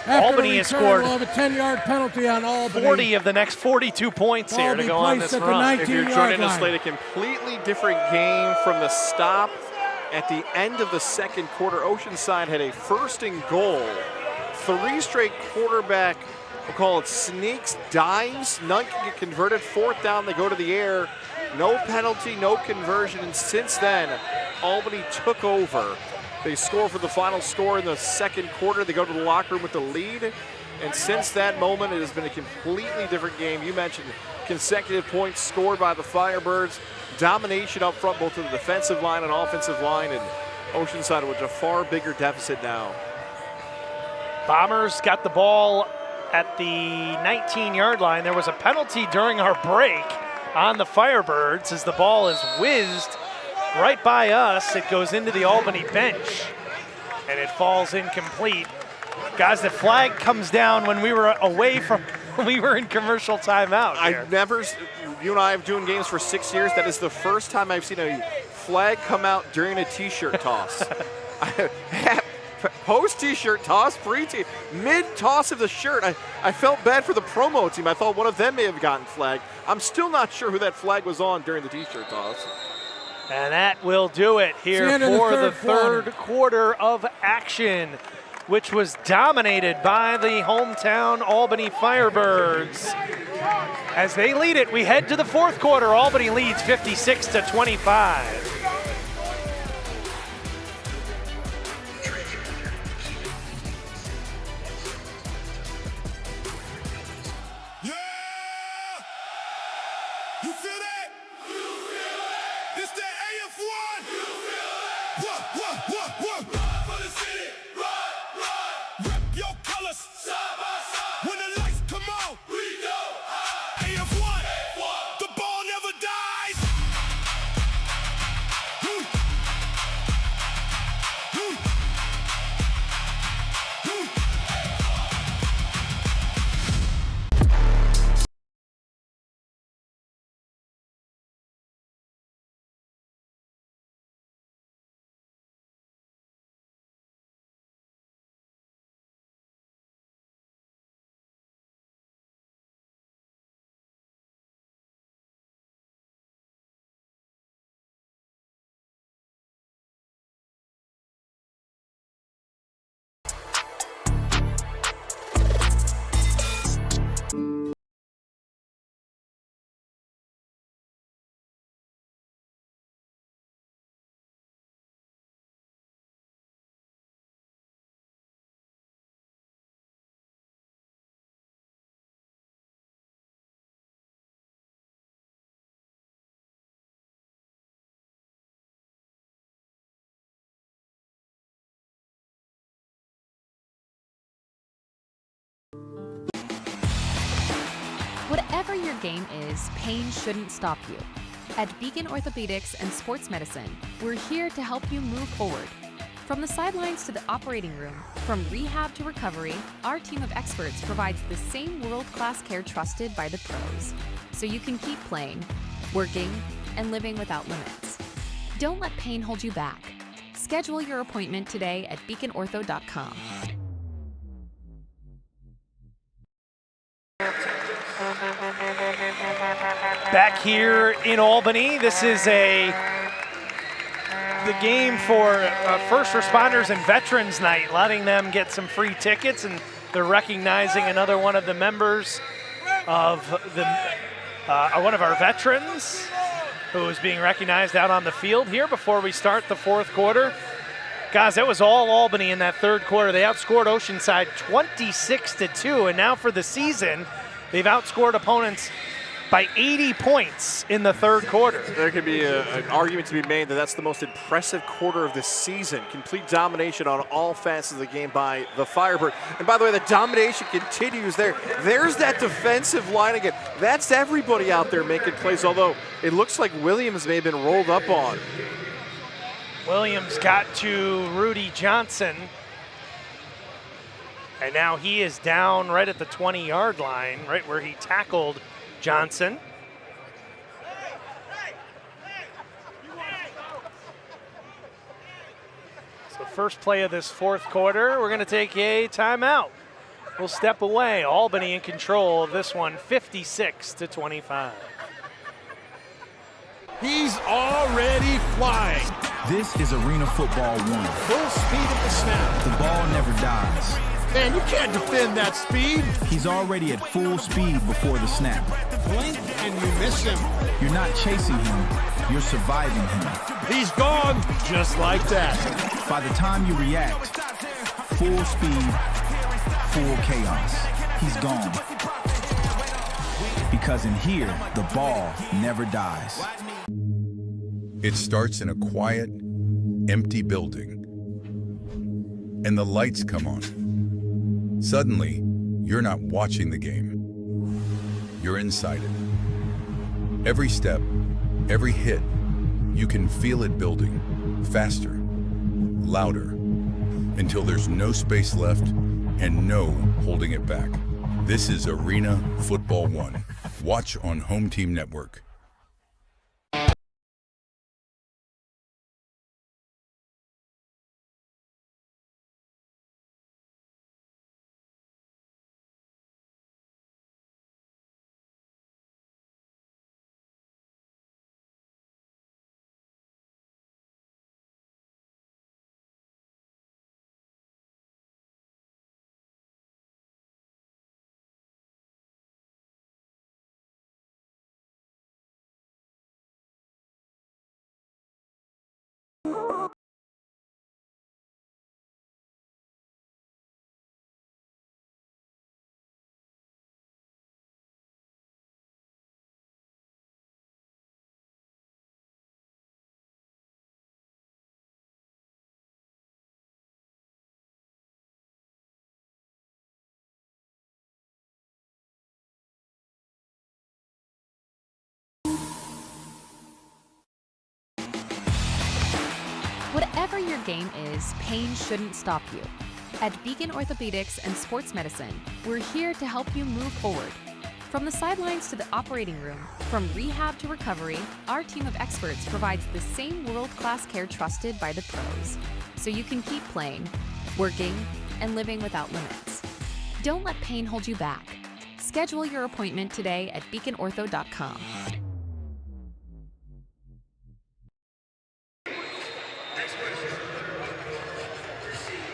After Albany has scored we'll have a 10-yard penalty on Albany. 40 of the next 42 points here to go on this run. If you're joining us late, a completely different game from the stop at the end of the second quarter. Oceanside had a first and goal. 3 straight quarterback, we'll call it sneaks, dives. None can get converted. Fourth down, they go to the air. No penalty, no conversion. And since then, Albany took over. They score for the final score in the second quarter. They go to the locker room with the lead. And since that moment, it has been a completely different game. You mentioned consecutive points scored by the Firebirds. Domination up front, both of the defensive line and offensive line. And Oceanside with a far bigger deficit now. Bombers got the ball at the 19-yard line. There was a penalty during our break on the Firebirds as the ball is whizzed right by us. It goes into the Albany bench, and it falls incomplete. Guys, the flag comes down when we were away from, when we were in commercial timeout. I've never, you and I have doing games for 6 years. That is the first time I've seen a flag come out during a t-shirt toss. Post t-shirt toss, mid-toss of the shirt. I felt bad for the promo team. I thought one of them may have gotten flagged. I'm still not sure who that flag was on during the t-shirt toss. And that will do it here for the third quarter of action, which was dominated by the hometown Albany Firebirds. As they lead it, we head to the fourth quarter. Albany leads 56-25. You feel that? You feel that? This that AF1. You feel that? What? Run for the city. Run. Rep your colors. Side by side. When the lights come on, we go high. AF1. The ball never dies. Whatever your game is, pain shouldn't stop you. At Beacon Orthopedics and Sports Medicine, we're here to help you move forward. From the sidelines to the operating room, from rehab to recovery, our team of experts provides the same world-class care trusted by the pros, so you can keep playing, working, and living without limits. Don't let pain hold you back. Schedule your appointment today at beaconortho.com. Back here in Albany, this is the game for first responders and veterans night, letting them get some free tickets, and they're recognizing another one of the members of one of our veterans who is being recognized out on the field here before we start the fourth quarter. Guys, that was all Albany in that third quarter. They outscored Oceanside 26-2, and now for the season, they've outscored opponents by 80 points in the third quarter. There could be an argument to be made that that's the most impressive quarter of the season. Complete domination on all facets of the game by the Firebird. And by the way, the domination continues there. There's that defensive line again. That's everybody out there making plays, although it looks like Williams may have been rolled up on. Williams got to Rudy Johnson, and now he is down right at the 20-yard line, right where he tackled Johnson. So first play of this fourth quarter, we're going to take a timeout. We'll step away. Albany in control of this one, 56-25. He's already flying. This is Arena Football 1. Full speed at the snap. The ball never dies. Man, you can't defend that speed. He's already at full speed before the snap. Blink and you miss him. You're not chasing him, you're surviving him. He's gone just like that. By the time you react, full speed, full chaos. He's gone. Because in here, the ball never dies. It starts in a quiet, empty building. And the lights come on. Suddenly, you're not watching the game. You're inside it. Every step, every hit, you can feel it building, faster, louder, until there's no space left and no holding it back. This is Arena Football 1. Watch on Home Team Network. Whatever your game is, pain shouldn't stop you. At Beacon Orthopedics and Sports Medicine, we're here to help you move forward. From the sidelines to the operating room, from rehab to recovery, our team of experts provides the same world-class care trusted by the pros, so you can keep playing, working, and living without limits. Don't let pain hold you back. Schedule your appointment today at beaconortho.com.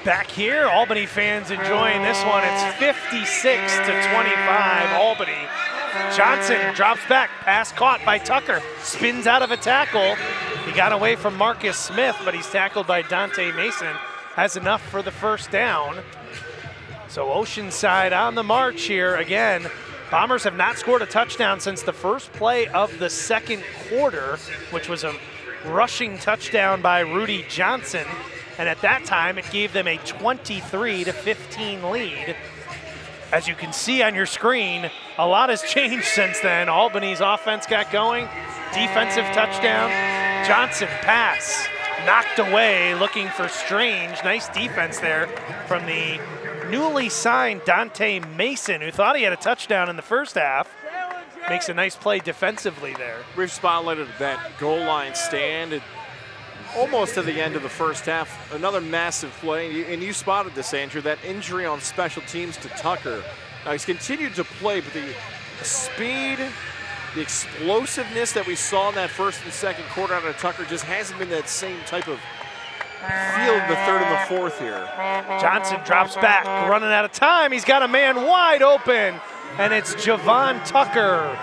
Back here, Albany fans enjoying this one. It's 56-25, Albany. Johnson drops back, pass caught by Tucker, spins out of a tackle. He got away from Marcus Smith, but he's tackled by Dante Mason. Has enough for the first down. So Oceanside on the march here again. Bombers have not scored a touchdown since the first play of the second quarter, which was a rushing touchdown by Rudy Johnson. And at that time, it gave them a 23-15 lead. As you can see on your screen, a lot has changed since then. Albany's offense got going, defensive touchdown. Johnson pass, knocked away, looking for Strange. Nice defense there from the newly signed Dante Mason, who thought he had a touchdown in the first half. Makes a nice play defensively there. We've spotlighted that goal line stand almost to the end of the first half. Another massive play, and you spotted this, Andrew, that injury on special teams to Tucker. Now he's continued to play, but the speed, the explosiveness that we saw in that first and second quarter out of Tucker just hasn't been that same type of feel in the third and the fourth here. Johnson drops back, running out of time. He's got a man wide open, and it's Javon Tucker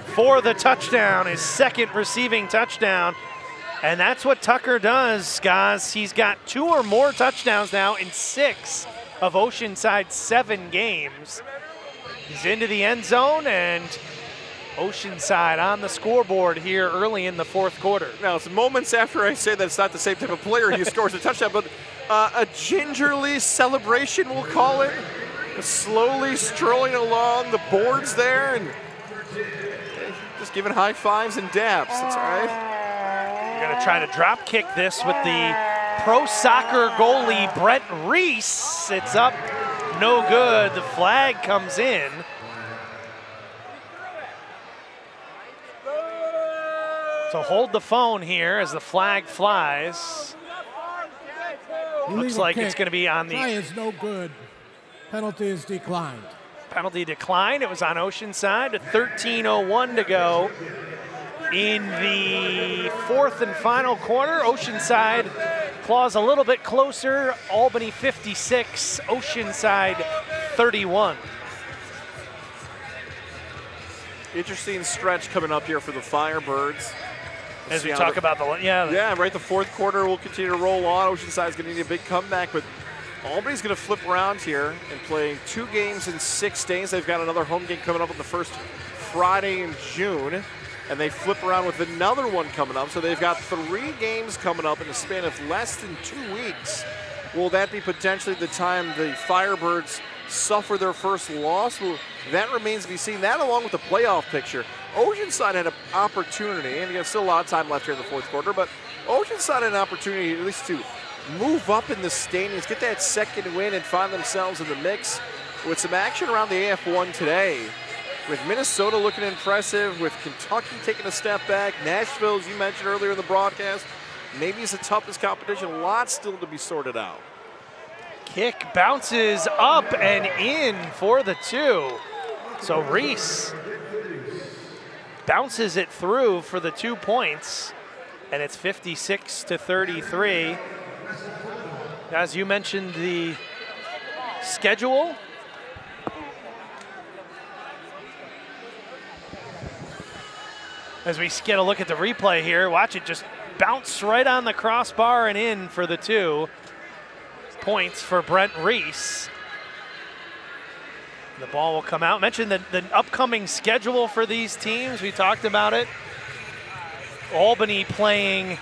for the touchdown, his second receiving touchdown. And that's what Tucker does, guys. He's got 2 or more touchdowns now in 6 of Oceanside's 7 games. He's into the end zone, and Oceanside on the scoreboard here early in the fourth quarter. Now, it's moments after I say that it's not the same type of player who scores a touchdown, but a gingerly celebration, we'll call it. Slowly strolling along the boards there and just giving high fives and dabs. That's all right. We're going to try to drop kick this with the pro soccer goalie, Brett Reese. It's up, no good. The flag comes in. So hold the phone here as the flag flies. Looks like it's going to be on the... Try is no good. Penalty is declined. Penalty declined. It was on Oceanside. 13:01 to go in the fourth and final quarter. Oceanside claws a little bit closer. Albany 56, Oceanside 31. Interesting stretch coming up here for the Firebirds. As we talk about the, right, the fourth quarter will continue to roll on. Oceanside's going to need a big comeback, but Albany's going to flip around here and play 2 games in 6 days. They've got another home game coming up on the first Friday in June, and they flip around with another one coming up. So they've got 3 games coming up in a span of less than 2 weeks. Will that be potentially the time the Firebirds suffer their first loss? Well, that remains to be seen. That along with the playoff picture. Oceanside had an opportunity, and you have still a lot of time left here in the fourth quarter, but Oceanside had an opportunity at least to move up in the standings, get that second win, and find themselves in the mix with some action around the AF1 today. With Minnesota looking impressive, with Kentucky taking a step back, Nashville, as you mentioned earlier in the broadcast, maybe it's the toughest competition. Lots still to be sorted out. Kick bounces up and in for the 2. So Reese bounces it through for the 2 points, and it's 56-33. As you mentioned, the schedule. As we get a look at the replay here, watch it just bounce right on the crossbar and in for the 2 points for Brent Reese. The ball will come out. Mentioned the upcoming schedule for these teams. We talked about it. Albany playing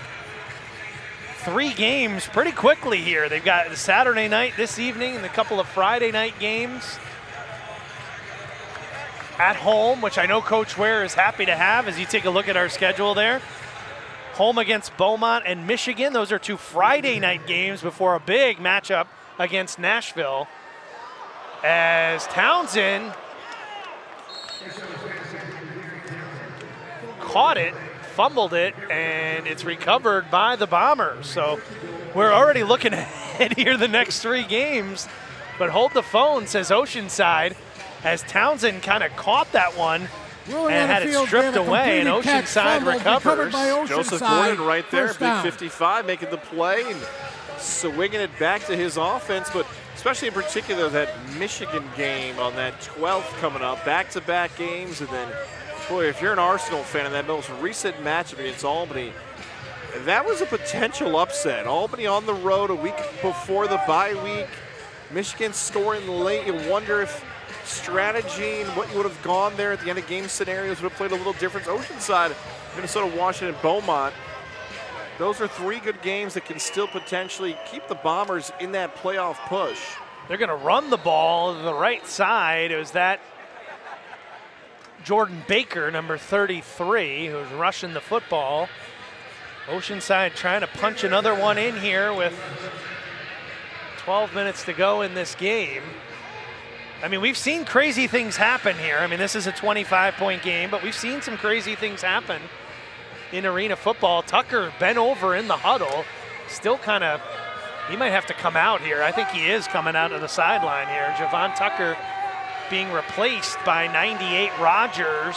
3 games pretty quickly here. They've got the Saturday night this evening and a couple of Friday night games at home, which I know Coach Ware is happy to have as you take a look at our schedule there. Home against Beaumont and Michigan. Those are 2 Friday night games before a big matchup against Nashville. As Townsend caught it, fumbled it, and it's recovered by the Bombers. So we're already looking ahead here the next 3 games. But hold the phone, says Oceanside, as Townsend kind of caught that one and had it stripped away, and Oceanside recovers. Joseph Gordon right there, big 55, making the play and swinging it back to his offense. But especially in particular that Michigan game on that 12th coming up, back-to-back games, and then, boy, if you're an Arsenal fan in that most recent matchup against Albany, that was a potential upset. Albany on the road a week before the bye week, Michigan scoring late. You wonder if strategy and what you would have gone there at the end of game scenarios would have played a little difference. Oceanside, Minnesota, Washington, Beaumont. Those are 3 good games that can still potentially keep the Bombers in that playoff push. They're going to run the ball to the right side. It was that Jordan Baker, number 33, who's rushing the football. Oceanside trying to punch another one in here with 12 minutes to go in this game. I mean, we've seen crazy things happen here. I mean, this is a 25-point game, but we've seen some crazy things happen in arena football. Tucker bent over in the huddle, still kind of, he might have to come out here. I think he is coming out of the sideline here. Javon Tucker being replaced by 98 Rogers.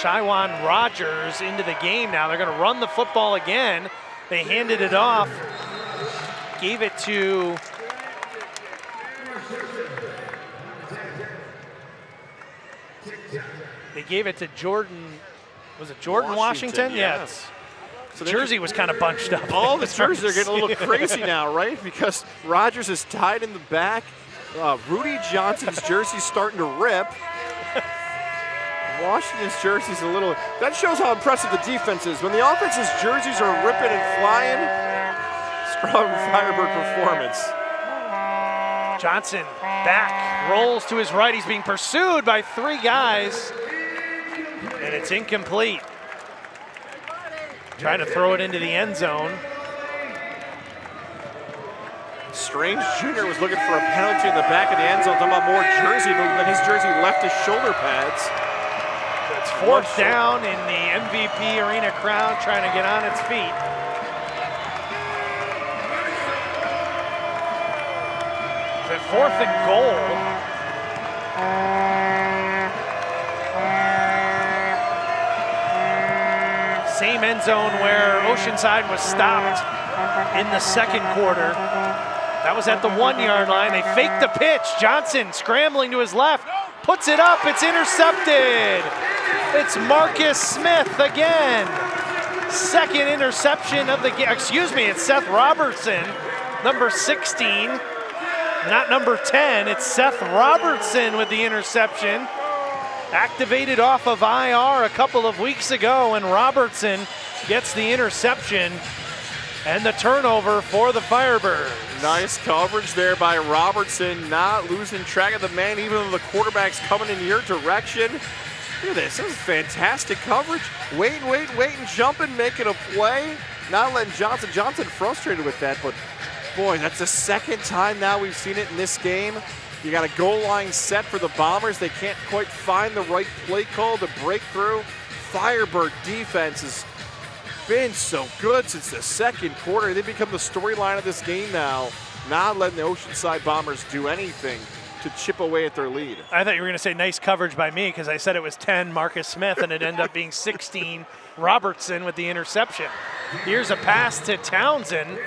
Shywan Rogers into the game now. They're going to run the football again. They handed it off, gave it to Jordan. Was it Jordan Washington? Yes. So the jersey was kind of bunched up. All the jerseys are getting a little crazy now, right? Because Rogers is tied in the back. Rudy Johnson's jersey's starting to rip. Washington's jersey's a little, that shows how impressive the defense is. When the offense's jerseys are ripping and flying, strong Firebird performance. Johnson back, rolls to his right. He's being pursued by 3 guys, and it's incomplete. Trying to throw it into the end zone. Strange Jr. was looking for a penalty in the back of the end zone. Talking about more jersey movement. His jersey left his shoulder pads. It's 4th down in the MVP arena crowd trying to get on its feet. It's 4th and goal. Same end zone where Oceanside was stopped in the second quarter. That was at the 1-yard line. They faked the pitch. Johnson scrambling to his left, puts it up, it's intercepted. It's Marcus Smith again. Second interception of the game. Excuse me, it's Seth Robertson, number 16, not number 10. It's Seth Robertson with the interception. Activated off of IR a couple of weeks ago, and Robertson gets the interception and the turnover for the Firebirds. Nice coverage there by Robertson, not losing track of the man even though the quarterback's coming in your direction. Look at this, this is fantastic coverage. Wait, and jumping, making a play. not letting Johnson frustrated with that, but boy, that's the second time now we've seen it in this game. You got a goal line set for the Bombers. They can't quite find the right play call to break through. Firebird defense has been so good since the second quarter. They become the storyline of this game now, not letting the Oceanside Bombers do anything to chip away at their lead. I thought you were going to say nice coverage by me because I said it was 10 Marcus Smith and it ended up being 16 Robertson with the interception. Here's a pass to Townsend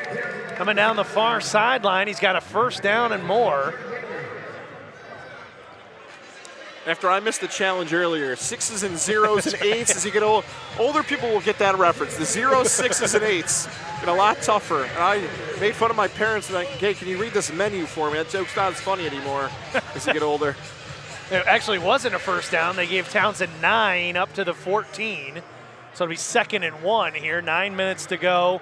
coming down the far sideline. He's got a first down and more. After I missed the challenge earlier, 6s and 0s and 8s. As you get old, older people will get that reference. The 0s, 6s, and 8s get a lot tougher. And I made fun of my parents like, hey, can you read this menu for me? That joke's not as funny anymore as you get older. It actually wasn't a first down. They gave Townsend 9 up to the 14. So it'll be 2nd and 1 here. 9 minutes to go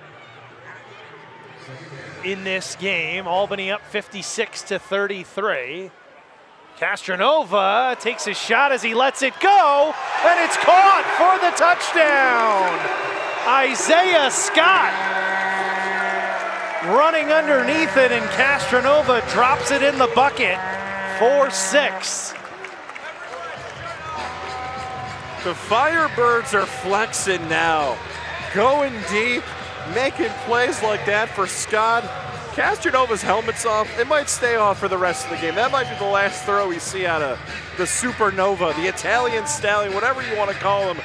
in this game. Albany up 56-33. Castronova takes his shot as he lets it go, and it's caught for the touchdown. Isaiah Scott running underneath it, and Castronova drops it in the bucket for 6. The Firebirds are flexing now, going deep, making plays like that for Scott. Castronova's helmet's off. It might stay off for the rest of the game. That might be the last throw we see out of the Supernova, the Italian Stallion, whatever you want to call him,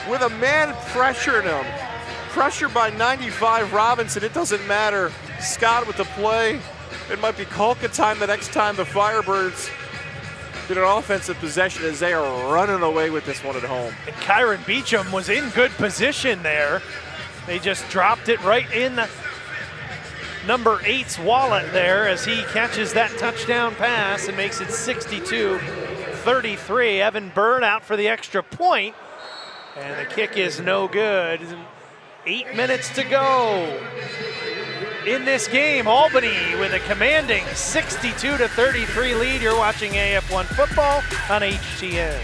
with a man pressuring him. Pressure by 95 Robinson. It doesn't matter. Scott with the play. It might be Kolka time the next time the Firebirds get an offensive possession as they are running away with this one at home. And Kyron Beecham was in good position there. They just dropped it right in the number 8's wallet there as he catches that touchdown pass and makes it 62-33. Evan Byrd out for the extra point, and the kick is no good. 8 minutes to go in this game. Albany with a commanding 62-33 lead. You're watching AF1 football on HTN.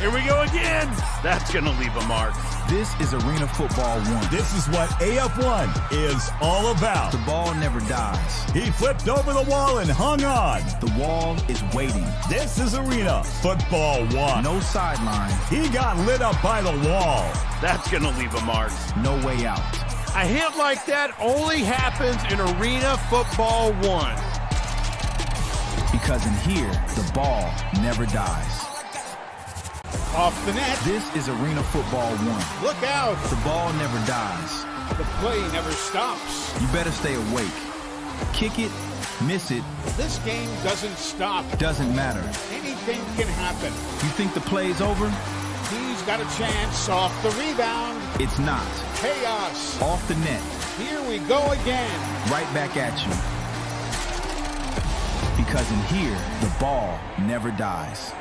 Here we go again. That's going to leave a mark. This is Arena Football 1. This is what AF1 is all about. The ball never dies. He flipped over the wall and hung on. The wall is waiting. This is Arena Football 1. No sideline. He got lit up by the wall. That's going to leave a mark. No way out. A hit like that only happens in Arena Football 1. Because in here, the ball never dies. Off the net. This is Arena Football 1. Look out. The ball never dies. The play never stops. You better stay awake. Kick it, miss it. This game doesn't stop. Doesn't matter. Anything can happen. You think the play's over? He's got a chance off the rebound. It's not. Chaos. Off the net. Here we go again. Right back at you. Because in here, the ball never dies.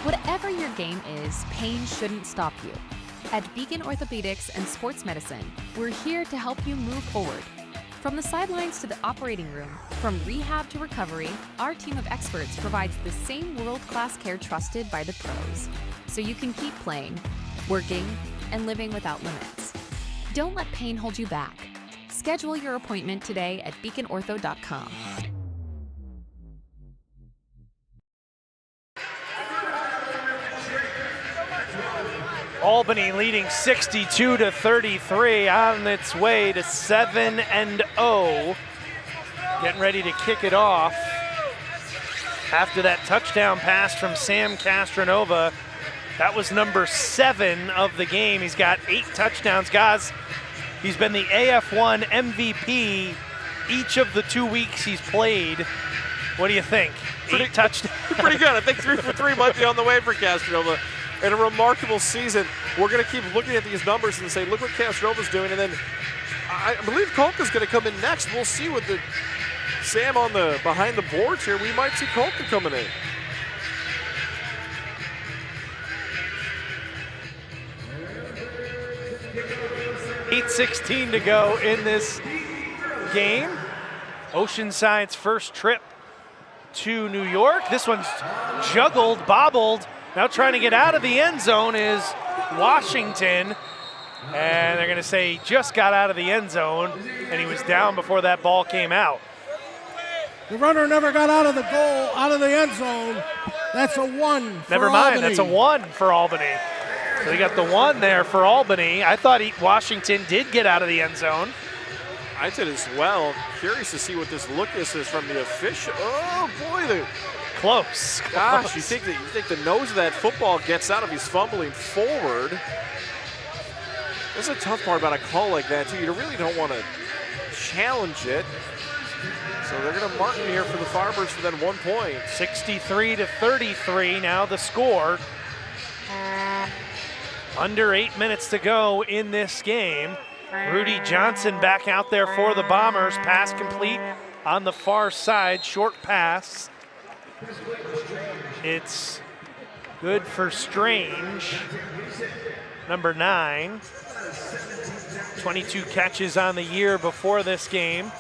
Whatever your game is, pain shouldn't stop you. At Beacon Orthopedics and Sports Medicine, we're here to help you move forward. From the sidelines to the operating room, from rehab to recovery, our team of experts provides the same world-class care trusted by the pros, so you can keep playing, working, and living without limits. Don't let pain hold you back. Schedule your appointment today at beaconortho.com. Albany leading 62-33 on its way to 7-0. Getting ready to kick it off after that touchdown pass from Sam Castronova. That was number 7 of the game. He's got 8 touchdowns. Guys, he's been the AF1 MVP each of the 2 weeks he's played. What do you think? 8 touchdowns. Pretty good. I think 3 for 3 might be on the way for Castronova. and a remarkable season. We're going to keep looking at these numbers and say, look what Castronova's doing, and then I believe Kolka's going to come in next. We'll see with the Sam on the behind the boards here. We might see Kolka coming in. .8:16 to go in this game. Oceanside's first trip to New York. This one's juggled, bobbled. Now trying to get out of the end zone is Washington. And they're going to say he just got out of the end zone, and he was down before that ball came out. The runner never got out of the goal, out of the end zone. That's a 1 for Never mind, Albany. that's a 1 for Albany. So they got the 1 there for Albany. I thought Washington did get out of the end zone. I did as well. Curious to see what this look is from the official. Oh boy, close. Gosh, you think the nose of that football gets out if he's fumbling forward. That's a tough part about a call like that too. You really don't want to challenge it. So they're going to mark me here for the Firebirds for then 1 point. 63-33 now the score. Under 8 minutes to go in this game. Rudy Johnson back out there for the Bombers. Pass complete on the far side. Short pass. It's good for Strange. Number 9. 22 catches on the year before this game.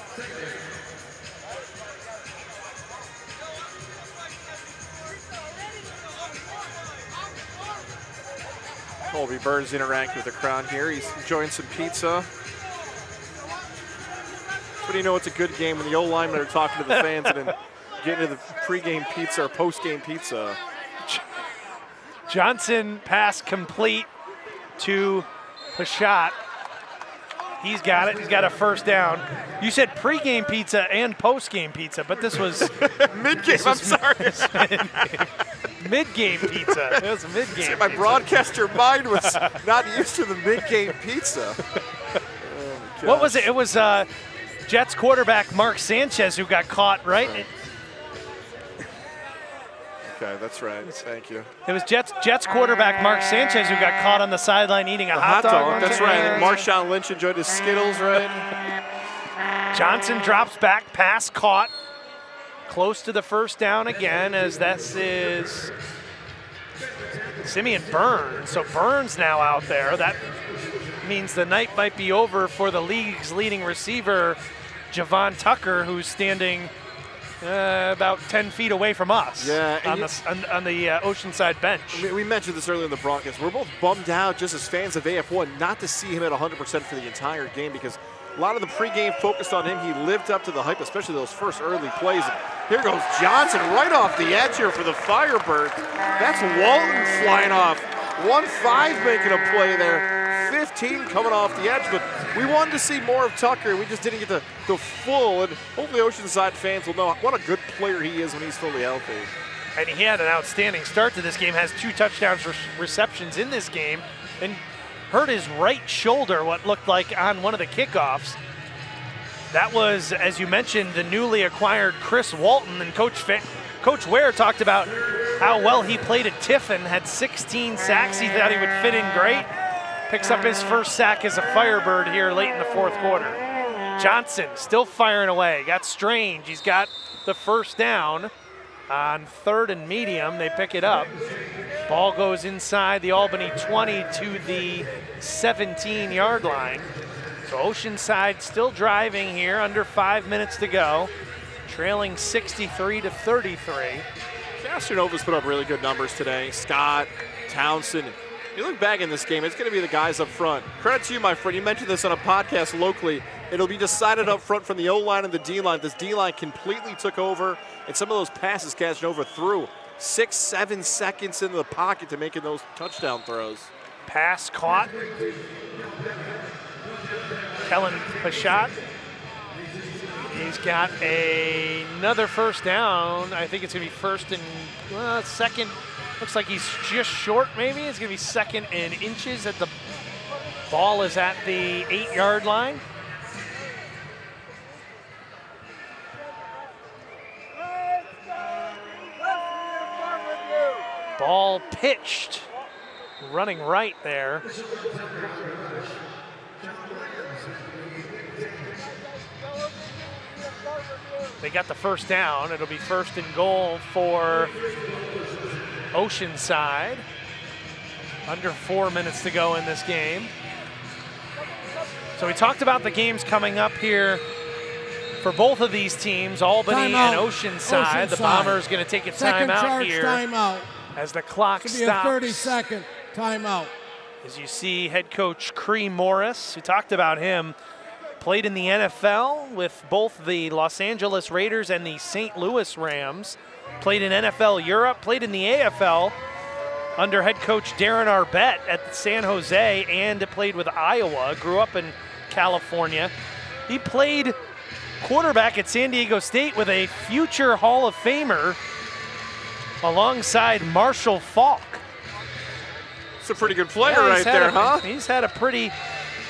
Colby Burns interacting with the crowd here. He's enjoying some pizza. But you know it's a good game when the old linemen are talking to the fans and then getting to the pregame pizza or postgame pizza. Johnson pass complete to Pashat. He's got it. He's got a first down. You said pregame pizza and postgame pizza, but this was mid-game. I'm sorry. Mid-game pizza. It was mid-game. See, my broadcaster mind was not used to the mid-game pizza. What was it? It was Jets quarterback Mark Sanchez who got caught, right? Okay, that's right. Thank you. It was Jets quarterback Mark Sanchez who got caught on the sideline eating a hot dog. That's right. And Marshawn Lynch enjoyed his Skittles, right? Johnson drops back, pass caught. Close to the first down again, as this is Simeon Burns. So Burns now out there. That means the night might be over for the league's leading receiver, Javon Tucker, who's standing about 10 feet away from us on the Oceanside bench. We mentioned this earlier in the broadcast. We're both bummed out just as fans of AF1 not to see him at 100% for the entire game because a lot of the pregame focused on him. He lived up to the hype, especially those first early plays. And here goes Johnson right off the edge here for the Firebirds. That's Walton flying off. 1-5 making a play there. 15 coming off the edge, but we wanted to see more of Tucker. We just didn't get the full, and hopefully Oceanside fans will know what a good player he is when he's fully healthy. And he had an outstanding start to this game, has 2 touchdowns receptions in this game, and hurt his right shoulder, what looked like on one of the kickoffs. That was, as you mentioned, the newly acquired Chris Walton, and Coach Ware talked about how well he played at Tiffin, had 16 sacks. He thought he would fit in great. Picks up his first sack as a Firebird here late in the fourth quarter. Johnson still firing away. Got Strange. He's got the first down on 3rd and medium. They pick it up. Ball goes inside the Albany 20 to the 17-yard line. So Oceanside still driving here, under 5 minutes to go, trailing 63-33. Castronova's put up really good numbers today. Scott, Townsend. You look back in this game, it's going to be the guys up front. Credit to you, my friend. You mentioned this on a podcast locally. It'll be decided up front from the O-line and the D-line. This D-line completely took over, and some of those passes Castronova threw 6-7 seconds into the pocket to making those touchdown throws. Pass caught. Kellen Pashat. He's got another first down. I think it's going to be first and second. Looks like he's just short, maybe. It's going to be 2nd and inches. At the ball is at the 8-yard line. Ball pitched running right there. They got the first down. It'll be 1st and goal for Oceanside. Under 4 minutes to go in this game. So we talked about the games coming up here for both of these teams, Albany and Oceanside. The Bombers going to take a timeout here as the clock stops. It's going to be a 30-second timeout. As you see head coach Cree Morris, we talked about him, played in the NFL with both the Los Angeles Raiders and the St. Louis Rams, played in NFL Europe, played in the AFL under head coach Darren Arbett at San Jose, and played with Iowa, grew up in California. He played quarterback at San Diego State with a future Hall of Famer alongside Marshall Faulk. It's a pretty good player right there, huh? He's had a pretty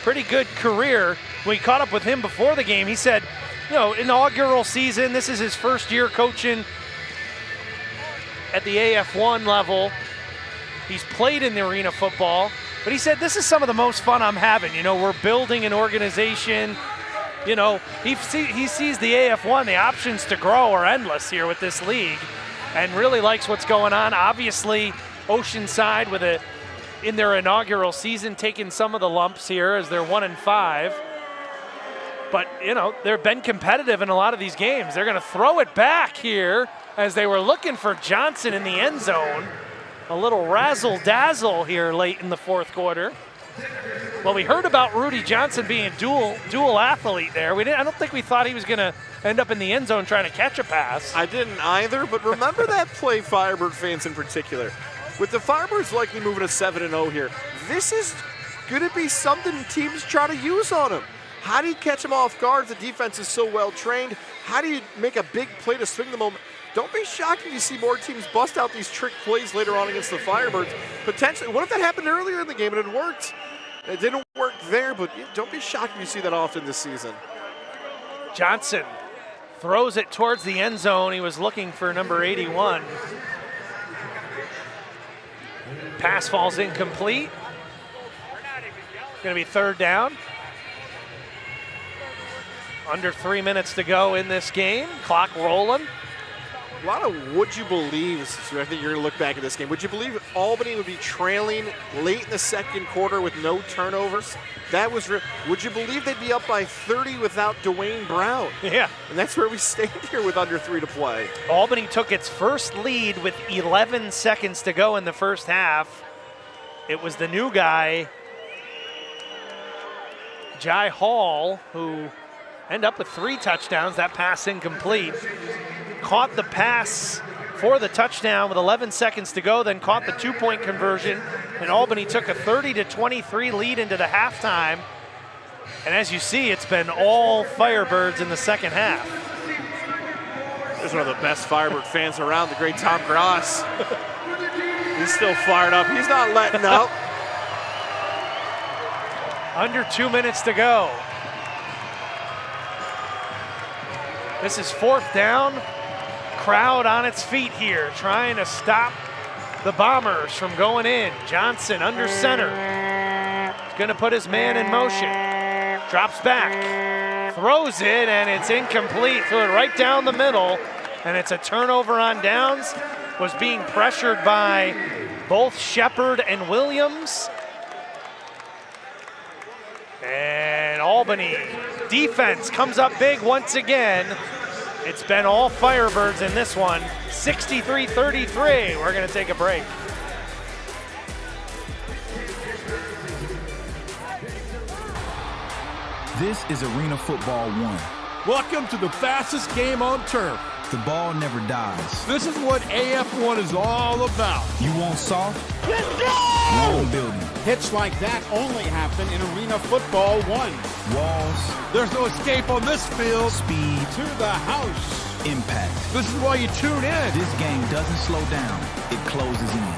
good career. We caught up with him before the game. He said, you know, inaugural season, this is his first year coaching at the AF1 level. He's played in the arena football, but he said, this is some of the most fun I'm having. You know, we're building an organization. You know, he sees the AF1, the options to grow are endless here with this league, and really likes what's going on. Obviously, Oceanside in their inaugural season, taking some of the lumps here as they're 1-5. But, you know, they've been competitive in a lot of these games. They're going to throw it back here as they were looking for Johnson in the end zone. A little razzle-dazzle here late in the 4th quarter. Well, we heard about Rudy Johnson being a dual athlete there. I don't think we thought he was going to end up in the end zone trying to catch a pass. I didn't either, but remember that play, Firebird fans in particular. With the Firebirds likely moving to 7-0 here, this is going to be something teams try to use on him. How do you catch him off guard if the defense is so well trained? How do you make a big play to swing the moment? Don't be shocked if you see more teams bust out these trick plays later on against the Firebirds. Potentially, what if that happened earlier in the game and it worked? It didn't work there, but don't be shocked if you see that often this season. Johnson throws it towards the end zone. He was looking for number 81. Pass falls incomplete. Going to be 3rd down. Under 3 minutes to go in this game. Clock rolling. A lot of would you believes. So I think you're going to look back at this game. Would you believe Albany would be trailing late in the 2nd quarter with no turnovers? That was would you believe they'd be up by 30 without Dwayne Brown? Yeah. And that's where we stand here with under 3 to play. Albany took its first lead with 11 seconds to go in the first half. It was the new guy, Jai Hall, who ended up with 3 touchdowns. That pass incomplete. Caught the pass for the touchdown with 11 seconds to go, then caught the 2-point conversion, and Albany took a 30-23 lead into the halftime. And as you see, it's been all Firebirds in the second half. There's one of the best Firebird fans around, the great Tom Gross. He's still fired up. He's not letting up. Under 2 minutes to go. This is 4th down. Crowd on its feet here, trying to stop the Bombers from going in. Johnson under center. He's going to put his man in motion. Drops back. Throws it, and it's incomplete. Threw it right down the middle, and it's a turnover on downs. Was being pressured by both Shepard and Williams. And Albany defense comes up big once again. It's been all Firebirds in this one, 63-33. We're going to take a break. This is Arena Football 1. Welcome to the fastest game on turf. The ball never dies. This is what AF1 is all about. You want soft? Let's go! Wrong building. Hits like that only happen in Arena Football 1. Walls. There's no escape on this field. Speed. To the house. Impact. This is why you tune in. This game doesn't slow down. It closes in.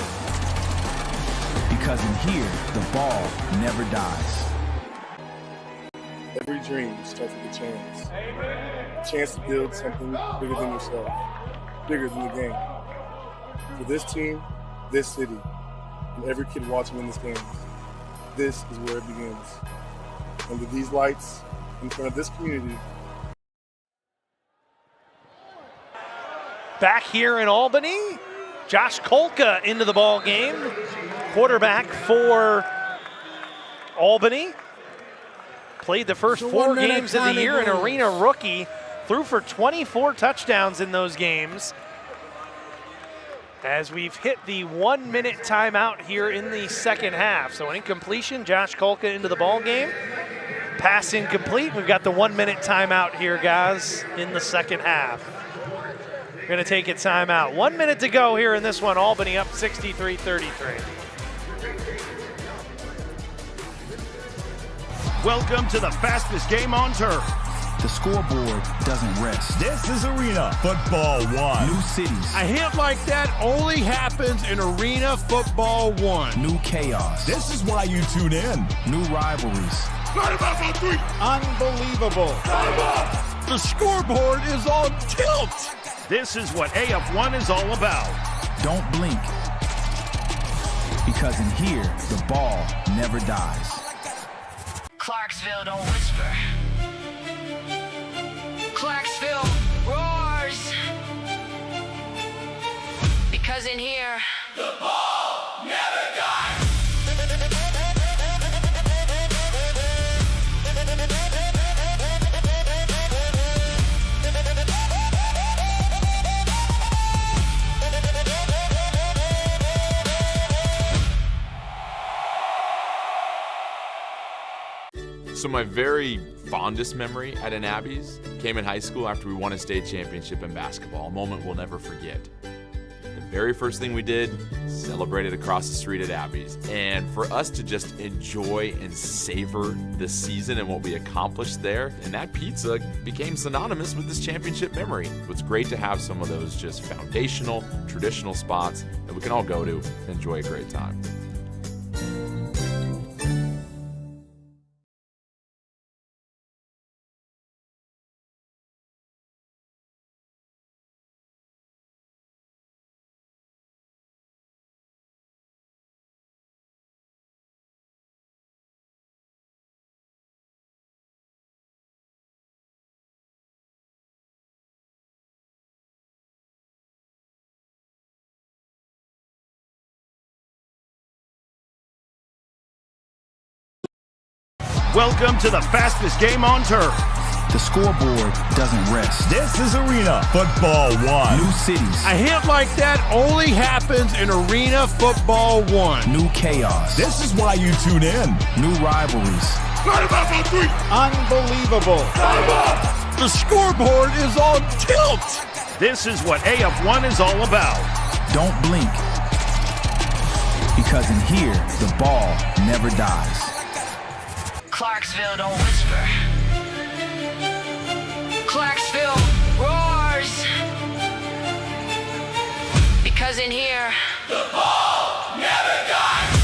Because in here, the ball never dies. Every dream starts with a chance. A chance to build something bigger than yourself, bigger than the game. For this team, this city, and every kid watching in this game. This is where it begins. Under these lights, in front of this community. Back here in Albany, Josh Kolka into the ball game, quarterback for Albany. Played the first 4 games of the year, an arena rookie, threw for 24 touchdowns in those games. As we've hit the 1-minute timeout here in the second half. So an incompletion, Josh Kolka into the ball game. Pass incomplete. We've got the 1-minute timeout here, guys, in the second half. We're going to take a timeout. 1 minute to go here in this one. Albany up 63-33. Welcome to the fastest game on turf. The scoreboard doesn't rest. This is Arena Football 1. New cities. A hit like that only happens in Arena Football 1. New chaos. This is why you tune in. New rivalries. Unbelievable. The scoreboard is on tilt. This is what AF1 is all about. Don't blink. Because in here, the ball never dies. Clarksville, don't whisper. Clarksville roars. Because in here, the ball never dies. So my very fondest memory at an Abby's came in high school after we won a state championship in basketball, a moment we'll never forget. The very first thing we did, celebrated across the street at Abby's. And for us to just enjoy and savor the season and what we accomplished there, and that pizza became synonymous with this championship memory. It's great to have some of those just foundational, traditional spots that we can all go to and enjoy a great time. Welcome to the fastest game on turf. The scoreboard doesn't rest. This is Arena Football 1. New cities. A hit like that only happens in Arena Football 1. New chaos. This is why you tune in. New rivalries. Unbelievable. The scoreboard is on tilt. This is what AF1 is all about. Don't blink. Because in here, the ball never dies. Clarksville, don't whisper. Clarksville roars. Because in here, the ball never dies.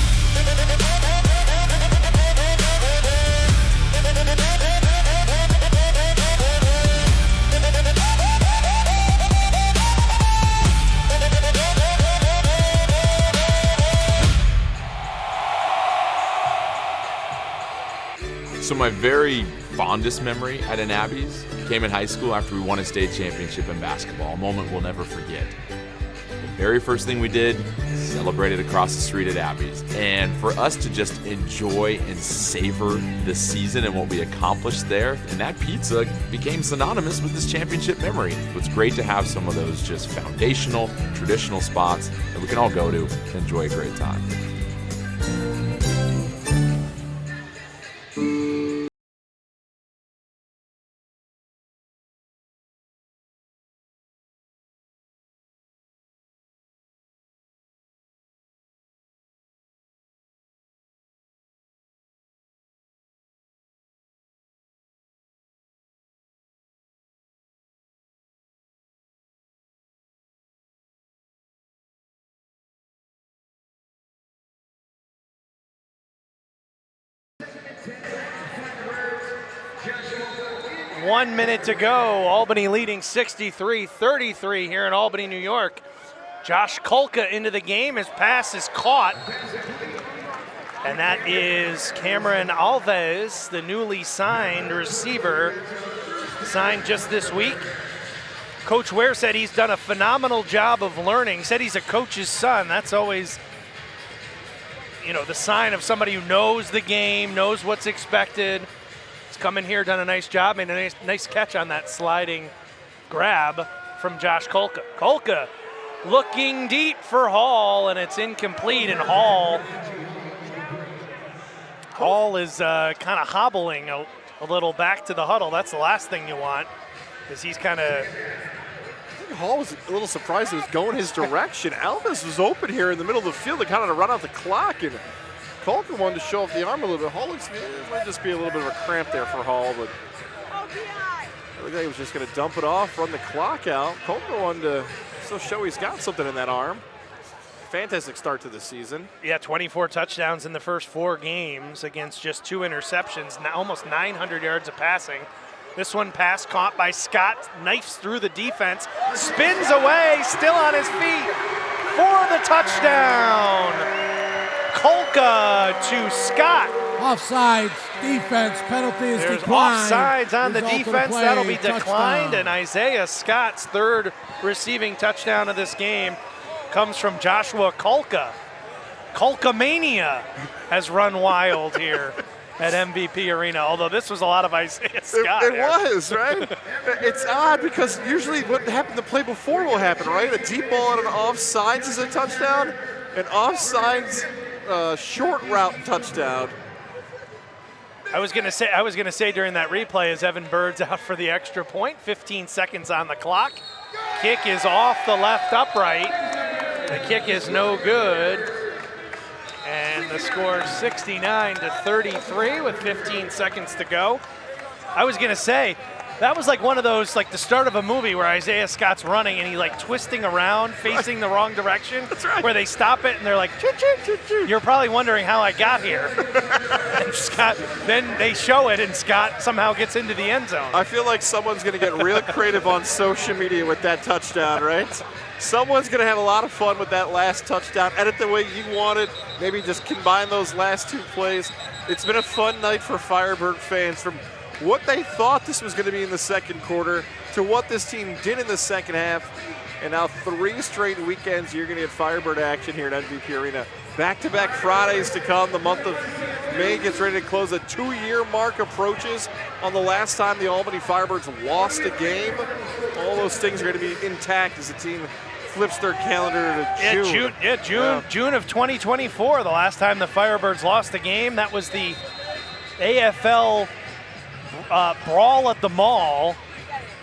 So my very fondest memory at an Abby's came in high school after we won a state championship in basketball, a moment we'll never forget. The very first thing we did, celebrated across the street at Abby's. And for us to just enjoy and savor the season and what we accomplished there, and that pizza became synonymous with this championship memory. It's great to have some of those just foundational, traditional spots that we can all go to and enjoy a great time. Firebirds, 1 minute to go. Albany leading 63-33 here in Albany, New York. Josh Kulka into the game. His pass is caught. And that is Cameron Alves, the newly signed receiver, signed just this week. Coach Ware said he's done a phenomenal job of learning. Said he's a coach's son. That's always, you know, the sign of somebody who knows the game, knows what's expected. He's come in here, done a nice job, made a nice catch on that sliding grab from Josh Kulka. Kulka looking deep for Hall, and it's incomplete, and Hall is kind of hobbling a little back to the huddle. That's the last thing you want, is he's kind of... I think Hall was a little surprised he was going his direction. Alves was open here in the middle of the field to kind of run out the clock, and Kulka wanted to show off the arm a little bit. Hall looks, it might just be a little bit of a cramp there for Hall, but I looked like he was just going to dump it off, run the clock out. Kulka wanted to still show he's got something in that arm. Fantastic start to the season. Yeah, 24 touchdowns in the first 4 games against just 2 interceptions, almost 900 yards of passing. This one pass caught by Scott, knifes through the defense, spins away, still on his feet for the touchdown. Kulka to Scott. Offsides, defense, penalty is There's declined. offsides on the Result of defense. play, That'll be touchdown. declined, and Isaiah Scott's 3rd receiving touchdown of this game comes from Joshua Kulka. Kulkamania has run wild here at MVP Arena, although this was a lot of Isaiah Scott. It was, right? It's odd because usually what happened the play before will happen, right? A deep ball on an offsides is a touchdown, an offsides short route touchdown. I was gonna say during that replay, is Evan Birds out for the extra point? 15 seconds on the clock. Kick is off the left upright. The kick is no good. And the score 69-33 with 15 seconds to go. I was gonna say, that was like one of those, like the start of a movie where Isaiah Scott's running and he like twisting around, facing the wrong direction. That's right. Where they stop it and they're like, choo, choo, choo, choo. You're probably wondering how I got here. And Scott, then they show it and Scott somehow gets into the end zone. I feel like someone's going to get real creative on social media with that touchdown, right? Someone's going to have a lot of fun with that last touchdown. Edit the way you want it. Maybe just combine those last 2 plays. It's been a fun night for Firebird fans, from what they thought this was going to be in the second quarter to what this team did in the second half. And now 3 straight weekends you're going to get Firebird action here at MVP Arena. Back-to-back Fridays to come. The month of May gets ready to close. A 2-year mark approaches on the last time the Albany Firebirds lost a game. All those things are going to be intact as the team flips their calendar to June. June of 2024, the last time the Firebirds lost a game. That was the AFL Brawl at the Mall,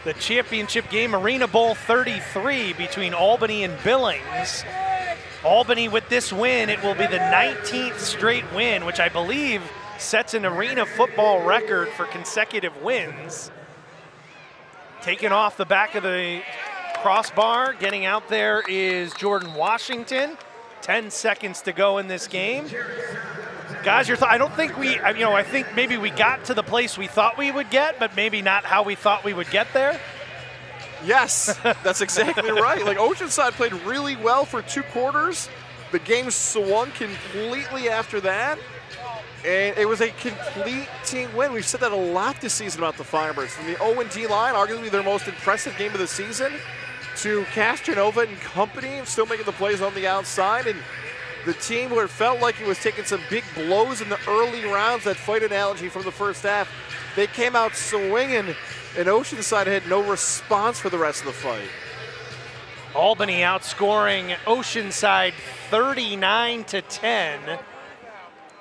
the championship game, Arena Bowl 33 between Albany and Billings. Albany with this win, it will be the 19th straight win, which I believe sets an arena football record for consecutive wins. Taken off the back of the crossbar, getting out there is Jordan Washington. 10 seconds to go in this game. Guys, I don't think I think maybe we got to the place we thought we would get, but maybe not how we thought we would get there. Yes, that's exactly right. Like, Oceanside played really well for 2 quarters. The game swung completely after that, and it was a complete team win. We've said that a lot this season about the Firebirds. From the O&D line, arguably their most impressive game of the season, to Castronova and company still making the plays on the outside, and the team where it felt like it was taking some big blows in the early rounds, that fight analogy from the first half, they came out swinging, and Oceanside had no response for the rest of the fight. Albany outscoring Oceanside 39-10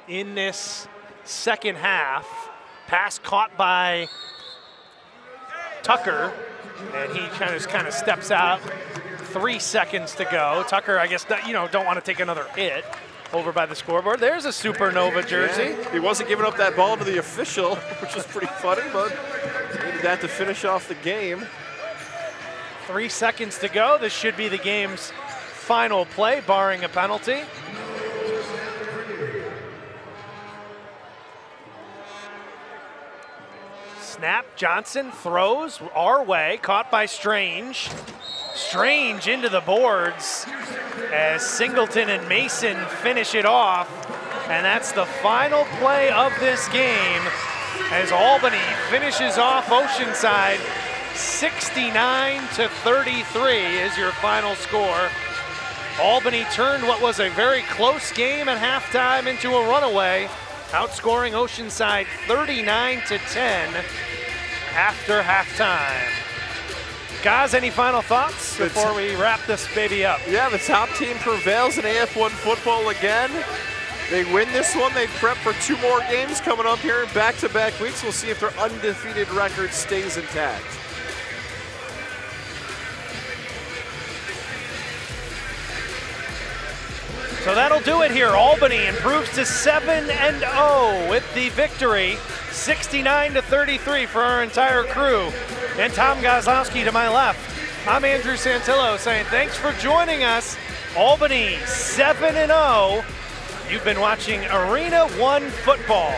in this second half. Pass caught by Tucker, and he kind of steps out. 3 seconds to go. Tucker, I guess, don't want to take another hit over by the scoreboard. There's a Supernova jersey. Yeah, he wasn't giving up that ball to the official, which was pretty funny, but needed that to finish off the game. 3 seconds to go. This should be the game's final play, barring a penalty. Snap, Johnson throws our way, caught by Strange. Strange into the boards as Singleton and Mason finish it off. And that's the final play of this game as Albany finishes off Oceanside. 69-33 is your final score. Albany turned what was a very close game at halftime into a runaway, outscoring Oceanside 39-10 after halftime. Guys, any final thoughts before we wrap this baby up? Yeah, the top team prevails in AF1 football again. They win this one. They prep for 2 more games coming up here in back-to-back weeks. We'll see if their undefeated record stays intact. So that'll do it here. Albany improves to 7-0 with the victory, 69-33 for our entire crew. And Tom Gozlowski to my left. I'm Andrew Santillo saying thanks for joining us. Albany 7-0. You've been watching Arena 1 Football.